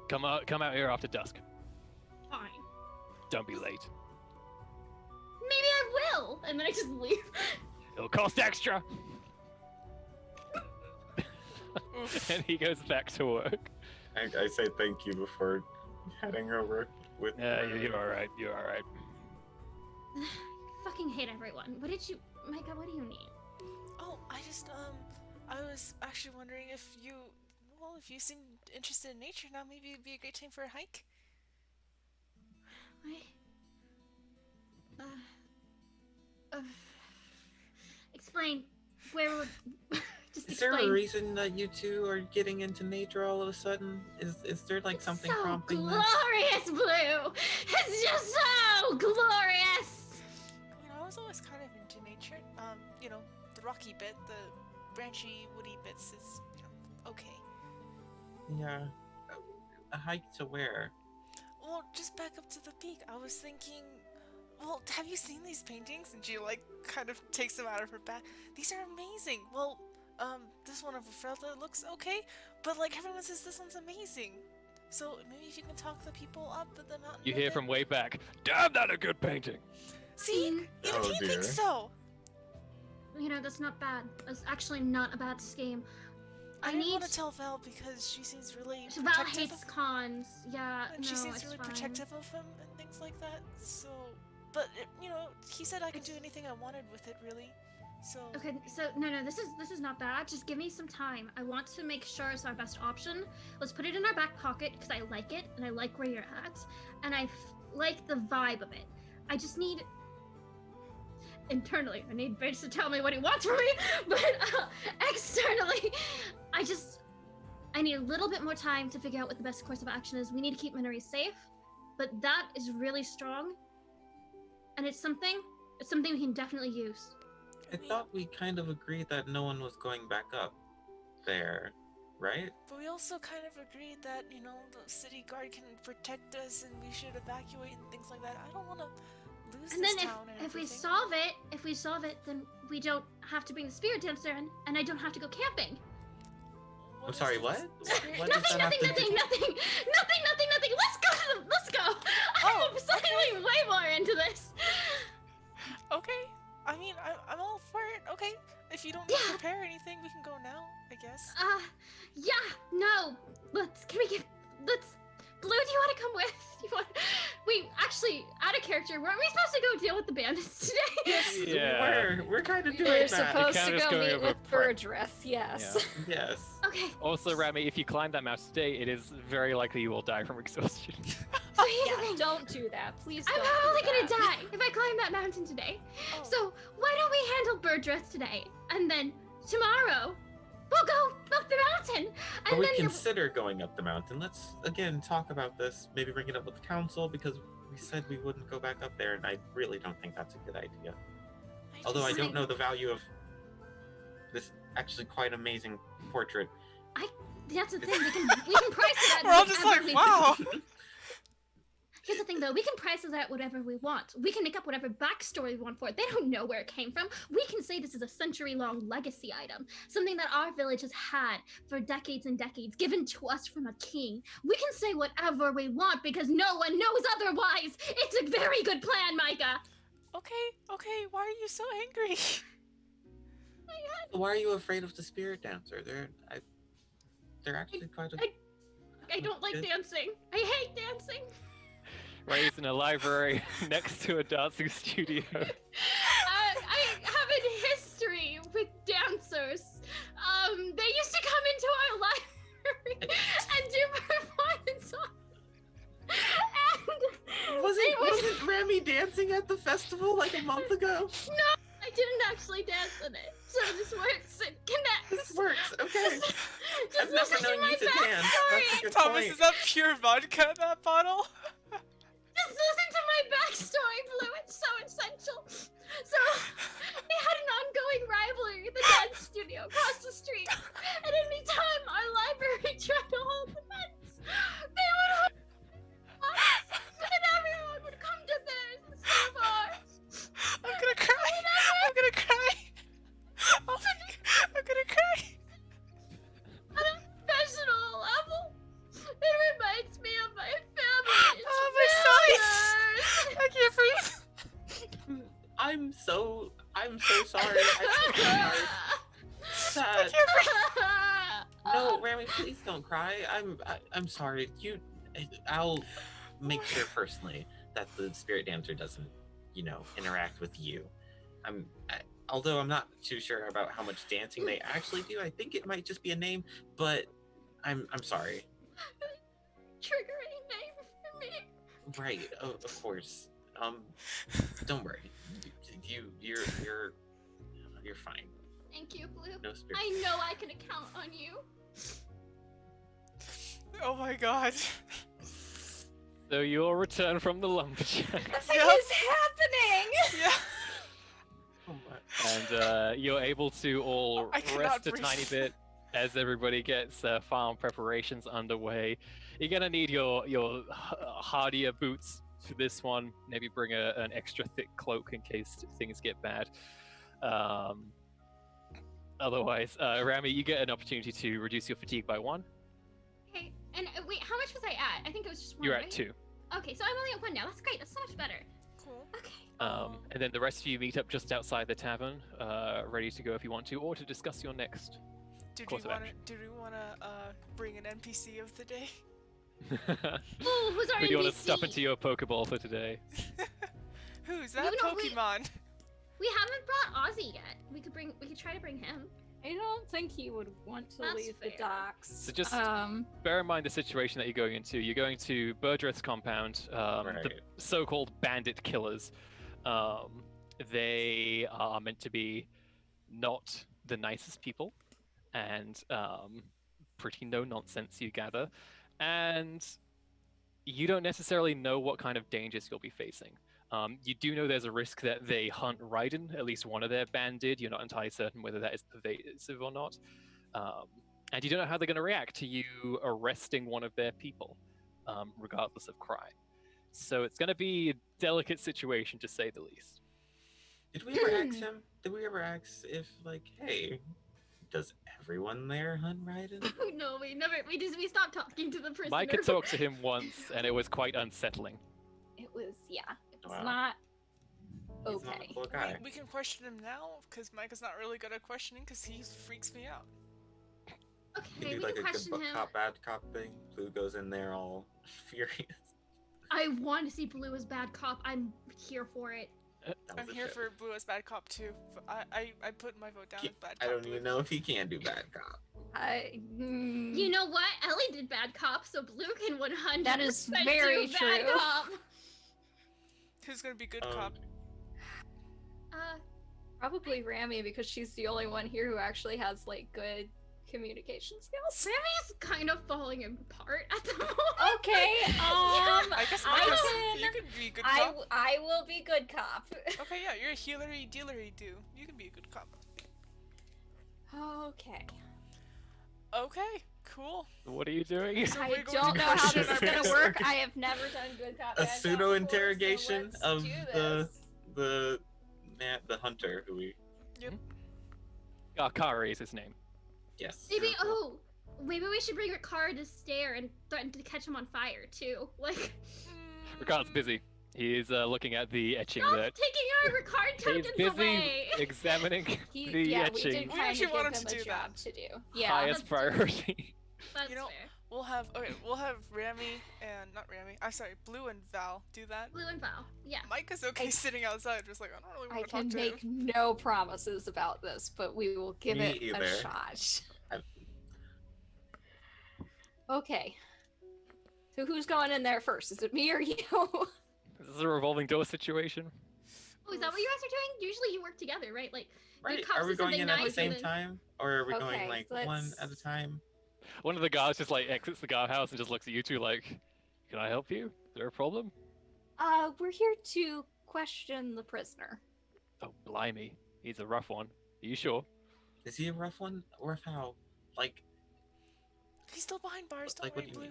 Come out here after dusk. Fine. Don't be late. Maybe I will. And then I just leave. It'll cost extra. And he goes back to work. I say thank you before heading over with. Yeah, you're alright. You're alright. I fucking hate everyone. What did you... Micah, what do you need? Oh, I just, I was actually wondering if you seem interested in nature now, maybe it'd be a great time for a hike. Explain. Where would... Just Is there explain. a reason that you two are getting into nature all of a sudden? Is there like It's something so prompting this? glorious, Blue! It's just so glorious! I was always kind of into nature. The rocky bit, the branchy, woody bits is, okay. Yeah. A hike to where? Well, just back up to the peak. I was thinking, well, have you seen these paintings? And she, kind of takes them out of her bag. These are amazing. Well, this one of Frelda looks okay, but like everyone says this one's amazing. So maybe if you can talk the people up at the mountain. You a hear bit. from way back, damn, that a good painting. See, even Oh, he dear. thinks so. You know, that's not bad. That's actually not a bad scheme. I I didn't need. want to tell Val because she seems really Val protective hates of, cons. Yeah, and no, she seems it's really fine. protective of him and things like that. So, but you know, he said I could do anything I wanted with it, really. So. Okay, so no, this is not bad. Just give me some time. I want to make sure it's our best option. Let's put it in our back pocket because I like it and I like where you're at and like the vibe of it. I just need internally. I need Bridge to tell me what he wants from me, but externally, I need a little bit more time to figure out what the best course of action is. We need to keep Miniry safe, but that is really strong, and it's something we can definitely use. I thought we kind of agreed that no one was going back up there, right? But we also kind of agreed that, you know, the city guard can protect us and we should evacuate and things like that. I don't want to lose And this then town and if we everything. solve it, then we don't have to bring the spirit dancer in, and I don't have to go camping. I'm sorry, is what? this? What does that have to do- Nothing. Let's go. Oh, I'm suddenly way more into this. Okay. I mean, I'm all for it. Okay. If you don't need to Yeah. prepare anything, we can go now, I guess. Yeah, no. Let's Blue, do you want to come with? Wait, actually, out of character, weren't we supposed to go deal with the bandits today? Yes, Yeah. we're kind of doing We're that. supposed You're to kinda just go going meet over with prep. Birdress, yes. Yes. Okay. Also, Rami, if you climb that mountain today, it is very likely you will die from exhaustion. So here's the Yeah, thing. don't do that. Please I'm don't probably do gonna that. die if I climb that mountain today. Oh. So why don't we handle Birdress today, and then tomorrow we'll go up the mountain, But and we then consider going up the mountain. Let's again talk about this. Maybe bring it up with the council because we said we wouldn't go back up there, and I really don't think that's a good idea. Although I don't know the value of this actually quite amazing portrait. that's the thing. We can price it at We're all just whatever like, we wow. Here's the thing, though. We can price it at whatever we want. We can make up whatever backstory we want for it. They don't know where it came from. We can say this is a century-long legacy item, something that our village has had for decades and decades, given to us from a king. We can say whatever we want because no one knows otherwise. It's a very good plan, Micah. Okay, why are you so angry? Why are you afraid of the spirit dancer? They're actually quite a. I don't like Good. dancing. I hate dancing. Raised in a library next to a dancing studio. I have a history with dancers. They used to come into our library and do performance on. And Wasn't Rami dancing at the festival like a month ago? I didn't actually dance in it, so this works. It connects. This works. Okay. Just I've never listen to known my you to dance. That's a backstory. good Thomas, point. is that pure vodka in that bottle? Just listen to my backstory, Blue. It's so essential. So, they had an ongoing rivalry with the dance studio across the street. And any time our library tried to hold events, they would hold us, and everyone would come to theirs instead of ours. I'm gonna cry. I'm gonna cry. I'm gonna cry. On a professional level, it reminds me of my family. Oh, my sides. I can't breathe. I'm so sorry. I'm so sorry. Sad. No, Rami, please don't cry. I'm sorry. I'll make sure personally that the spirit dancer doesn't, interact with you. Although I'm not too sure about how much dancing they actually do. I think it might just be a name, but I'm sorry. Triggering name for me. Right, of course. Don't worry. You're fine. Thank you, Blue. No spirit. I know I can count on you. Oh my god. So you'll return from the lumberjack, What Yep. is happening? Yeah. Oh my. and you're able to all I cannot rest a breathe. tiny bit as everybody gets farm preparations underway. You're gonna need your hardier boots for this one. Maybe bring an extra thick cloak in case things get bad. Otherwise, Rami, you get an opportunity to reduce your fatigue by 1. Okay. And wait, how much was I at? I think it was just 1. You're right? at 2. Okay, so I'm only at 1 now. That's great. That's so much better. Cool. Okay. And then the rest of you meet up just outside the tavern, ready to go if you want to, or to discuss your next. Did Course we of want to? action. Did we want to bring an NPC of the day? Oh, who's our Who do you want to NPC? stuff into your Pokeball for today? Who's that No, we- Pokemon? We haven't brought Ozzy yet. We could try to bring him. I don't think he would want to That's leave the fair. docks. So just Um, bear in mind the situation that you're going into. You're going to Burdreth's compound, the Right. so-called bandit killers. They are meant to be not the nicest people, and pretty no nonsense, you gather. And you don't necessarily know what kind of dangers you'll be facing. You do know there's a risk that they hunt Raiden, at least one of their band did. You're not entirely certain whether that is pervasive or not. And you don't know how they're going to react to you arresting one of their people, regardless of crime. So it's going to be a delicate situation, to say the least. Did we ever ask him? Did we ever ask if, like, hey, does everyone there hunt Raiden? No, we never. We stopped talking to the prisoner. Micah talked to him once, and it was quite unsettling. it was, yeah, it was Wow. not He's not a okay. cool guy. We can question him now because Micah's not really good at questioning because he freaks me out. You Okay, do we like can a good question him. cop, bad cop thing. Blue goes in there all furious. I want to see Blue as bad cop. I'm here for it. That was I'm a here shit. for Blue as bad cop too. I put my vote down Yeah, as bad I cop. don't Blue. even know if he can do bad cop. You know what? Ellie did bad cop, so Blue can 100% That is very do bad true. cop. Who's gonna be good Um, cop? Probably Rami, because she's the only one here who actually has like good communication skills. Sammy's kind of falling apart at the moment. Okay, I guess Micah's, can- you can be good cop. I will be good cop. Okay, yeah, you're a healery dealery do. You can be a good cop. Okay. Okay, cool. What are you doing? So I we're going don't to know how question this is our gonna work. prisoner. I have never done good cop. A bad cop pseudo before, interrogation so let's of do this. the hunter who we Kari is his name. yes. Maybe, maybe we should bring Ricard to stare and threaten to catch him on fire, too. Like, Ricard's busy. He is looking at the etching stop that taking our Ricard he's tokens busy away! examining He, the yeah, we etching. did We kind actually of give wanted him to a do job that. to do. Yeah. Highest priority. That's You know- fair. We'll have Rami and not Rami. I'm sorry, Blue and Val do that. Blue and Val. Yeah. Micah's okay I- sitting outside, just like I don't really I want to can talk to make him. no promises about this, but we will give Me it either. a shot. I- Okay. So who's going in there first? Is it me or you? This is a revolving door situation. Oh, is that what you guys are doing? Usually you work together, right? Like, Right. cops Are we do going something in at the nice same and then- time, or are we Okay, going like one let's- at a time? One of the guards just like exits the guardhouse and just looks at you two like, "Can I help you? Is there a problem?" We're here to question the prisoner. Oh, blimey, he's a rough one. Are you sure? Is he a rough one, or how? Like, He's still behind bars. Don't Like, what worry, do you Blue.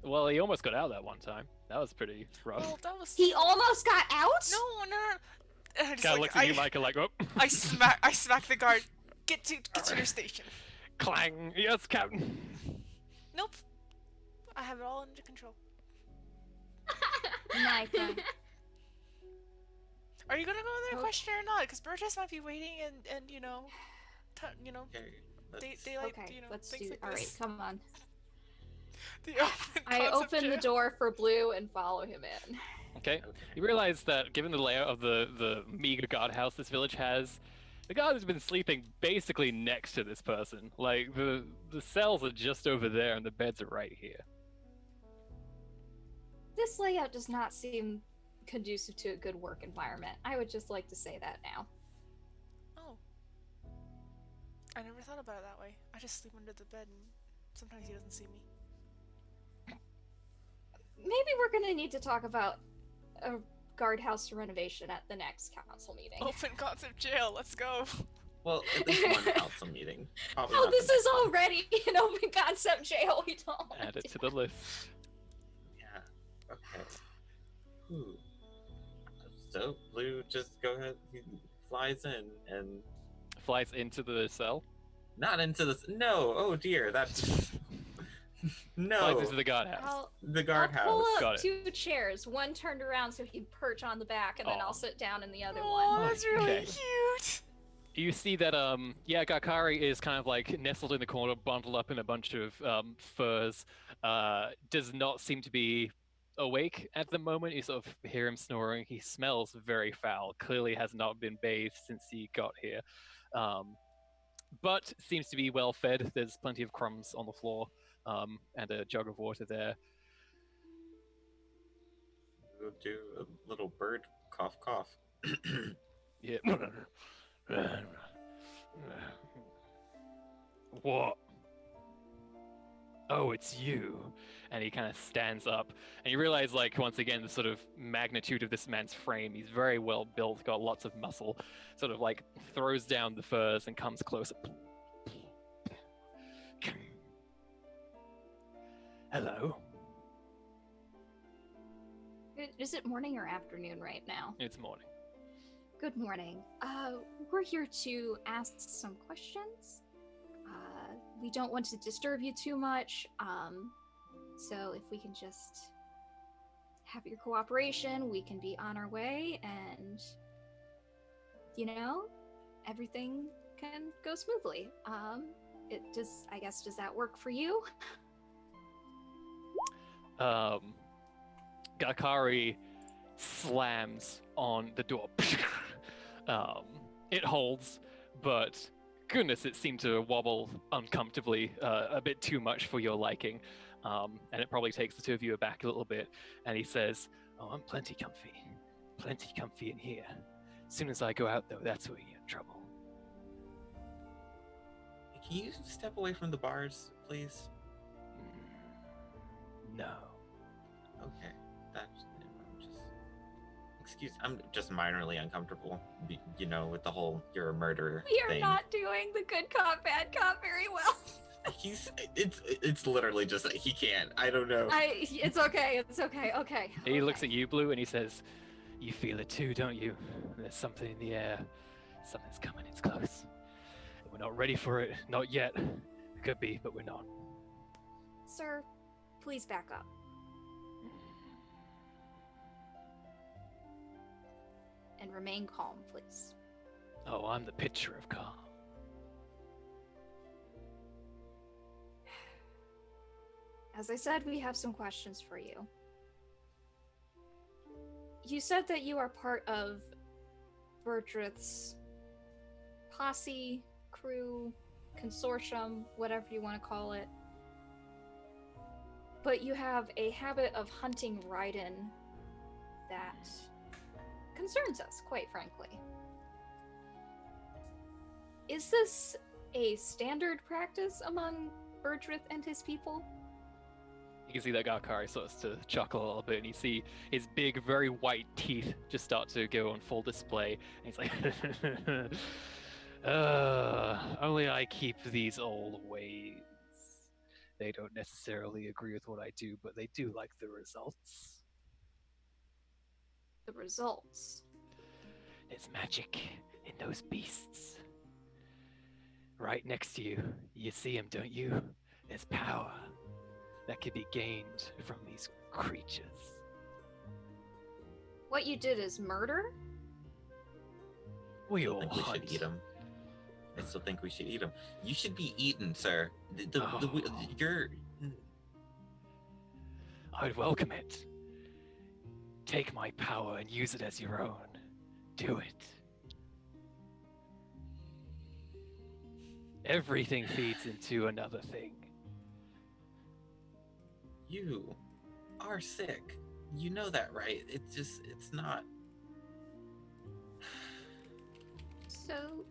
mean? Well, he almost got out that one time. That was pretty rough. Well, that was. He almost got out? No. And I just Kind of like, looks at you, Micah, like, "Oh, I smack the guard. Get to your station. clang! Yes, Captain." Nope. I have it all under control. Micah. Are you gonna go in there Oh. question or not? Because Burgess might be waiting and Okay, let's- daylight, Okay, let's things do. like All right, this. come on. The open I concept open the jail. door for Blue and follow him in. Okay. Okay. You realize that given the layout of the meager guardhouse this village has, the guard has been sleeping basically next to this person. Like the cells are just over there and the beds are right here. This layout does not seem conducive to a good work environment. I would just like to say that now. Oh. I never thought about it that way. I just sleep under the bed and sometimes he doesn't see me. Maybe we're gonna need to talk about a guardhouse renovation at the next council meeting. Open concept jail, let's go. Well, at least one council meeting. Probably Oh, not this the is already an open concept jail. We don't. Add it to the list. Yeah. Okay. Whew. So Blue just go ahead. He flies in and flies into the cell. Not into this. No. Oh dear. That's no. Flies into the guardhouse. The I'll guardhouse. pull Got up it. 2 chairs, one turned around so he can perch on the back, and then Aw. I'll sit down in the other Oh, one. that's really Okay. cute. You see that, Gakari is kind of like nestled in the corner, bundled up in a bunch of furs. Does not seem to be awake at the moment. You sort of hear him snoring. He smells very foul. Clearly has not been bathed since he got here. But seems to be well fed. There's plenty of crumbs on the floor and a jug of water there. We'll do a little bird cough cough. Yeah. What? Oh, it's you. And he kind of stands up. And you realize, like, once again, the sort of magnitude of this man's frame. He's very well built, got lots of muscle. Sort of, like, throws down the furs and comes closer. Hello. Is it morning or afternoon right now? It's morning. Good morning. We're here to ask some questions. We don't want to disturb you too much. So if we can just have your cooperation, we can be on our way, and everything can go smoothly. Does that work for you? Gakari slams on the door. It holds, but goodness, it seemed to wobble uncomfortably, a bit too much for your liking. And it probably takes the two of you aback a little bit. And he says, "Oh, I'm plenty comfy in here. As soon as I go out, though, that's where you get in trouble." Can you step away from the bars, please? No. Okay. I'm just minorly uncomfortable, with the whole "you're a murderer" We are thing. not doing the good cop, bad cop very well. It's literally just he can't. I don't know. It's okay. Okay. He looks at you, Blue, and he says, "You feel it too, don't you? There's something in the air. Something's coming. It's close. We're not ready for it. Not yet. We could be, but we're not." Sir, please back up. And remain calm, please. Oh, I'm the picture of calm. As I said, we have some questions for you. You said that you are part of Berdrith's posse, crew, consortium, whatever you want to call it. But you have a habit of hunting Raiden that concerns us, quite frankly. Is this a standard practice among Berdrith and his people? You can see that Gakari starts to chuckle a little bit, and you see his big, very white teeth just start to go on full display. And he's like, only I keep these old ways. They don't necessarily agree with what I do, but they do like the results. The results. There's magic in those beasts. Right next to you, you see them, don't you? There's power that can be gained from these creatures. What you did is murder? We I all think we hunt. should eat him. I still think we should eat him. You should be eaten, sir. You're. I'd welcome it. Take my power and use it as your own. Do it. Everything feeds into another thing. You are sick. You know that, right? It's not. So,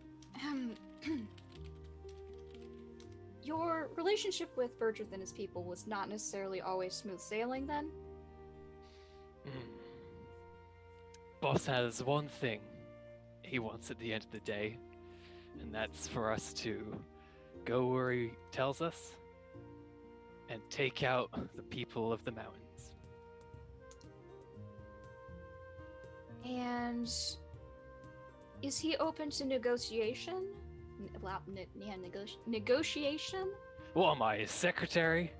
your relationship with Berdrith and his people was not necessarily always smooth sailing then? Boss has one thing he wants at the end of the day, and that's for us to go where he tells us and take out the people of the mountains. And is he open to negotiation negotiation. What am I, his secretary?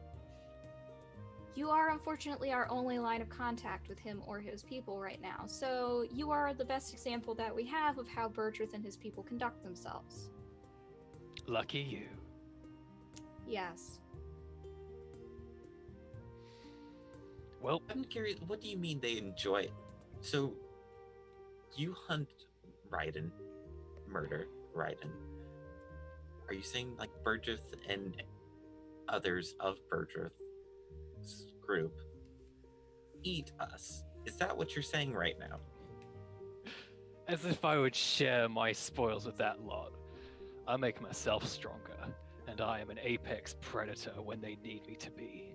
You are unfortunately our only line of contact with him or his people right now, so you are the best example that we have of how Bertrith and his people conduct themselves. Lucky you. Yes. Well, I'm curious, what do you mean they enjoy it? So, you hunt Raiden, murder Raiden. Are you saying, like, Bertrith and others of Bertrith's group eat us? Is that what you're saying right now? as if I would share my spoils with that lot. I make myself stronger, and I am an apex predator when they need me to be.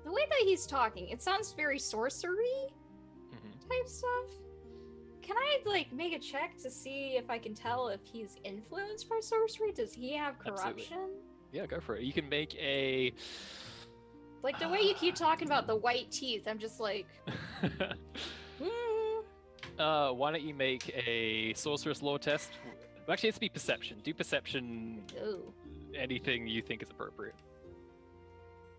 The way that he's talking, it sounds very sorcery type stuff. Can I like make a check to see if I can tell if he's influenced by sorcery? Does he have corruption? Absolutely. Yeah, go for it. You can make a. Like the way you keep talking about the white teeth, I'm just like, Why don't you make a sorceress lore test? Actually, it's be perception. Do perception. oh. Anything you think is appropriate.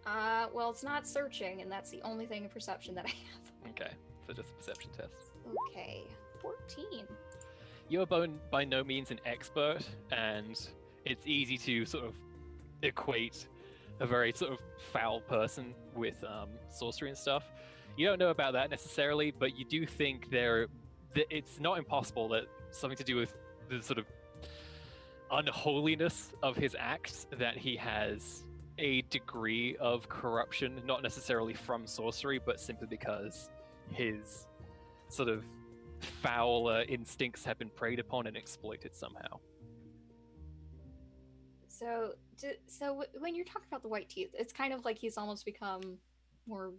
Well, it's not searching, and that's the only thing in perception that I have. Okay, so just a perception test. Okay, 14. You're by no means an expert, and it's easy to sort of equate a very sort of foul person with sorcery and stuff. You don't know about that necessarily, but you do think it's not impossible that something to do with the sort of unholiness of his acts, that he has a degree of corruption, not necessarily from sorcery, but simply because his sort of foul instincts have been preyed upon and exploited somehow. So when you're talking about the white teeth, it's kind of like he's almost become more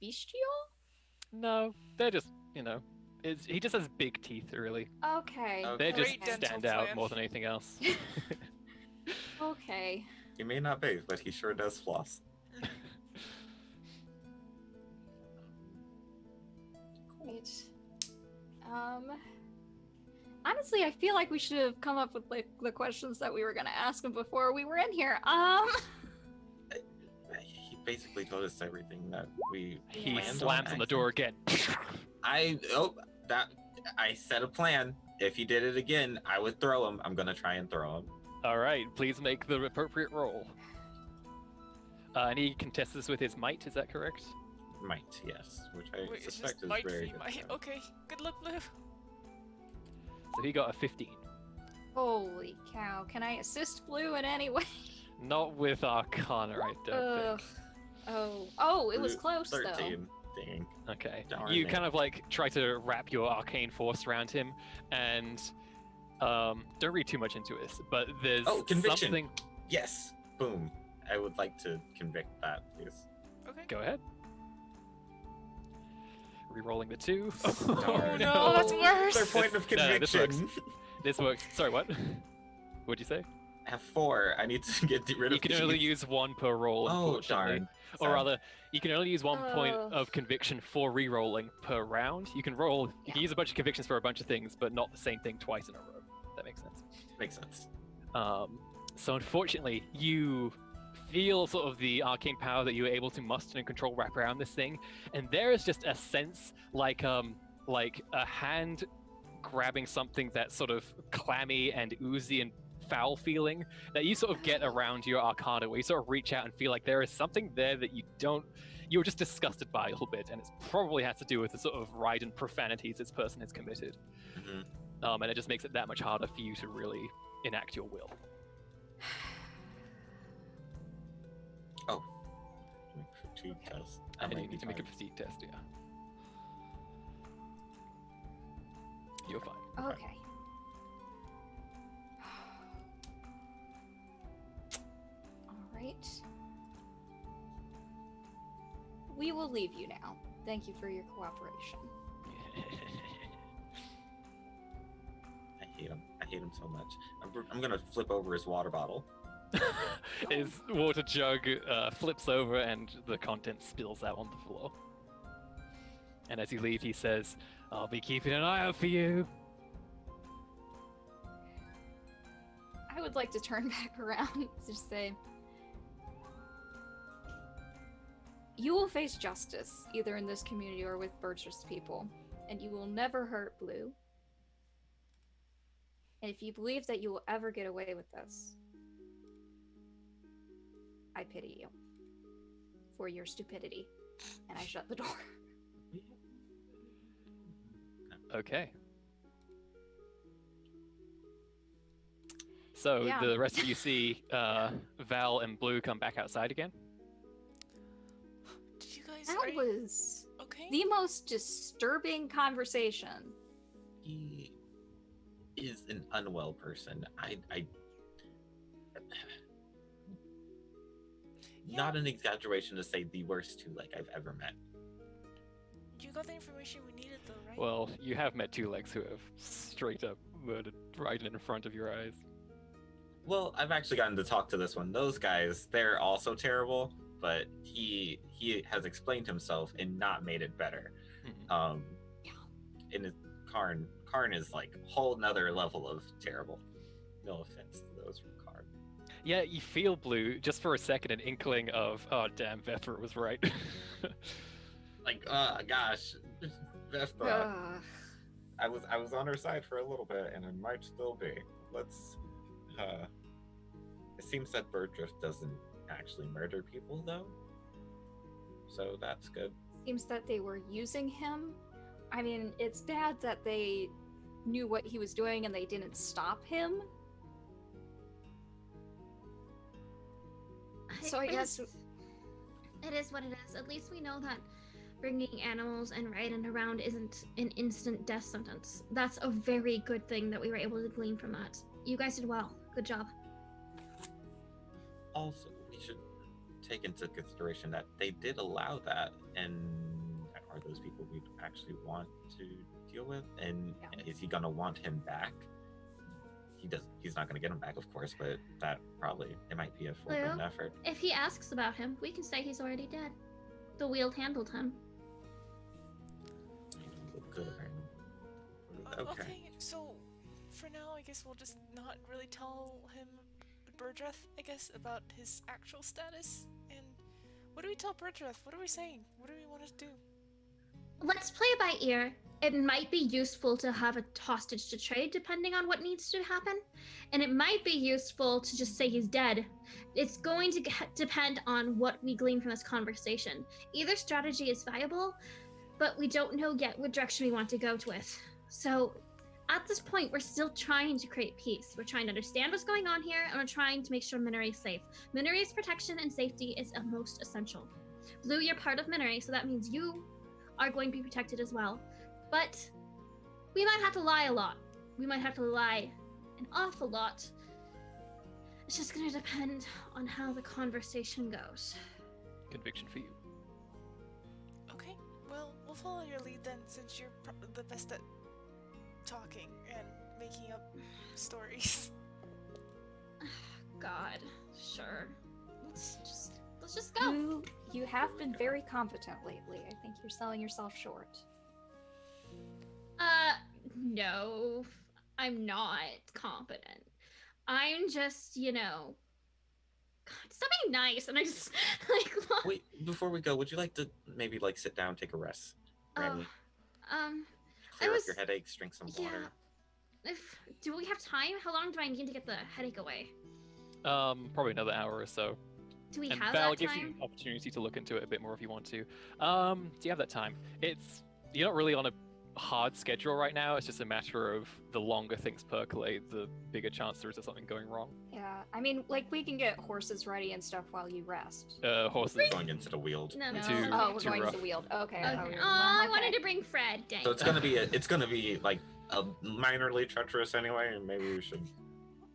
bestial? No, they're just, he just has big teeth, really. Okay. They just Great dental stand out plan. more than anything else. Okay. He may not bathe, but he sure does floss. Great. Honestly, I feel like we should have come up with like the questions that we were gonna ask him before we were in here. He basically told us everything that we He planned slams on the door again. I set a plan. If he did it again, I would throw him. I'm gonna try and throw him. All right, please make the appropriate roll. And he contests this with his might, is that correct? Might, yes, which I Wait, it's suspect just is might very be good. might. for him. Okay, good luck, Blue. So he got a 15. Holy cow! Can I assist Blue in any way? Not with Arcana, I don't think. Oh, it was Blue, close 13. Dang. Okay. Darn You it. kind of like try to wrap your arcane force around him, and don't read too much into this, but there's Conviction. something. Yes. Boom. I would like to convict that, please. Okay. Go ahead. Rerolling the 2. Oh Darn. no, that's worse. Their point of No, this conviction. This works. Sorry, what? What'd you say? I have 4. I need to get rid of. You can only these. use 1 per roll, Oh unfortunately. darn. Or Sad. rather, you can only use 1 point Oh. of conviction for re-rolling per round. You can use a bunch of convictions for a bunch of things, but not the same thing twice in a row. That makes sense. Makes sense. So unfortunately, you feel sort of the arcane power that you were able to muster and control wrap around this thing, and there is just a sense like a hand grabbing something that's sort of clammy and oozy and foul feeling that you sort of get around your arcana, where you sort of reach out and feel like there is something there that you're just disgusted by a little bit, and it probably has to do with the sort of Raiden profanities this person has committed. Mhm. And it just makes it that much harder for you to really enact your will. Fatigue test. And you need to make a fatigue test, yeah. You're fine. Okay. All right. We will leave you now. Thank you for your cooperation. I hate him. I hate him so much. I'm gonna flip over his water bottle. His water jug flips over and the contents spills out on the floor. And as you leave, he says, "I'll be keeping an eye out for you." I would like to turn back around to just say, you will face justice, either in this community or with Burgess people, and you will never hurt Blue. And if you believe that you will ever get away with this, I pity you for your stupidity. And I shut the door. Okay. So Yeah. the rest of you see Val and Blue come back outside again. Did you guys? That was okay? the most disturbing conversation. He is an unwell person. Not an exaggeration to say the worst two I've ever met. You got the information we needed, though, right? Well, you have met two legs who have straight up murdered right in front of your eyes. Well, I've actually gotten to talk to this one. Those guys, they're also terrible, but he has explained himself and not made it better. In his Karn is like a whole nother level of terrible. No offense to those from Karn. Yeah, you feel, Blue, just for a second, an inkling of, oh damn, Vethra was right. Gosh, Vespa. Ugh. I was on her side for a little bit, and I might still be. Let's. It seems that Birdrift doesn't actually murder people, though. So that's good. Seems that they were using him. I mean, it's bad that they knew what he was doing and they didn't stop him. So I guess it is what it is. At least we know that bringing animals and riding around isn't an instant death sentence. That's a very good thing that we were able to glean from that. You guys did well. Good job. Also, we should take into consideration that they did allow that, and are those people we'd actually want to deal with? And is he gonna want him back? He's not gonna get him back, of course, but it might be a foregone effort. If he asks about him, we can say he's already dead. The Weald handled him. He don't look good, apparently. Okay, so for now, I guess we'll just not really tell him, Birdreth, I guess, about his actual status. And what do we tell Birdreth? What are we saying? What do we want to do? Let's play it by ear. It might be useful to have a hostage to trade, depending on what needs to happen. And it might be useful to just say he's dead. It's going to depend on what we glean from this conversation. Either strategy is viable, but we don't know yet what direction we want to go with. So at this point, we're still trying to create peace. We're trying to understand what's going on here, and we're trying to make sure Miniry is safe. Miniry's protection and safety is most essential. Blue, you're part of Miniry, so that means you are going to be protected as well. But we might have to lie a lot. We might have to lie an awful lot. It's just going to depend on how the conversation goes. Conviction for you. Okay, well, we'll follow your lead then, since you're the best at talking and making up stories. God, sure. Let's just go. You have been very competent lately. I think you're selling yourself short. No, I'm not competent. I'm just, God, stop being nice. And I just, what? Wait, before we go, would you like to maybe sit down, take a rest? Randy? Clear up your headaches, drink some water. Do we have time? How long do I need to get the headache away? Probably another hour or so. Do we And have Val that gives you time? an opportunity to look into it a bit more if you want to. Do you have that time? You're not really on a hard schedule right now. It's just a matter of the longer things percolate, the bigger chance there is of something going wrong. Yeah, I mean, we can get horses ready and stuff while you rest. Horses. Going into the Weald. No. We're too going rough. to the Weald. Okay. Okay. I wanted to bring Fred. Dang. So it's gonna be a minorly treacherous anyway, and maybe we should.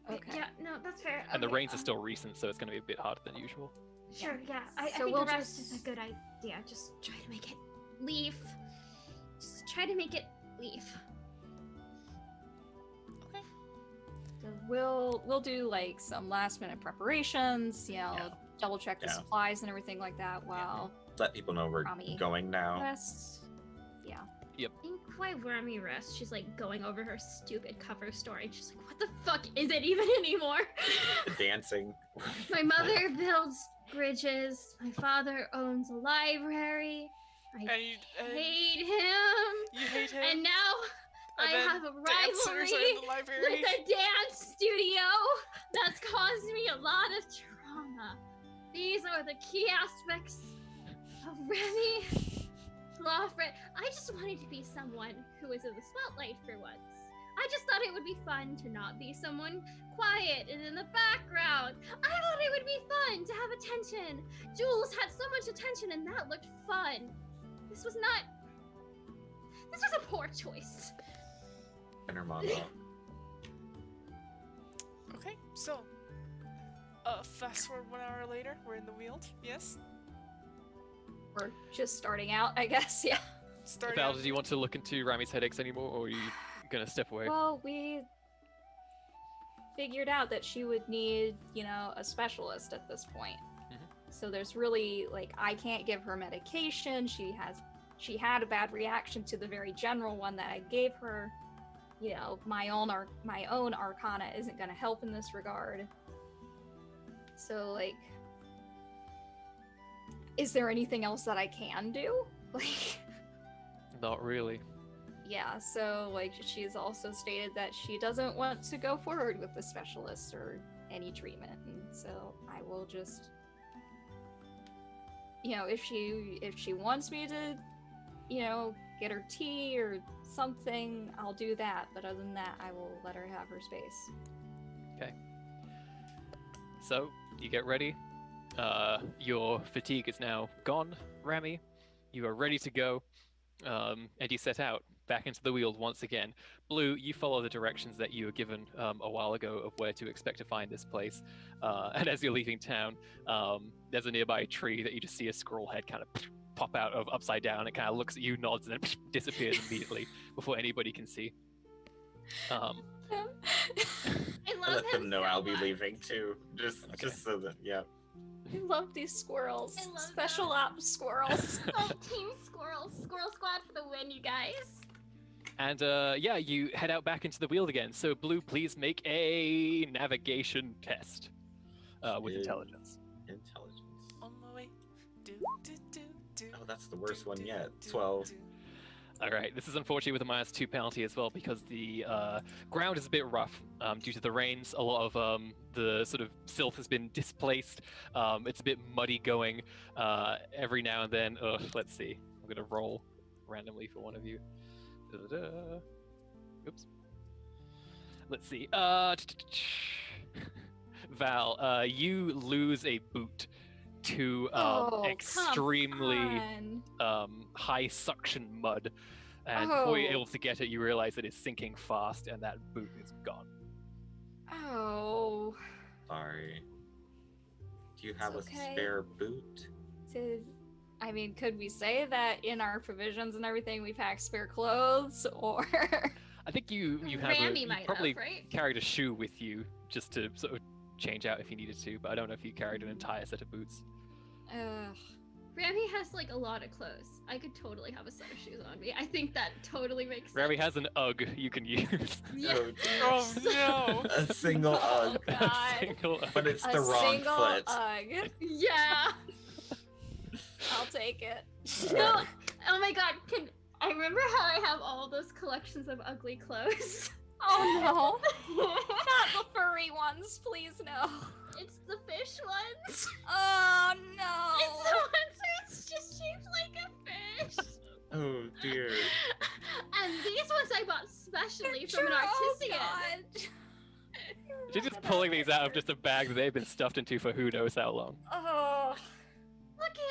Okay. Yeah, no, that's fair. And the Okay, rains are still recent, so it's going to be a bit harder than usual. Sure, yeah. I So think we'll the rest just- is a good idea. Just try to make it leaf. Just try to make it leaf. Okay. So we'll do some last minute preparations. Double check the Yeah. supplies and everything like that while Let people know we're Rami. going now. rests. Yeah. Yep. I think while Remy rests, she's like going over her stupid cover story. She's like, what the fuck is it even anymore? The dancing. My mother builds bridges. My father owns a library. I hate him. You hate him? And now And I then have a dancers are rivalry in the library. with a dance studio that's caused me a lot of trauma. These are the key aspects of Remy Lawfred. I just wanted to be someone who was in the spotlight for once. I just thought it would be fun to not be someone quiet and in the background. I thought it would be fun to have attention. Jules had so much attention and that looked fun. This was a poor choice. And her monologue. Okay, so fast forward 1 hour later, we're in the Weald. Yes. We're just starting out, I guess. Yeah. Starting Val, out- do you want to look into Rami's headaches anymore, or are you gonna step away? Well, we figured out that she would need, a specialist at this point. So there's really I can't give her medication. She had a bad reaction to the very general one that I gave her. My own arcana isn't going to help in this regard. So is there anything else that I can do? Not really. Yeah, so she's also stated that she doesn't want to go forward with the specialist or any treatment, and so I will just, if she wants me to, get her tea or something, I'll do that. But other than that, I will let her have her space. Okay. So you get ready. Your fatigue is now gone, Rami. You are ready to go, and you set out back into the Weald once again. Blue, you follow the directions that you were given a while ago of where to expect to find this place. And as you're leaving town, there's a nearby tree that you just see a squirrel head kind of pop out of upside down. It kind of looks at you, nods, and then disappears immediately before anybody can see. I I love let him them know so I'll be much. leaving too. Just so that, yeah. I love these squirrels. I love Special them. ops squirrels. Oh, Team Squirrel. Squirrel Squad for the win, you guys. And yeah, you head out back into the Weald again. So Blue, please make a navigation test with Yeah. intelligence. Intelligence. On my way. Do, do, do, do, Oh, that's the worst do, one do, yet. do, 12. do. All right, this is unfortunately with a -2 penalty as well because the ground is a bit rough due to the rains. A lot of the sort of silt has been displaced. It's a bit muddy going every now and then. Let's see. I'm gonna roll randomly for one of you. Da-da-da. Oops. Let's see. Val, you lose a boot to extremely high suction mud, and before you're Oh. able to get it, you realize that it's sinking fast, and that boot is gone. Oh. Sorry. Do you have It's a okay. spare boot? Could we say that in our provisions and everything we pack spare clothes, or? I think you have Rami you might probably have, right? carried a shoe with you just to sort of change out if you needed to, but I don't know if you carried an entire set of boots. Ugh. Rami has a lot of clothes. I could totally have a set of shoes on me. I think that totally makes sense. Rami has an UGG you can use. Yeah. Oh, dear. Oh no! A single Oh, UGG. God. Single UGG. But it's A the wrong single foot. UGG. Yeah. I'll take it. No. Oh my god. I remember how I have all those collections of ugly clothes? Oh no. Not the furry ones, please no. It's the fish ones. Oh no. It's the ones where it's just shaped like a fish. Oh dear. And these ones I bought specially from an Oh, artisan. God. She's just pulling these out of just a bag that they've been stuffed into for who knows how long. Oh.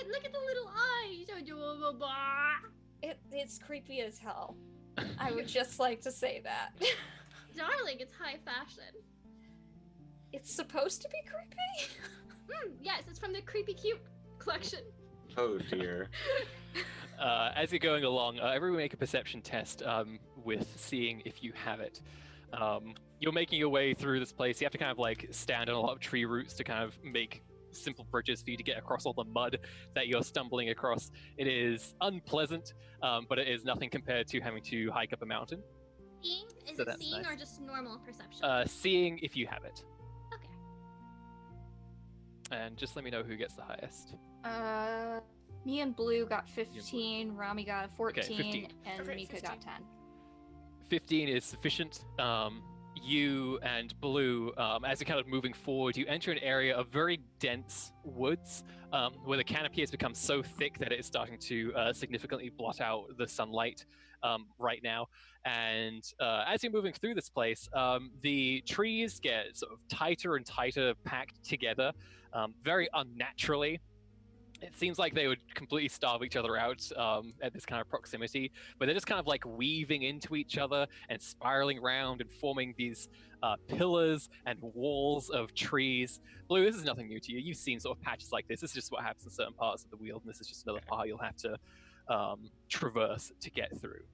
Look at the little eyes. Adorable. It's creepy as hell. I would just like to say that. Darling, it's high fashion. It's supposed to be creepy? Yes, it's from the Creepy Cute collection. Oh dear. As you're going along, everyone make a perception test with seeing if you have it. You're making your way through this place. You have to kind of stand on a lot of tree roots to kind of make simple bridges for you to get across all the mud that you're stumbling across. It is unpleasant, but it is nothing compared to having to hike up a mountain. Seeing? Is So it that's seeing nice. or just normal perception? Seeing if you have it. Okay. And just let me know who gets the highest. Me and Blue got 15, Rami got 14, 15. and Okay, Mika 15. got 10. 15 is sufficient. You and Blue, as you're kind of moving forward, you enter an area of very dense woods where the canopy has become so thick that it is starting to significantly blot out the sunlight right now. And as you're moving through this place, the trees get sort of tighter and tighter packed together very unnaturally. It seems like they would completely starve each other out at this kind of proximity, but they're just kind of like weaving into each other and spiraling around and forming these pillars and walls of trees. Blue, this is nothing new to you. You've seen sort of patches like this. This is just what happens in certain parts of the Weald, and this is just another part you'll have to traverse to get through.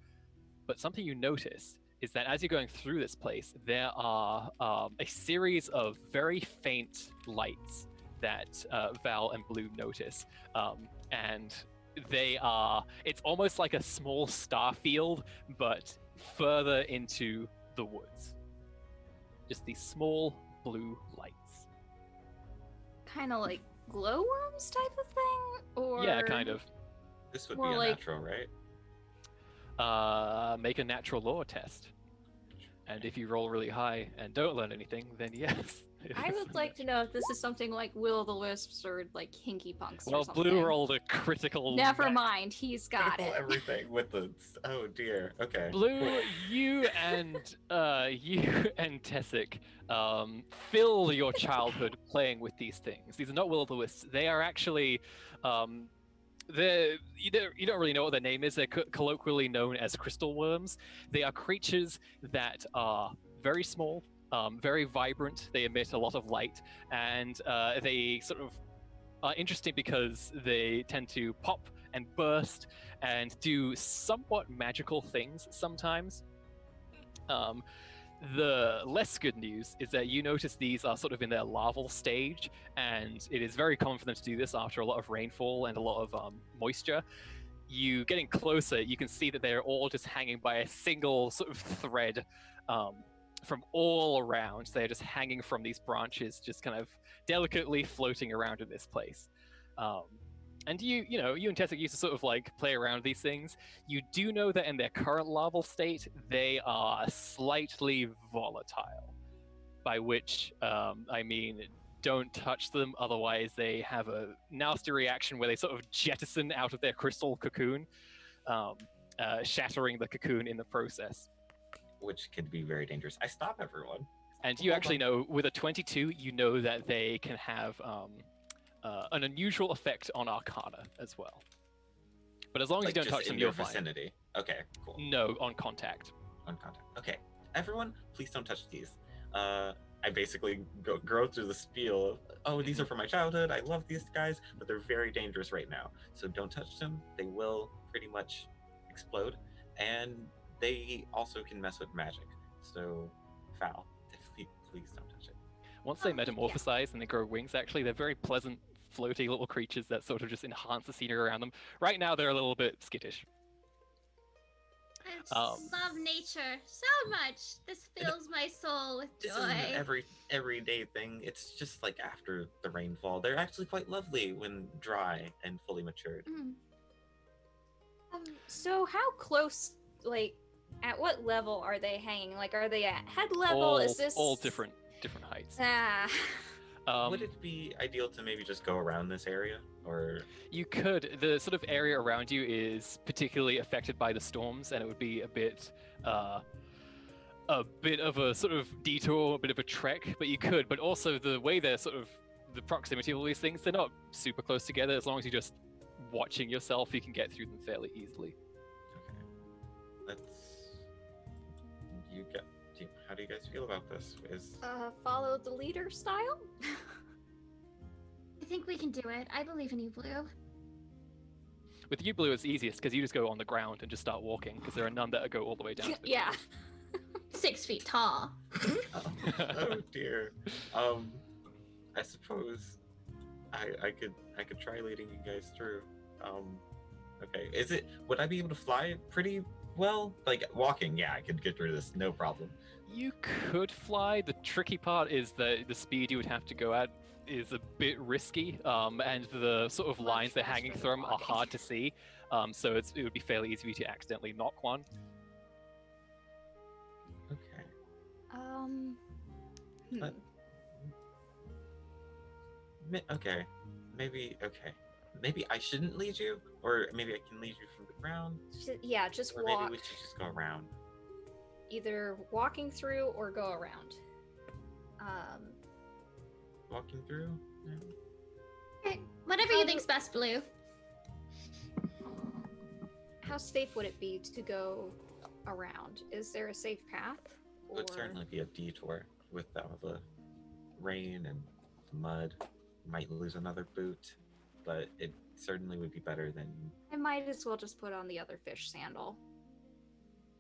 But something you notice is that as you're going through this place, there are a series of very faint lights that Val and Blue notice. And they are, it's almost like a small star field, but further into the woods. Just these small blue lights. Kind of like glowworms type of thing? Or Yeah, kind of. This would More be a like- natural, right? Make a natural law test. And if you roll really high and don't learn anything, then yes. it I is would like to know if this is something like Will o' the Wisps or like Hinky Punks or Well, something. Blue rolled a critical. Never mind, he's got Critical it. everything with the. Oh dear. Okay. Blue, you and Tessic fill your childhood playing with these things. These are not will-o'-the-wisps. They are actually you don't really know what their name is. They're colloquially known as crystal worms. They are creatures that are very small, very vibrant. They emit a lot of light, and they sort of are interesting because they tend to pop and burst and do somewhat magical things sometimes. The less good news is that you notice these are sort of in their larval stage, and it is very common for them to do this after a lot of rainfall and a lot of moisture. You getting closer, you can see that they're all just hanging by a single sort of thread from all around. They're just hanging from these branches, just kind of delicately floating around in this place. And you and Tessic used to sort of like play around with these things. You do know that in their current larval state, they are slightly volatile. By which I mean, don't touch them, otherwise they have a nasty reaction where they sort of jettison out of their crystal cocoon, shattering the cocoon in the process. Which could be very dangerous. I stop everyone. And you Hold actually on. know, with a 22, you know that they can have an unusual effect on Arcana as well. But as long as Like you don't just touch them, in you're your fine. vicinity. Okay, cool. No, on contact. On contact. Okay, everyone, please don't touch these. I basically go through the spiel of, oh, these are from my childhood. I love these guys, but they're very dangerous right now. So don't touch them. They will pretty much explode, and they also can mess with magic. So, foul. Please don't touch it. Once they Oh, yeah. metamorphosize and they grow wings, actually, they're very pleasant, floaty little creatures that sort of just enhance the scenery around them. Right now, they're a little bit skittish. I just Um, love nature so much. This fills my soul with This isn't joy. an everyday thing. It's just like after the rainfall. They're actually quite lovely when dry and fully matured. Mm. So how close, like, at what level are they hanging? Like, are they at head level? Is this all different heights. Ah, Would it be ideal to maybe just go around this area, or You could. The sort of area around you is particularly affected by the storms, and it would be a bit of a sort of detour, a bit of a trek. But you could. But also the way they're sort of the proximity of all these things, they're not super close together. As long as you're just watching yourself, you can get through them fairly easily. okay? Let's. How do you guys feel about this? follow the leader style? I think we can do it. I believe in you, Blue. With you, Blue, it's easiest because you just go on the ground and just start walking because there are none that go all the way down. To the Yeah. 6 feet tall. Oh dear. I suppose I could try leading you guys through. Okay. Would I be able to fly pretty well? Like walking, yeah, I could get through this, no problem. You could fly. The tricky part is that the speed you would have to go at is a bit risky, and the sort of Much lines they're hanging faster through than them are walking. hard to see. So it would be fairly easy for you to accidentally knock one. Okay. But- Okay. Maybe I shouldn't lead you, or maybe I can lead you from the ground, Yeah, just or walk. maybe we should just go around. Either walking through or go around. Walking through. Yeah. Okay, whatever you think's best, Blue. How safe would it be to go around? Is there a safe path? It would certainly be a detour with all the rain and the mud. Might lose another boot, but it certainly would be better than. I might as well just put on the other fish sandal.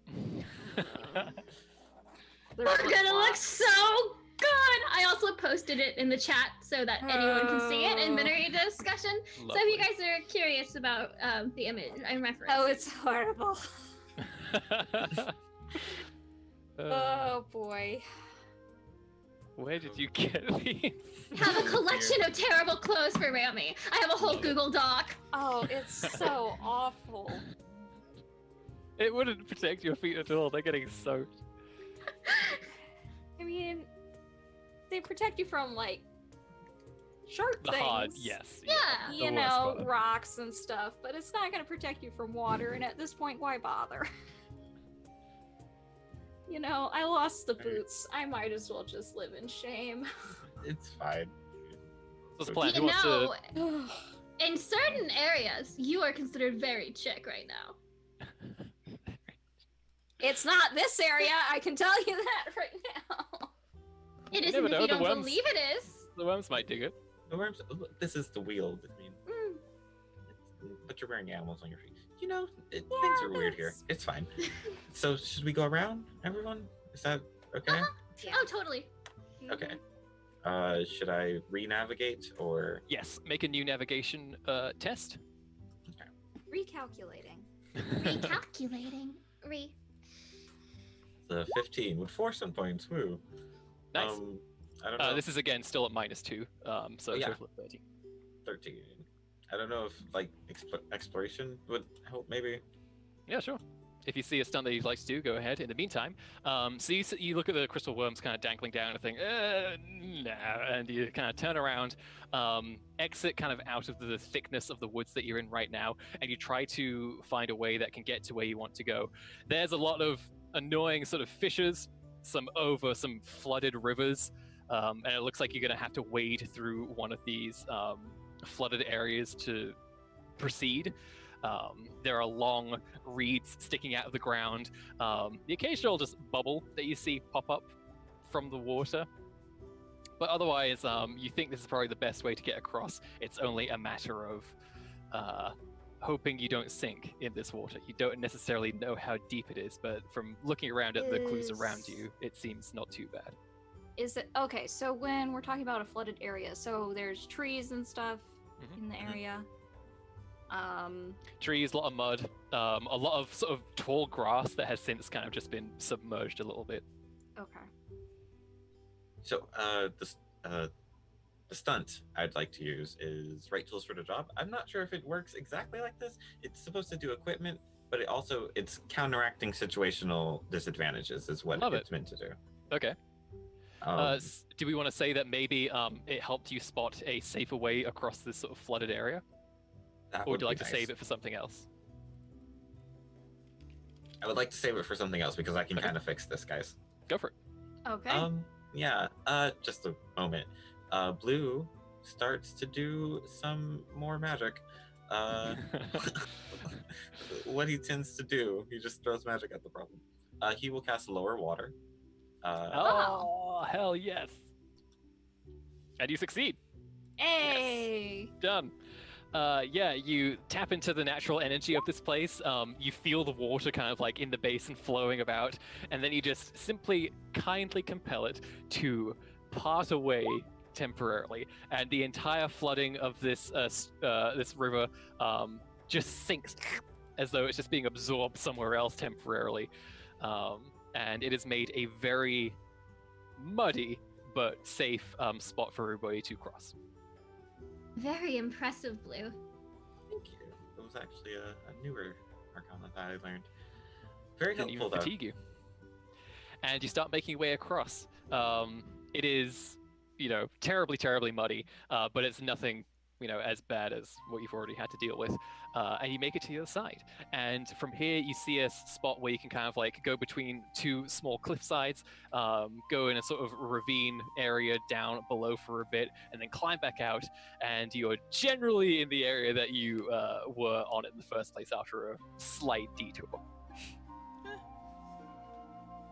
They're We're gonna look flip-flops. so good! I also posted it in the chat so that anyone can see it in Miniry discussion. So if you guys are curious about the image, I'm referencing. Oh, it's horrible. Oh boy. Where did you get these? Have a collection of terrible clothes for Rami. I have a whole Google Doc. Oh, it's so awful. It wouldn't protect your feet at all. They're getting soaked. I mean, they protect you from like sharp The things. hard, yes. Yeah. the You worst know, part. rocks and stuff, but it's not going to protect you from water, and at this point, why bother? You know, I lost the boots. I might as well just live in shame. It's fine. What's the plan? You Who wants know, to... in certain areas, you are considered very chick right now. It's not this area, I can tell you that right now. It You isn't never if know, you the don't worms- believe it is. The worms might dig it. The worms. Look, this is the wield. I mean, but you're wearing animals on your feet. You know, things are weird here. that's- It's fine. So should we go around, everyone? Is that okay? Uh-huh. Yeah. Oh, totally. Okay. Should I re-navigate or? Yes, make a new navigation test. Recalculating. Recalculating. The 15 with fortune points. Woo. Nice. I don't know. This is again still at -2, so Oh, yeah. total of 13. 13. I don't know if like exploration would help. Maybe. Yeah, sure. If you see a stunt that you'd like to do, go ahead. In the meantime, so you look at the crystal worms kind of dangling down and think, no, and you kind of turn around, exit kind of out of the thickness of the woods that you're in right now, and you try to find a way that can get to where you want to go. There's a lot of annoying sort of fissures, some flooded rivers, and it looks like you're going to have to wade through one of these flooded areas to proceed. There are long reeds sticking out of the ground. The occasional just bubble that you see pop up from the water. But otherwise, you think this is probably the best way to get across. It's only a matter of hoping you don't sink in this water. You don't necessarily know how deep it is, but from looking around at the clues around you, it seems not too bad. Is it okay? So when we're talking about a flooded area, so there's trees and stuff in the area. Trees, a lot of mud, a lot of sort of tall grass that has since kind of just been submerged a little bit. Okay. So the stunt I'd like to use is right tools for the job. I'm not sure if it works exactly like this. It's supposed to do equipment, but it's counteracting situational disadvantages is what Love it's meant to do. Okay. Do we want to say that maybe it helped you spot a safer way across this sort of flooded area? That Or would you be like to nice. save it for something else? I would like to save it for something else because I can Okay. kind of fix this, guys. Go for it. Okay. Yeah. Just a moment. Blue starts to do some more magic. What he tends to do, he just throws magic at the problem. He will cast lower water. Oh, hell yes. And you succeed. Hey. Done. Yeah, you tap into the natural energy of this place. You feel the water kind of like in the basin flowing about, and then you just simply kindly compel it to part away temporarily, and the entire flooding of this this river just sinks as though it's just being absorbed somewhere else temporarily, and it has made a very muddy but safe spot for everybody to cross. Very impressive, Blue. Thank you. It was actually a newer arcana that I learned. Very Didn't helpful, even though. fatigue you. And you start making your way across. It is, terribly, terribly muddy, but it's nothing, as bad as what you've already had to deal with. And you make it to the other side. And from here, you see a spot where you can kind of like go between two small cliff sides, go in a sort of ravine area down below for a bit, and then climb back out. And you're generally in the area that you were on in the first place after a slight detour.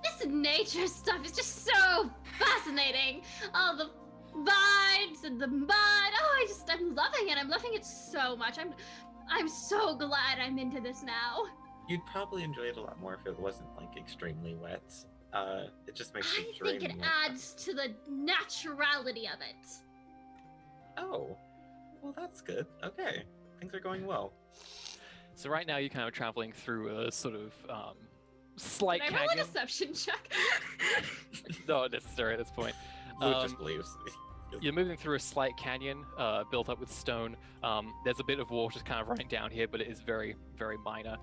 This nature stuff is just so fascinating. All the vines and the mud. Oh, I'm loving it. I'm loving it so much. I'm so glad I'm into this now. You'd probably enjoy it a lot more if it wasn't like extremely wet. It just makes I the think terrain it more adds to the naturality of it. Oh, well, that's good. Okay, things are going well. So right now you're kind of traveling through a sort of slight Can I roll a canyon. deception check? Not necessary at this point. Blue just believes. You're moving through a slight canyon built up with stone. There's a bit of water kind of running down here, but it is very, very minor.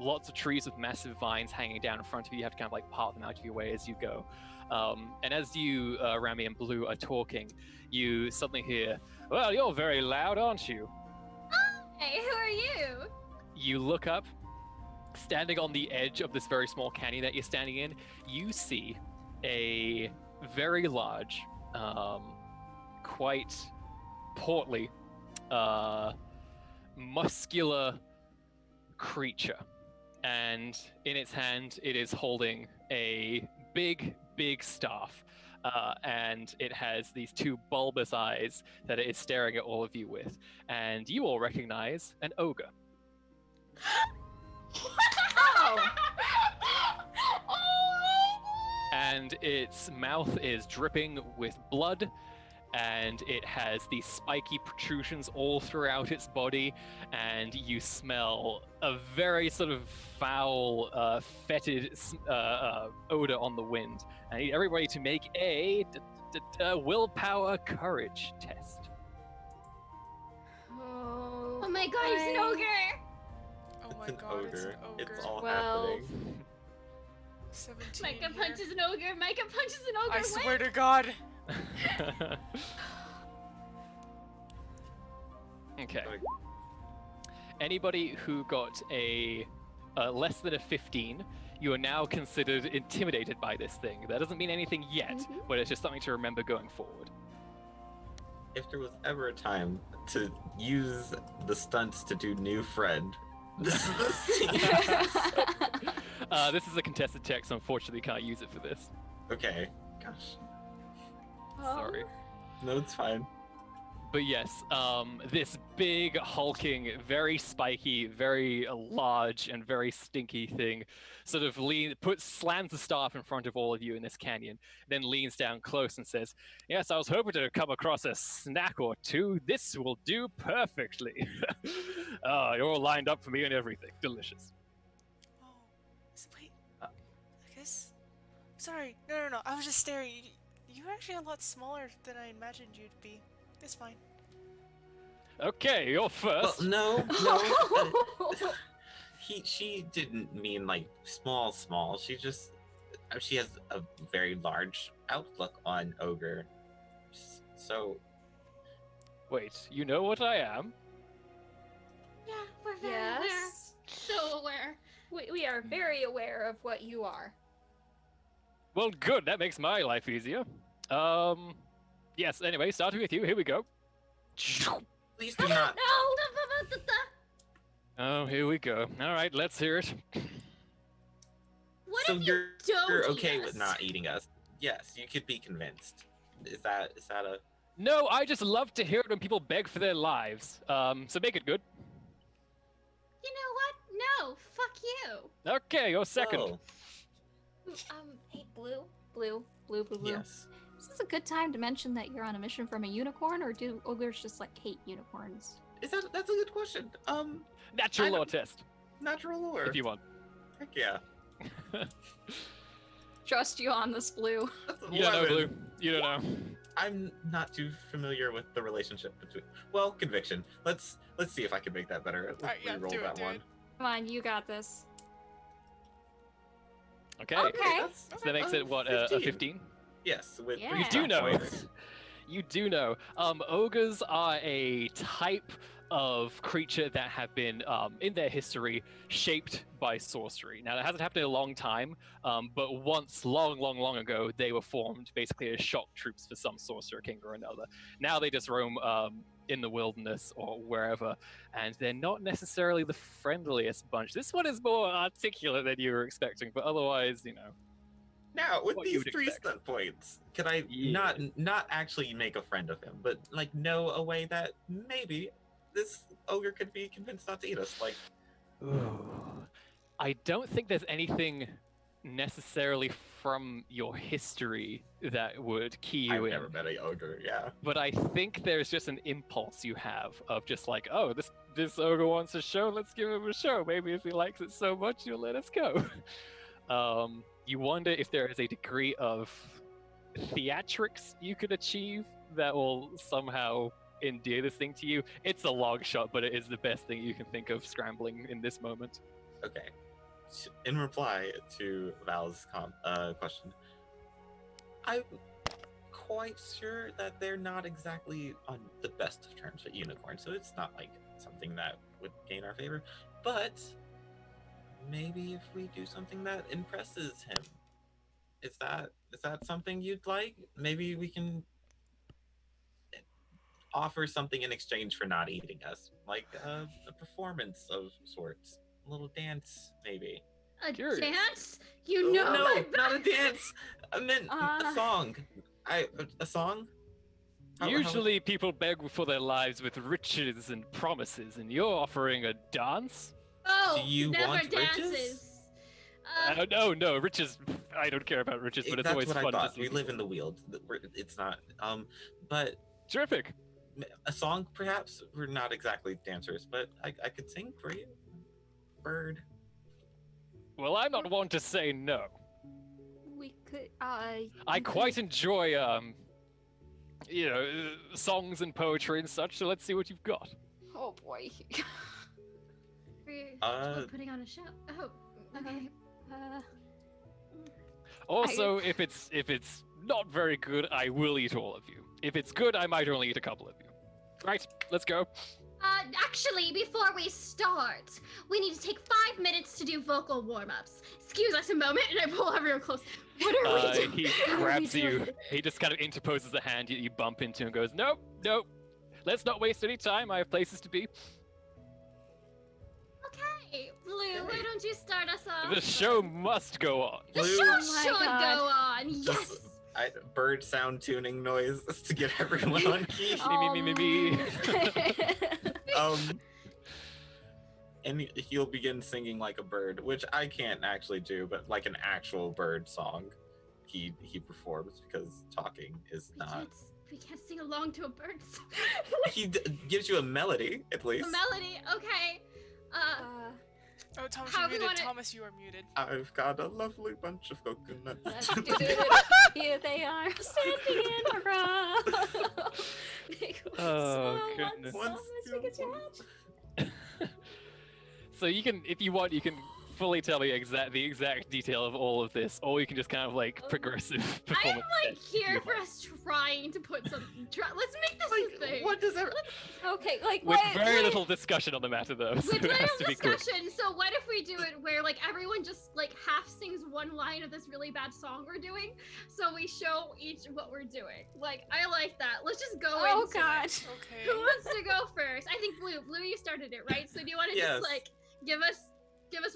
Lots of trees with massive vines hanging down in front of you. You have to kind of like part them out of your way as you go. And as you, Rami and Blue, are talking, you suddenly hear, "Well, you're very loud, aren't you?" Hey, who are you? You look up, standing on the edge of this very small canyon that you're standing in, you see a very large, quite portly, muscular creature. And in its hand, it is holding a big, big staff. And it has these two bulbous eyes that it is staring at all of you with. And you all recognize an ogre. And its mouth is dripping with blood, and it has these spiky protrusions all throughout its body, and you smell a very sort of foul, fetid odor on the wind. I need everybody to make a willpower courage test. Oh my god, he's an ogre! Oh my It's an god, it's an ogre. ogre. It's all 12. happening. 17 Micah here. punches an ogre! Micah punches an ogre! I swear to God. Okay. Sorry. Anybody who got a less than a 15, you are now considered intimidated by this thing. That doesn't mean anything yet, but it's just something to remember going forward. If there was ever a time to use the stunts to do new friend, this is the scene. This is a contested check, so unfortunately can't use it for this. Okay, gosh. Sorry. No, it's fine. But yes, this big, hulking, very spiky, very large, and very stinky thing sort of slams the staff in front of all of you in this canyon, then leans down close and says, "Yes, I was hoping to come across a snack or two. This will do perfectly. You're all lined up for me and everything. Delicious." Oh, wait. I guess. Sorry. No. I was just staring. You're actually a lot smaller than I imagined you'd be. It's fine. Okay, you're Well, first. no. She didn't mean like small. She has a very large outlook on ogre. So Wait, you know what I am? Yeah, we're very aware. Yes. So aware. We are very aware of what you are. Well, good. That makes my life easier. Yes, anyway, starting with you. Here we go. please do not. No! Oh, here we go. All right, let's hear it. What So if you're you don't you're eat okay us? with not eating us? Yes, you could be convinced. Is that a? No, I just love to hear it when people beg for their lives. So make it good. You know what? No, fuck you. Okay, you're second. Oh, Hey, Blue. yes. Is this a good time to mention that you're on a mission from a unicorn, or do ogres just like hate unicorns? That's a good question. Natural I law don't- test, Natural lore. if you want. Heck yeah. Trust you on this, Blue. That's You don't know, 11. Blue. You don't know. I'm not too familiar with the relationship between. Well, conviction. Let's see if I can make that better. Let's Alright, yeah, re-roll do it, that do one. it. Come on, you got this. Okay. Okay. So that makes it what, a 15? Yes, with Yeah. three You do star know. points. You do know. Ogres are a type of creature that have been, in their history, shaped by sorcery. Now, that hasn't happened in a long time, but once, long ago, they were formed basically as shock troops for some sorcerer king or another. Now they just roam in the wilderness or wherever, and they're not necessarily the friendliest bunch. This one is more articulate than you were expecting, but otherwise, you know. Now, with What you these would 3 expect. stunt points, could I Yeah. not actually make a friend of him, but like know a way that maybe this ogre could be convinced not to eat us? Like, I don't think there's anything necessarily from your history that would key you I've in. never met a ogre. Yeah. But I think there's just an impulse you have of just like, oh, this ogre wants a show, let's give him a show. Maybe if he likes it so much, he'll let us go. You wonder if there is a degree of theatrics you could achieve that will somehow endear this thing to you. It's a long shot, but it is the best thing you can think of scrambling in this moment. Okay. In reply to Val's question, I'm quite sure that they're not exactly on the best of terms with unicorns, so it's not like something that would gain our favor. But maybe if we do something that impresses him, is that something you'd like? Maybe we can offer something in exchange for not eating us, like a performance of sorts, a little dance, maybe. A Curious. dance? You Oh, know no, my not a dance. I meant a song. A song. How- Usually people beg for their lives with riches and promises, and you're offering a dance? Oh, Do you never want dances. riches? No, riches. I don't care about riches, but it's That's always what fun I to thought. see We live people- in the wild. It's not. But Terrific. a song, perhaps. We're not exactly dancers, but I could sing for you. Bird. Well, I'm not one to say no. We could. I we quite could- enjoy, songs and poetry and such. So let's see what you've got. Oh boy. We're putting on a show. Oh, okay. Uh, Also, if it's not very good, I will eat all of you. If it's good, I might only eat a couple of you. Right, let's go. Actually, before we start, we need to take 5 minutes to do vocal warm-ups. Excuse us a moment, and I pull everyone close. What are we doing? He What are we grabs you. doing? He just kind of interposes a hand. You bump into and goes, nope. Let's not waste any time. I have places to be. Okay, Blue, why don't you start us off? The show must go on. The Blue- show Oh my should God. go on. Yes. Bird sound tuning noise to get everyone on key. Me. And he'll begin singing like a bird, which I can't actually do, but like an actual bird song, he performs because talking is not. We can't sing along to a bird song. He gives you a melody at A least. melody, okay. Oh, Thomas, How you're do we muted. wanna- Thomas, you are muted. I've got a lovely bunch of coconuts. Here they are, standing in a row. Oh, goodness. Once So you can, if you want, you can fully tell me the exact detail of all of this, or you can just kind of like progressive I'm performance. like here for us trying to put some. Let's make this a thing. What does that? Okay, like With what? very what- little discussion on the matter, though. So With it has little to be quick. discussion. So what if we do it where like everyone just like half sings one line of this really bad song we're doing, so we show each what we're doing. Like I like that. Let's just go. Oh into God. it. Okay. Who wants to go first? I think Blue. Blue, you started it, right? So do you want to Yes. just like give us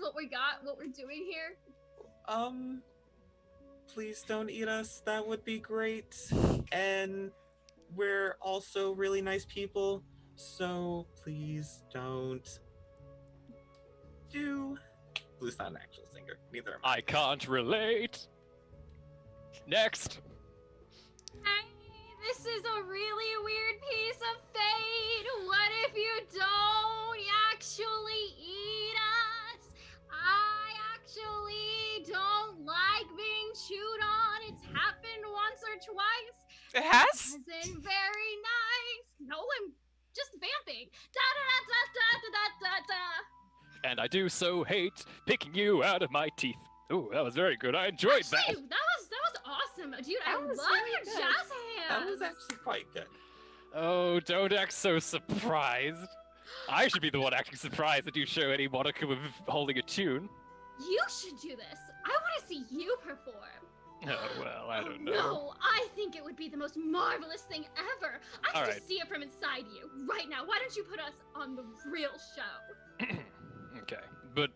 what we got, what we're doing here? Please don't eat us. That would be great. And we're also really nice people, so please don't do. Blue's not an actual singer. Neither am I. I can't relate. Next. Hey, this is a really weird piece of fate. What if you don't actually eat us? I actually don't like being chewed on. It's happened once or twice. It has? Isn't very nice. No, I'm just vamping. Da da da da da da da da. And I do so hate picking you out of my teeth. Ooh, that was very good. I enjoyed that. Actually, that was awesome, dude. I That was love really your good. jazz That hands. was actually quite good. Oh, don't act so surprised. I should be the one acting surprised that you show any modicum of holding a tune. You should do this. I want to see you perform. Oh, well, I don't know. No, I think it would be the most marvelous thing ever. I can All just right. see it from inside you right now. Why don't you put us on the real show? Okay, but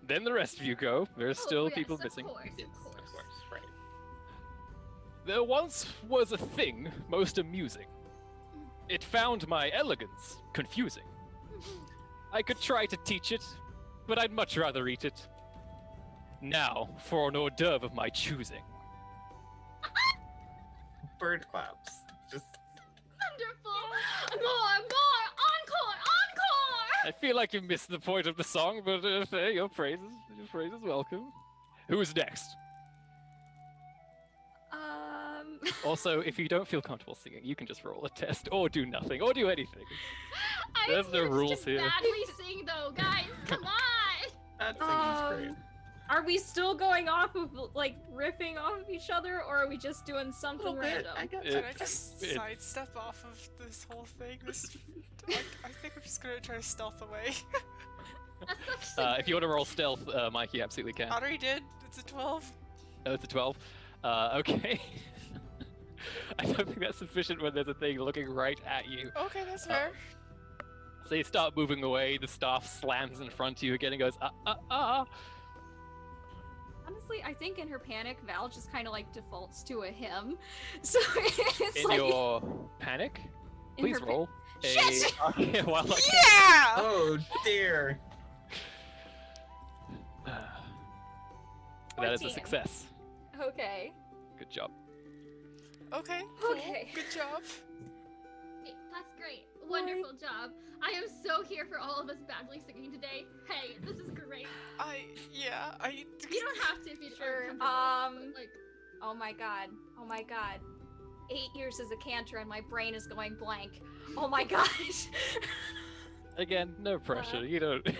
then the rest of you go. There's still Oh, yes, people of missing. Course, Yes, of course. right. There once was a thing most amusing. It found my elegance confusing. I could try to teach it, but I'd much rather eat it. Now, for an hors d'oeuvre of my choosing. Bird claps. Just Wonderful. More, encore, encore. I feel like you missed the point of the song, but hey, your praise is welcome. Who's next? Also, if you don't feel comfortable singing, you can just roll a test, or do nothing, or do anything. There's I'm no here to rules just here. badly sing though, guys. Come on. that singing's great. Are we still going off of like riffing off of each other, or are we just doing something Little bit. random? I got Can I It- just it- sidestep off of this whole thing? I think I'm just gonna try to stealth away. That's actually If you want to roll stealth, Mike, you absolutely can. I already did. It's a 12. Oh, it's a 12. Okay. I don't think that's sufficient when there's a thing looking right at you. Okay, that's fair. So you start moving away, the staff slams in front of you again and goes, ah. Honestly, I think in her panic, Val just kind of like defaults to a hymn. So it's In like your panic, in please her roll a Shit! Arcane Wildlife. Yeah! Oh dear. That is a 14. success. Okay. Good job. Okay. Okay. Good job. That's great. Wonderful job. I am so here for all of us badly singing today. Hey, this is great. You You don't have to if you Sure, like Oh my god. Oh my god. 8 years as a cantor and my brain is going blank. Oh my god. Again, no pressure. You don't have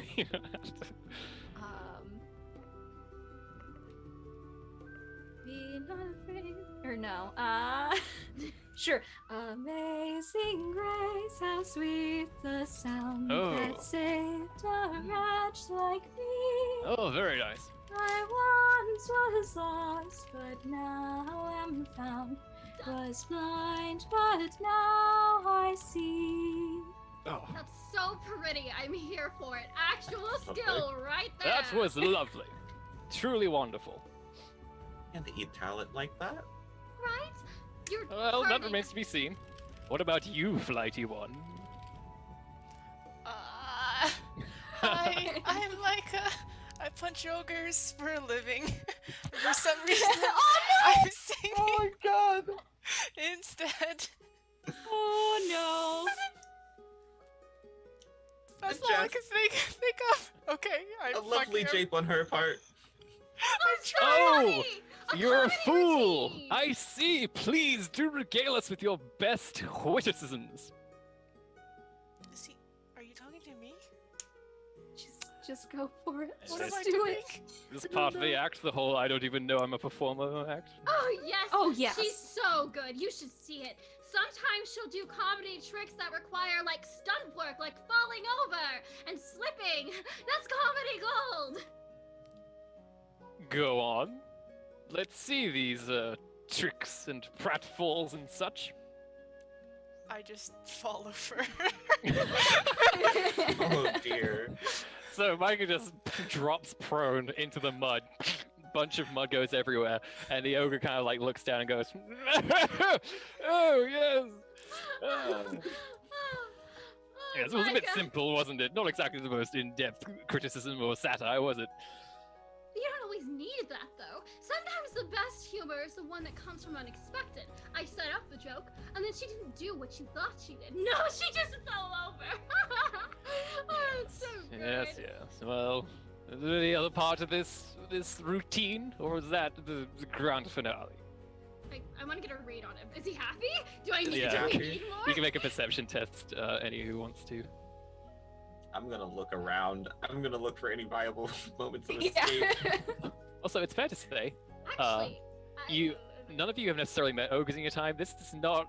to. Be not afraid. Or no. Sure. Amazing grace, how sweet the sound Oh. that saved a wretch like me. Oh, very nice. I once was lost, but now am found. Was blind, but now I see. Oh, that's so pretty. I'm here for it. Actual skill right there. that was lovely. Truly wonderful. And to eat talent like that? right. You're Well, that perfect. remains to be seen. What about you, flighty one? I'm like I punch ogres for a living. For some reason, I'm singing Oh my god! instead. Oh That's A all I jest. can think of. Okay, I'm A lovely fucking- jape on her part. I'm trying. Oh, A you're a comedy fool! routine. I see! Please do regale us with your best witticisms. See, are you talking to me? Just go for it. What Yes. am I do doing? it. This is part of the act, the whole I don't even know I'm a performer act. Oh yes. Oh, yes. She's so good. You should see it. Sometimes she'll do comedy tricks that require like stunt work, like falling over and slipping. That's comedy gold. Go on. Let's see these tricks and pratfalls and such. I just fall over. Oh dear. So Micah just drops prone into the mud. Bunch of mud goes everywhere, and the ogre kind of like looks down and goes, "Oh yes." Ah. Yes, it was a bit simple, wasn't it? Not exactly the most in-depth criticism or satire, was it? You don't always need that though. Sometimes the best best humor is the one that comes from unexpected. I set up the joke, and then she didn't do what you thought she did. No, she just fell over. Oh, it's so good. Yes. Well, is there any other part of this routine, or is that the grand finale? I want to get a read on him. Is he happy? Do I need Yeah. to read more? You can make a perception test, any who wants to. I'm gonna look around. I'm gonna look for any viable moments of Yeah. escape. Also, it's fair to say, Actually, none of you have necessarily met ogres in your time. This is not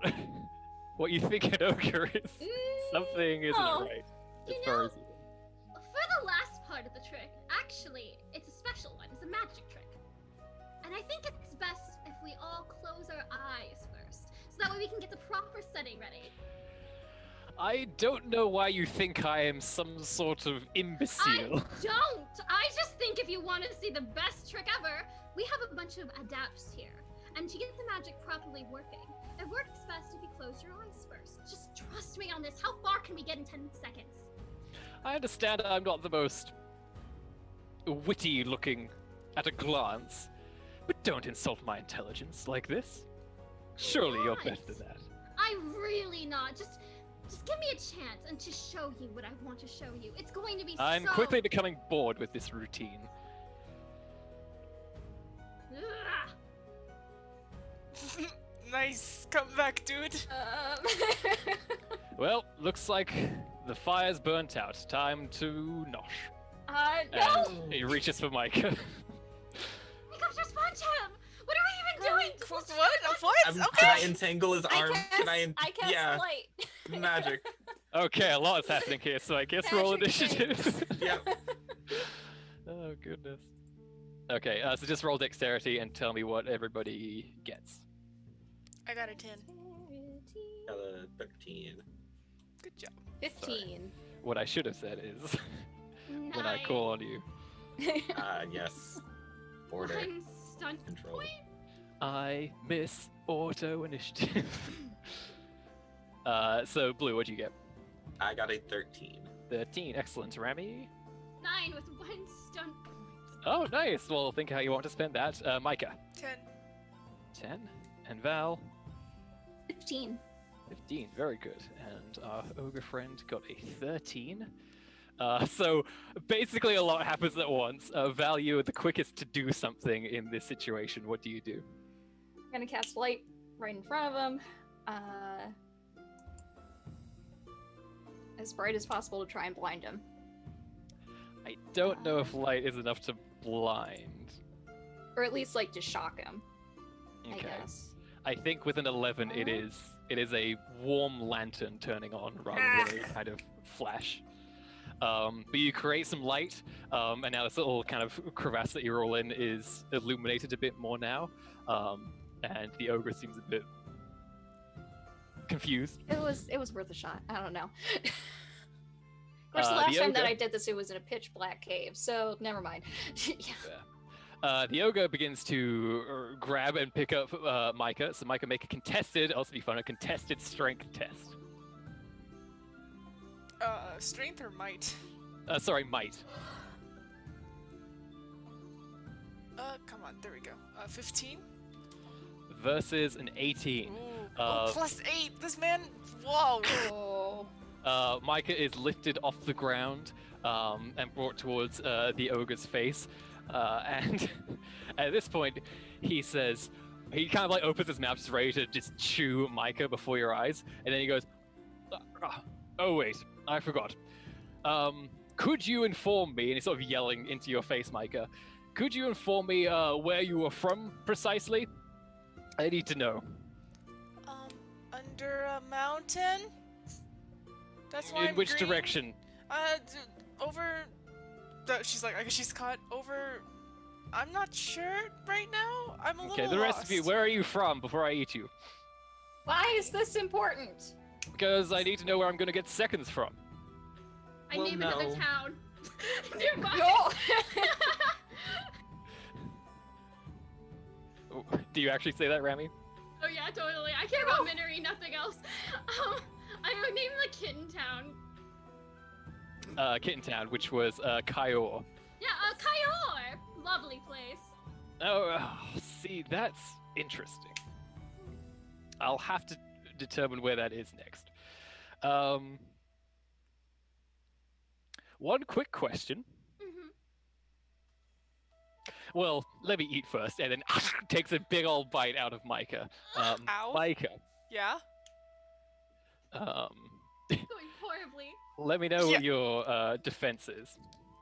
what you think an ogre is. Something isn't no. right. You As far know- as For the last part of the trick, actually, it's a special one. It's a magic trick. And I think it's best if we all close our eyes first, so that way we can get the proper setting ready. I don't know why you think I am some sort of imbecile. I just think if you want to see the best trick ever, we have a bunch of adapts here. And to get the magic properly working, it works best if you close your eyes first. Just trust me on this. How far can we get in 10 seconds? I understand I'm not the most witty looking at a glance, but don't insult my intelligence like this. Surely you're better than that. I'm really not. Just give me a chance and to show you what I want to show you. It's going to be I'm so... quickly becoming bored with this routine. Ugh. Nice comeback, dude. Well, looks like the fire's burnt out. Time to nosh. No! And he reaches for Micah. Oh my gosh, just punch him! What are we even doing? What? Can Okay. I entangle his arm? I cast yeah, light. magic. Okay, a lot is happening here, so I guess roll Magic initiative. Yep. Oh, goodness. Okay, so just roll dexterity and tell me what everybody gets. I got a 10. 13. Good job. 15. What I should have said is, when I Nine. call on you, Yes. Order. One stunt Control. point. I miss auto initiative. So, Blue, what'd you get? I got a 13. 13, excellent. Rami? 9 with 1 stunt point. Oh, nice. Well, think how you want to spend that. Micah? 10. 10. And Val? 15. 15, very good. And our ogre friend got a 13. So basically a lot happens at once. Val, you are the quickest to do something in this situation. What do you do? I'm gonna cast light right in front of him. As bright as possible to try and blind him. I don't know if light is enough to blind. Or at least like to shock him, I Okay. guess. I think with an 11 it is a warm lantern turning on rather than a kind of flash. But you create some light, and now this little kind of crevasse that you're all in is illuminated a bit more now, and the ogre seems a bit confused. It was worth a shot. I don't know. Of course, the The last time that ogre- I did this, it was in a pitch black cave, so never mind. Yeah. The ogre begins to grab and pick up Micah, so Micah make a contested, also be fun, a contested strength test. Strength or might? Sorry, might. Come on, there we go. 15? Versus an 18. Ooh. Uh, Plus 8! This man, whoa! Oh. Micah is lifted off the ground and brought towards the ogre's face. And at this point, he says, he kind of like opens his mouth, just ready to just chew Micah before your eyes. And then he goes, oh wait, I forgot. Could you inform me, and he's sort of yelling into your face, Micah, could you inform me where you were from precisely? I need to know. Under a mountain? That's why In I'm which green. direction? Over... She's like, I guess she's caught over... I'm not sure right now. I'm a Okay, little the rest of you, lost. where are you from before I eat you? Why is this important? Because I need to know where I'm going to get seconds from. I Well, name another no. town. Nearby. No. Oh, do you actually say that, Rami? Oh yeah, totally. I care about Miniry, nothing else. I would name the Kitten Town. Kitten Town, which was Kyor. Yeah, Kyor. Lovely place. See, that's interesting. I'll have to determine where that is next. One quick question. Mhm. Well, let me eat first, and then takes a big old bite out of Micah. Ow. Micah, Yeah? um, Going horribly. let me know Yeah. what your defense is.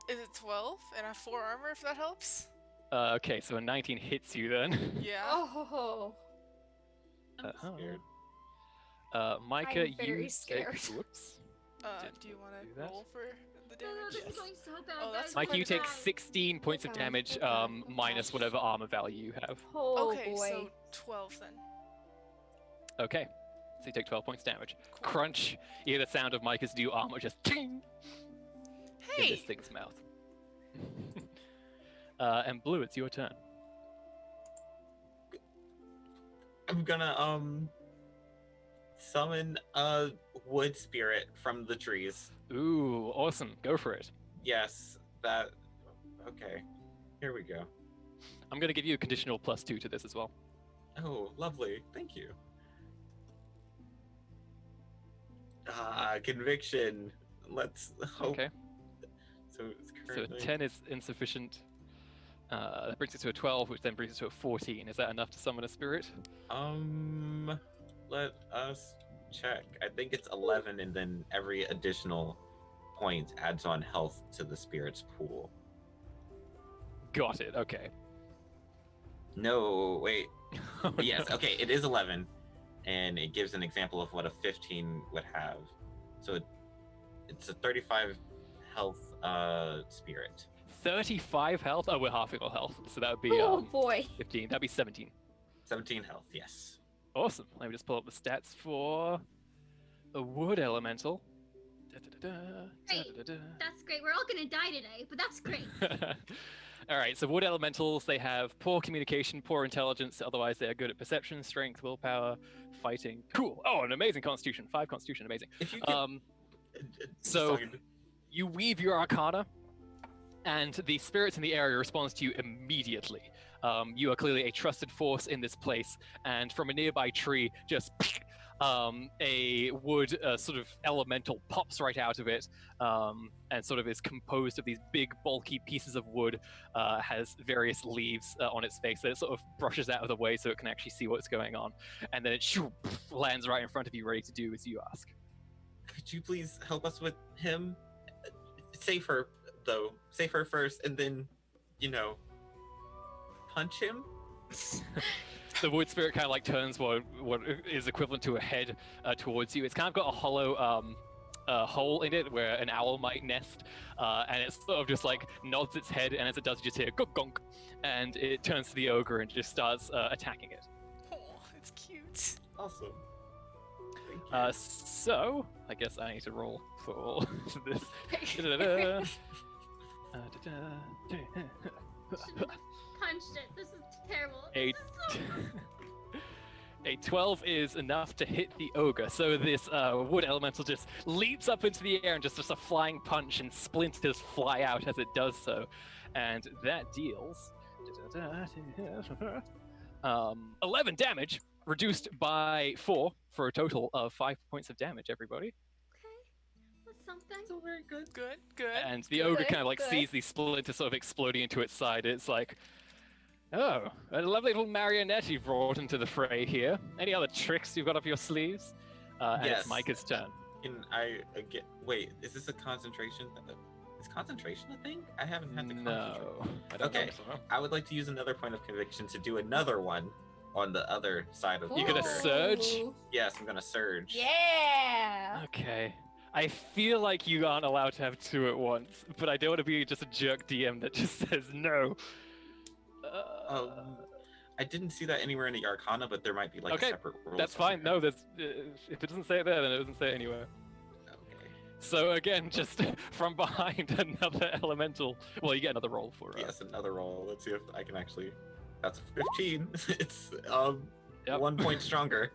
Is it 12? And I have 4 armor if that helps? Okay, so a 19 hits you then. Yeah. Oh, Scared. Micah, I'm very you scared. take. Whoops. Do you want do to that? roll for the No, damage? this is going so bad, Oh, guys. that's Micah, you quite a take bit. 16 points of Okay, damage, okay, minus okay. whatever armor value you have. oh Okay, boy. so 12 then. Okay, so you take 12 points damage. Cool. Crunch, you hear the sound of Micah's new armor just ting in this Hey! thing's mouth. And Blue, it's your turn. I'm gonna summon a wood spirit from the trees. Ooh, awesome. Go for it. Yes, that. Okay, here we go. I'm going to give you a conditional +2 to this as well. Oh, lovely. Thank you. Conviction. Let's hope. Okay. So it's So currently. a 10 is insufficient. That brings it to a 12, which then brings it to a 14. Is that enough to summon a spirit? Let us check. I think it's 11, and then every additional point adds on health to the spirit's pool. Got it. Okay. No, wait. Oh, Yes, no. okay, it is 11, and it gives an example of what a 15 would have. So it's a 35 health spirit. 35 health? Oh, we're halving our health. So that would be Oh boy. 15. That'd be 17. 17 health, yes. Awesome. Let me just pull up the stats for a wood elemental. Great. That's great. We're all gonna die today, but that's great. All right, so wood elementals, they have poor communication, poor intelligence, otherwise they are good at perception, strength, willpower, fighting. Cool. Oh, an amazing constitution. 5 constitution, amazing. If you could, so- sorry. You weave your arcana, and the spirits in the area respond to you immediately. You are clearly a trusted force in this place, and from a nearby tree, just a wood sort of elemental pops right out of it, and sort of is composed of these big, bulky pieces of wood, has various leaves on its face that it sort of brushes out of the way so it can actually see what's going on, and then it lands right in front of you, ready to do as you ask. Could you please help us with him? Save her, though. Save her first, and then, punch him? The wood spirit kind of like turns what is equivalent to a head towards you. It's kind of got a hollow hole in it where an owl might nest, and it sort of just like nods its head, and as it does, you just hear gunk gunk, and it turns to the ogre and just starts attacking it. Oh, it's cute. Awesome. Thank you. So I guess I need to roll for this. Shouldn't have punched it. This is terrible. A, This is so a 12 is enough to hit the ogre. So this wood elemental just leaps up into the air and just a flying punch, and splinters fly out as it does so. And that deals 11 damage, reduced by 4 for a total of 5 points of damage, everybody. okay. That's something. So very good. Good, good. And the ogre Good, kind of like good. sees these splinters sort of exploding into its side. It's like, oh, a lovely little marionette you've brought into the fray here. Any other tricks you've got up your sleeves? And Yes. it's Micah's turn. Can I get? Wait, is this a concentration? Is concentration a thing? I haven't had the concentration. No. I don't Okay. think so. I would like to use another point of conviction to do another one on the other side of the You gonna ogre. surge? Ooh. Yes, I'm gonna surge. Yeah. Okay. I feel like you aren't allowed to have 2 at once, but I don't want to be just a jerk DM that just says no. I didn't see that anywhere in the Arcana, but there might be like Okay, a separate rule. That's fine. No, there's, if it doesn't say it there, then it doesn't say it anywhere. Okay. So again, just from behind another elemental. Well, you get another roll for it. Yes, another roll. Let's see if I can actually. That's a 15. It's Yep. 1 point stronger.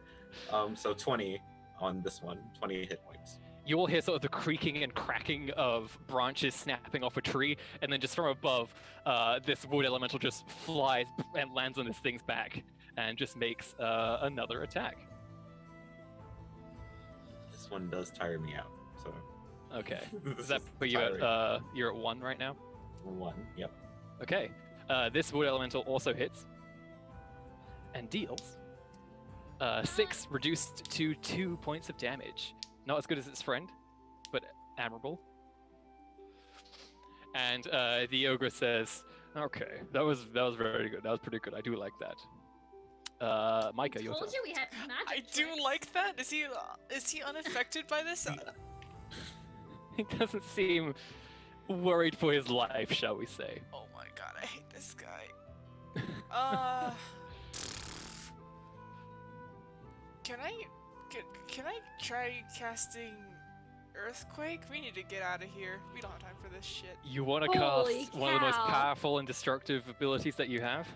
So 20 on this one. 20 hit points. you all hear sort of the creaking and cracking of branches snapping off a tree, and then just from above, this wood elemental just flies and lands on this thing's back, and just makes another attack. This one does tire me out. So Okay. this Does that is put you tiring. at you're at 1 right now? 1. Yep. Okay. This wood elemental also hits and deals 6 reduced to 2 points of damage. Not as good as its friend, but admirable. And the ogre says, "Okay, that was very good. That was pretty good. I do like that." Micah, your turn. Told you we had magic. I do tricks. like that. Is he unaffected by this? He doesn't seem worried for his life, shall we say? Oh my god, I hate this guy. Can I try casting Earthquake? We need to get out of here. We don't have time for this shit. You want to Holy cast one of the most cow. powerful and destructive abilities that you have?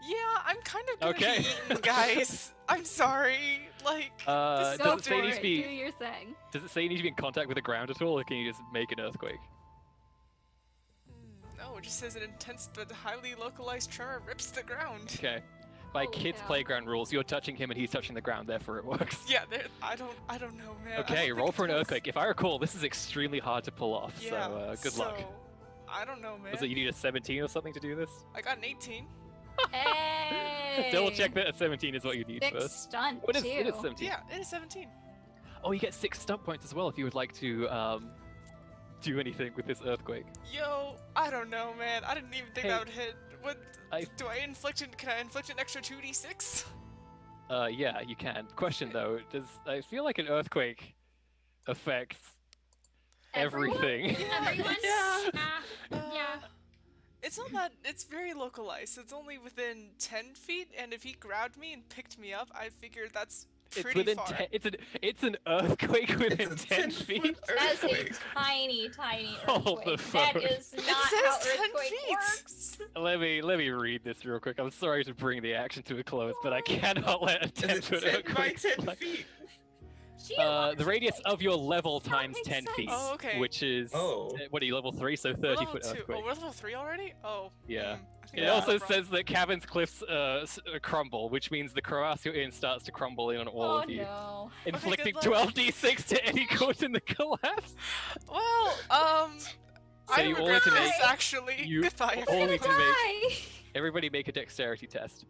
Yeah, I'm kind of gonna Okay. be eaten, guys. I'm sorry. Like, this is Go does it say for it needs it. to be? Do your thing. Does it say you need to be in contact with the ground at all, or can you just make an earthquake? no, it just says an intense but highly localized tremor rips the ground. Okay. By Holy kids' cow. playground rules, you're touching him and he's touching the ground, therefore it works. Yeah, I don't know, man. I Okay, don't roll think for an it does. earthquake. If I recall, this is extremely hard to pull off, Yeah, so good luck. so, I don't know, man. Was it you need a 17 or something to do this? I got an 18. Hey! Double check that a 17 is what you need 6 first. stunt, What is too. it is 17. Yeah, it is 17. Oh, you get 6 stump points as well if you would like to do anything with this earthquake. Yo, I don't know, man. I didn't even think Hey, that would hit. What? I- Can I inflict an extra 2d6? Yeah, you can. Question though, I feel like an earthquake affects Everyone? everything? Everyone? Yeah. Yeah. It's not that. It's very localized. It's only within 10 feet, and if he grabbed me and picked me up, I figured that's It's pretty within far. it's an earthquake within It's a 10 10-foot feet. That's a earthquake. tiny, tiny Hold the earthquake. That phone. is not says how 10 earthquake feet. works. Let me read this real quick. I'm sorry to bring the action to a close, but I cannot let a 10 And it's foot 10 by earthquake 10 fly. feet. She The wants radius it. of your level That times makes 10 feet, sense. Oh, okay. which is Oh. what are you, level 3? So We're 30 level foot 2. earthquake. Oh, we're level 3 already? Oh. Yeah. I think It we're also level says that Cavern's cliffs crumble, which means the crevasse you're in starts to crumble in on all Oh of you, no. inflicting good luck. 12d6 to any caught in the collapse. Well, So I you all regret need to this make- actually. you Goodbye. all everyone. need to make Hi. everybody make a dexterity test.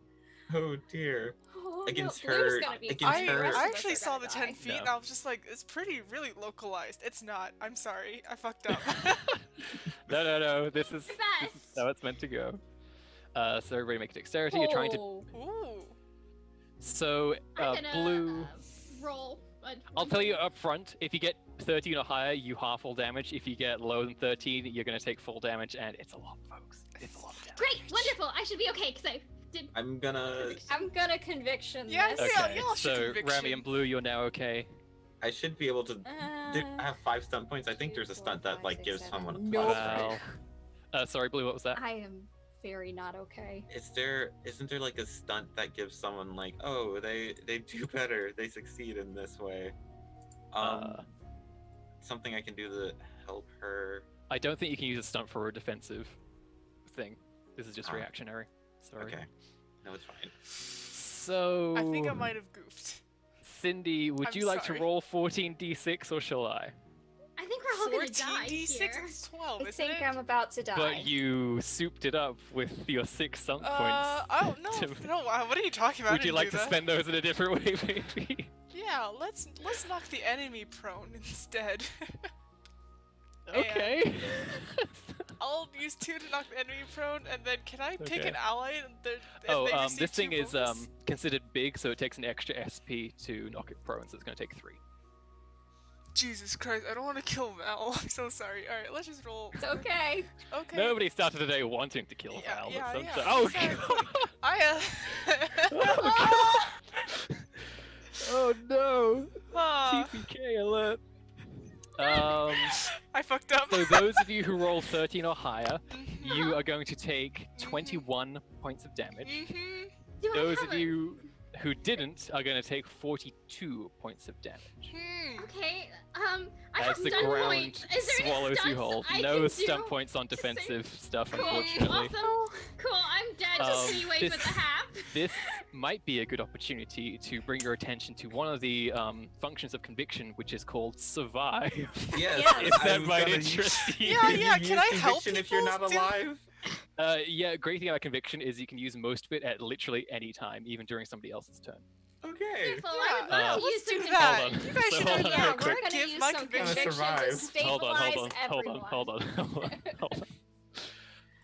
Oh dear. Oh, Against no. Blue's her- gonna be against fine. The her- rest of I us actually are saw gonna the 10 die. feet No. and I was just like, it's pretty really localized. It's not. I'm sorry. I fucked up. No. This is Best. how it's meant to go. So everybody make a dexterity. You're trying to. Oh. Ooh. So I'm gonna blue. roll. I'll tell you up front. If you get 13 or higher, you half all damage. If you get lower than 13, you're gonna take full damage, and it's a lot, folks. It's a lot of damage. Great, wonderful. I should be okay because I did. I'm gonna. I'm gonna conviction Yeah, this. yeah. Okay, y'all should so conviction. Rami and Blue, you're now okay. I should be able to. I have 5 stunt points. I think there's a stunt that like gives someone a plus. Wow. Sorry, Blue. What was that? I am very not okay. Isn't there like a stunt that gives someone like, oh, they do better, they succeed in this way? Something I can do to help her. I don't think you can use a stunt for a defensive thing. This is just Ah. reactionary. Sorry. Okay. No, it's fine. So. I think I might have goofed. Cindy, would I'm you like sorry. to roll 14d6 or shall I? I think we're all gonna die 14d6 here. is 12, I isn't think it? I'm about to die. But you souped it up with your 6 stunt points. Oh no, to- no. What are you talking about? I Would you didn't like do to that. spend those in a different way, maybe? Yeah, let's knock the enemy prone instead. Okay. I'll use 2 to knock the enemy prone, and then can I pick Okay. an ally? And Oh, they receive this 2 thing is bonus? considered big, so it takes an extra SP to knock it prone, so it's going to take 3. Jesus Christ! I don't want to kill Val. I'm so sorry. All right, let's just roll. It's okay. Okay. Nobody started today wanting to kill Yeah, Val. yeah, but yeah, some- oh, exactly. God. I Oh, God. Oh no! Ah, TPK alert. I fucked up. So those of you who roll 13 or higher, Mhm. you are going to take 21 points of damage. Mhm. Do I Those have of you who didn't are going to take 42 points of damage. Okay, I have As the stun ground points. Is there any swallows you stunts whole. I No can stun do points on to save- defensive stuff, Cool, unfortunately. awesome. Cool, I'm dead just anyways this- with the half. This might be a good opportunity to bring your attention to one of the functions of conviction, which is called survive. Yes, Yes. If I that was might gonna- interest you. Yeah, Can yeah, you can use I help conviction if you're people not do- alive? Yeah, great thing about conviction is you can use most of it at literally any time, even during somebody else's turn. Okay. Wonderful, I would Yeah, love to let's use some do conviction. that. Hold on. You guys So should hold do on that. real Yeah, quick. we're Quick, gonna give use my some conviction. conviction survive. to stabilize Hold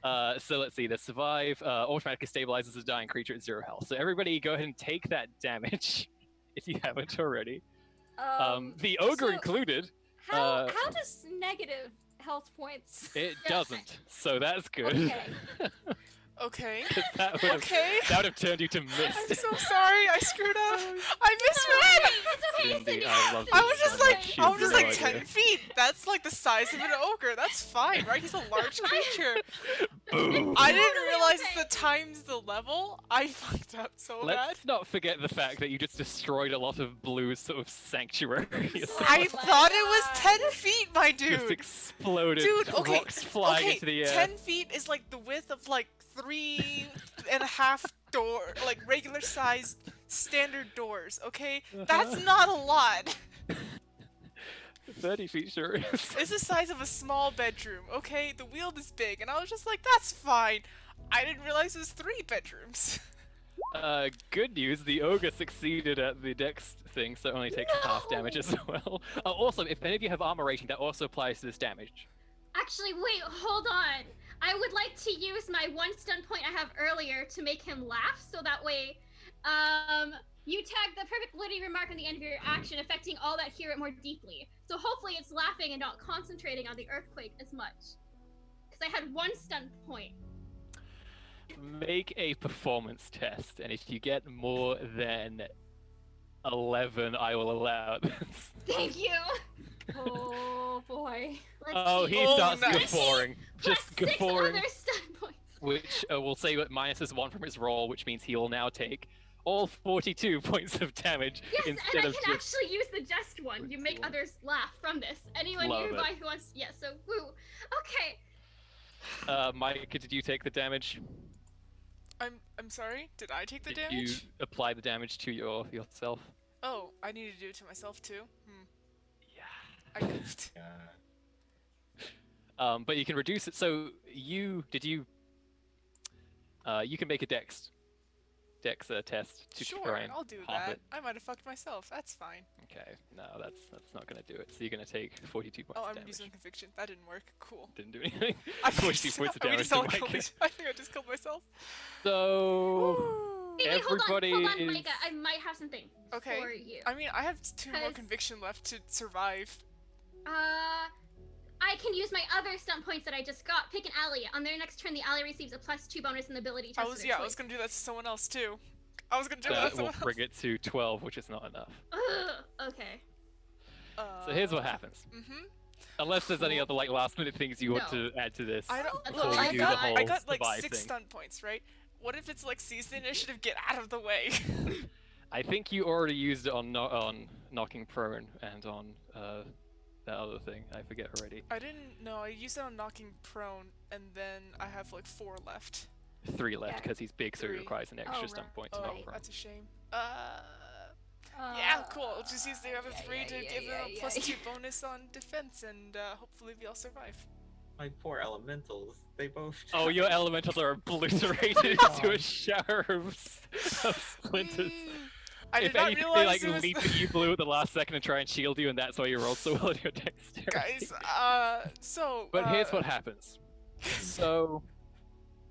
on. So let's see. The survive automatically stabilizes a dying creature at 0 health. So everybody, go ahead and take that damage if you haven't already. The ogre so- included. How does negative health points? It doesn't. So that's good. Okay. Okay. 'Cause that would have Okay. turned you to I'm mist. so sorry. I screwed up. I misread. It's okay, Cindy, Cindy. I love I you was so just much. like, You I have was just no like idea. 10 feet. That's like the size of an ogre. That's fine, right? He's a large creature. Boom. I didn't Totally realize okay. the times the level. I fucked up so bad. Let's not forget the fact that you just destroyed a lot of Blue's sort of sanctuary. I Oh my thought it was God. 10 feet, my Just dude. exploded. Dude, okay, Rocks flying okay, into the air. 10 feet is like the width of like 3.5 door, like regular sized standard doors, okay? That's not a lot. 30 feet sure is. It's the size of a small bedroom, okay? The wheel is big, and I was just like, that's fine. I didn't realize it was 3 bedrooms. Good news, the ogre succeeded at the dex thing, so it only takes half damage as well. Also, if any of you have armor rating, that also applies to this damage. Actually, wait, hold on. I would like to use my 1 stun point I have earlier to make him laugh, so that way, you tag the perfect witty remark on the end of your action, affecting all that hear it more deeply. So hopefully it's laughing and not concentrating on the earthquake as much. Because I had 1 stun point. Make a performance test, and if you get more than 11, I will allow this. Thank you. Oh boy. Let's Oh, see. he Oh, starts nice. guffawing. Plus Just 6 guffawing. other stun points. Which we'll say that minuses 1 from his roll, which means he will now take all 42 points of damage Yes, and instead I of can just. actually use the jest one. You make Cool. others laugh from this. Anyone Love it. nearby who wants, yeah. So woo. Okay. Micah, did you take the damage? I'm sorry? Did I take the Did damage? you apply the damage to yourself? Oh, I need to do it to myself too? Yeah. I goofed. But you can reduce it. So you can make a dex test to Sure, try and I'll do half that. it. I might have fucked myself. That's fine. Okay, no, that's not gonna do it. So you're gonna take 42 points Oh, of I'm damage. using conviction. That didn't work. Cool. Didn't do anything. I 42 points of we damage just to all Micah. killed each- I think I just killed myself. So Woo. Wait, hold Everybody on, is- Micah. I might have something Okay. for you. I mean, I have 2 more 'Cause- conviction left to survive. I can use my other stunt points that I just got. Pick an ally. On their next turn, the ally receives a +2 bonus in the ability test. I of was their I was choice. gonna do that to someone else too. I was gonna do that that to will someone else. bring it to 12, which is not enough. Ugh, okay. So here's what happens. Mm-hmm. Unless there's any Cool. other like last minute things you want No. to add to this. I don't That's look. all we I do got the whole I got like survive 6 thing. stun points, right? What if it's like seize the initiative? Get out of the way. I think you already used it on knocking prone and on that other thing. I forget already. I didn't know. I used it on knocking prone, and then I have like 4 left. 3 left Yeah. because he's big, so he 3. requires an extra Oh, stun right. point to Oh, knock prone. that's a shame. Yeah, cool. I'll just use the other 3 to give them a +2 bonus on defense, and hopefully we'll survive. My poor elementals. They both. Oh, your elementals are obliterated into a shower of splinters. I If did not anything, they realize like it was leap at you, Blue, at the last second and try and shield you, and that's why you rolled so well in your dexterity. guys. So. But here's what happens. So,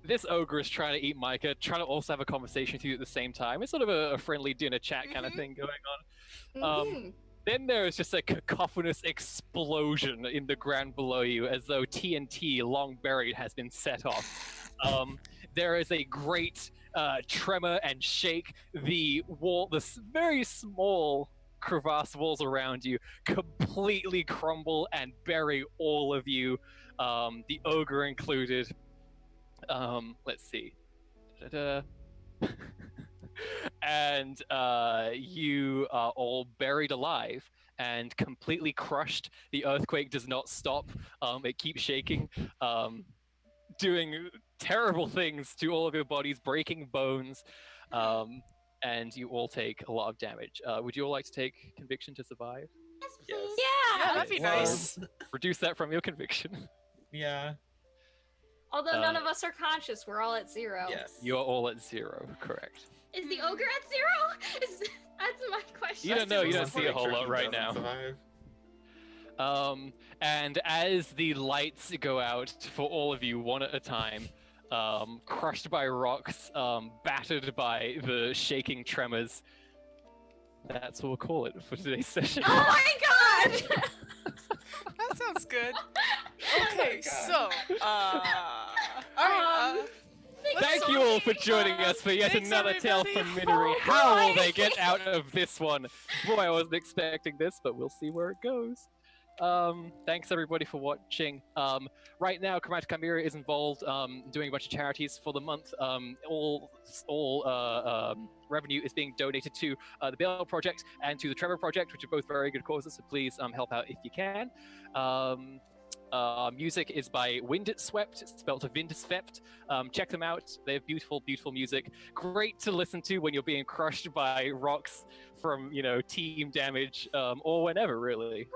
this ogre is trying to eat Micah, trying to also have a conversation with you at the same time. It's sort of a friendly dinner chat kind of Mhm. thing going on. Mhm. Then there is just a cacophonous explosion in the ground below you, as though TNT, long buried, has been set off. There is a great tremor and shake. The very small crevasse walls around you completely crumble and bury all of you, the ogre included. Let's see. Da-da-da. and you are all buried alive and completely crushed. The earthquake does not stop. It keeps shaking, doing terrible things to all of your bodies, breaking bones, and you all take a lot of damage. Would you all like to take conviction to survive? Yes, Yes. please. Yeah, that'd be Well, nice. Reduce that from your conviction. Yeah. Although none of us are conscious, we're all at 0. Yes. You are all at 0, correct. Is the ogre at 0? That's my question. You don't know, you don't Let's see a make whole sure lot he right doesn't now. survive. And as the lights go out for all of you, one at a time, crushed by rocks, battered by the shaking tremors, that's what we'll call it for today's session. Oh my god! That sounds good. Okay, God. so, alright, Thank you all for joining us for yet Thanks, another tale everybody. from Miniry. Oh, How will boy. they get out of this one? Boy, I wasn't expecting this, but we'll see where it goes. Thanks everybody for watching. Right now, Commander Chimera is involved doing a bunch of charities for the month. All revenue is being donated to the Bale Project and to the Trevor Project, which are both very good causes. So please help out if you can. Music is by Windswept, it's spelled Windswept. Check them out. They have beautiful, beautiful music. Great to listen to when you're being crushed by rocks from, team damage, or whenever, really.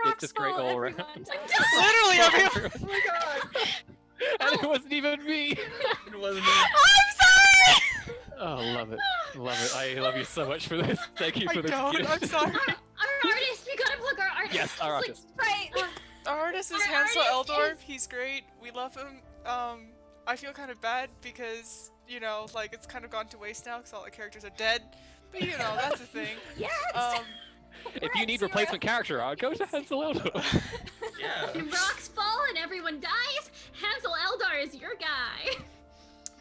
It's just great all around. Literally, everyone. Oh my god! And it wasn't even me! It wasn't me. I'm sorry! Oh, love it. Love it. I love you so much for this. Thank you for I this don't, gift. I'm sorry. Our artist, we gotta plug our artist. Yes, our Like, artist. Right. Our artist is Our Hansel artist Eldorf. is- He's great. We love him. I feel kind of bad because, it's kind of gone to waste now because all the characters are dead. But, that's a thing. Yes! If you need replacement character art, go to Hansel Eldorf. Yeah. The rocks fall and everyone dies. Hansel Eldar is your guy.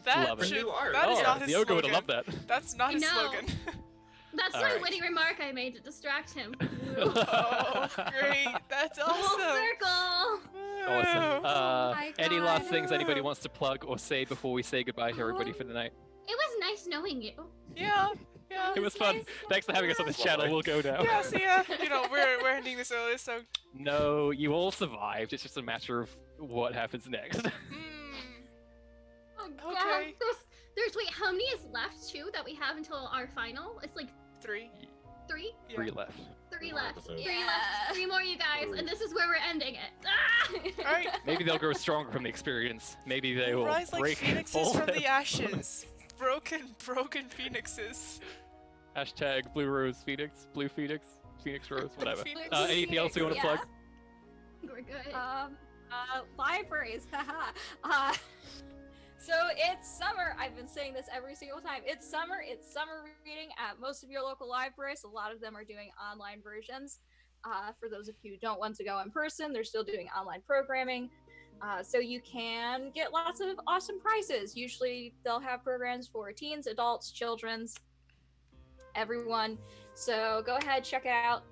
That Love it. should, New art. that is Oh, not his the ogre would slogan. have loved that. That's not his No. slogan. That's All my right. witty remark I made to distract him. Oh, great. That's Full awesome. circle. Awesome. my Any God. last things anybody wants to plug or say before we say goodbye to everybody for the night? It was nice knowing you. Yeah. It was fun. nice. Thanks for having us on this channel. We'll go now. Yeah, see ya. We're ending this early, so. No, you all survived. It's just a matter of what happens next. Oh god. Okay. There's wait, how many is left too that we have until our final? It's like 3. 3? Yeah. 3 left. 3 More left. episodes. 3 Yeah. left. 3 more, you guys, and this is where we're ending it. Ah! Alright. Maybe they'll grow stronger from the experience. Maybe they will Rise like break phoenixes all from them. the ashes. Broken phoenixes. Hashtag Blue Rose Phoenix, Blue Phoenix, Phoenix Rose, whatever. Phoenix. Anything else you want to plug? We're good. Libraries, haha. So it's summer. I've been saying this every single time. It's summer reading at most of your local libraries. A lot of them are doing online versions. For those of you who don't want to go in person, they're still doing online programming. So you can get lots of awesome prizes. Usually they'll have programs for teens, adults, children's, everyone. So go ahead, check it out.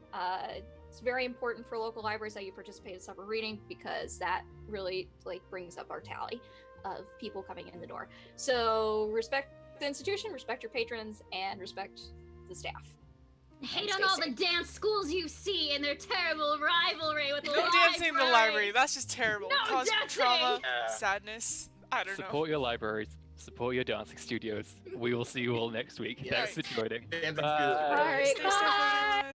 It's very important for local libraries that you participate in summer reading because that really brings up our tally of people coming in the door. So respect the institution, respect your patrons, and respect the staff. Hate stay on all the safe. dance schools you see and their terrible rivalry with the No dancing in the library. library. That's just terrible. No Cause dancing! trauma, Yeah. sadness. I don't know. Support your libraries. Support your dancing studios. We will see you all next week. Yes. Thanks for joining. Dancing's good. Bye. All right, Stay safe, bye. everyone.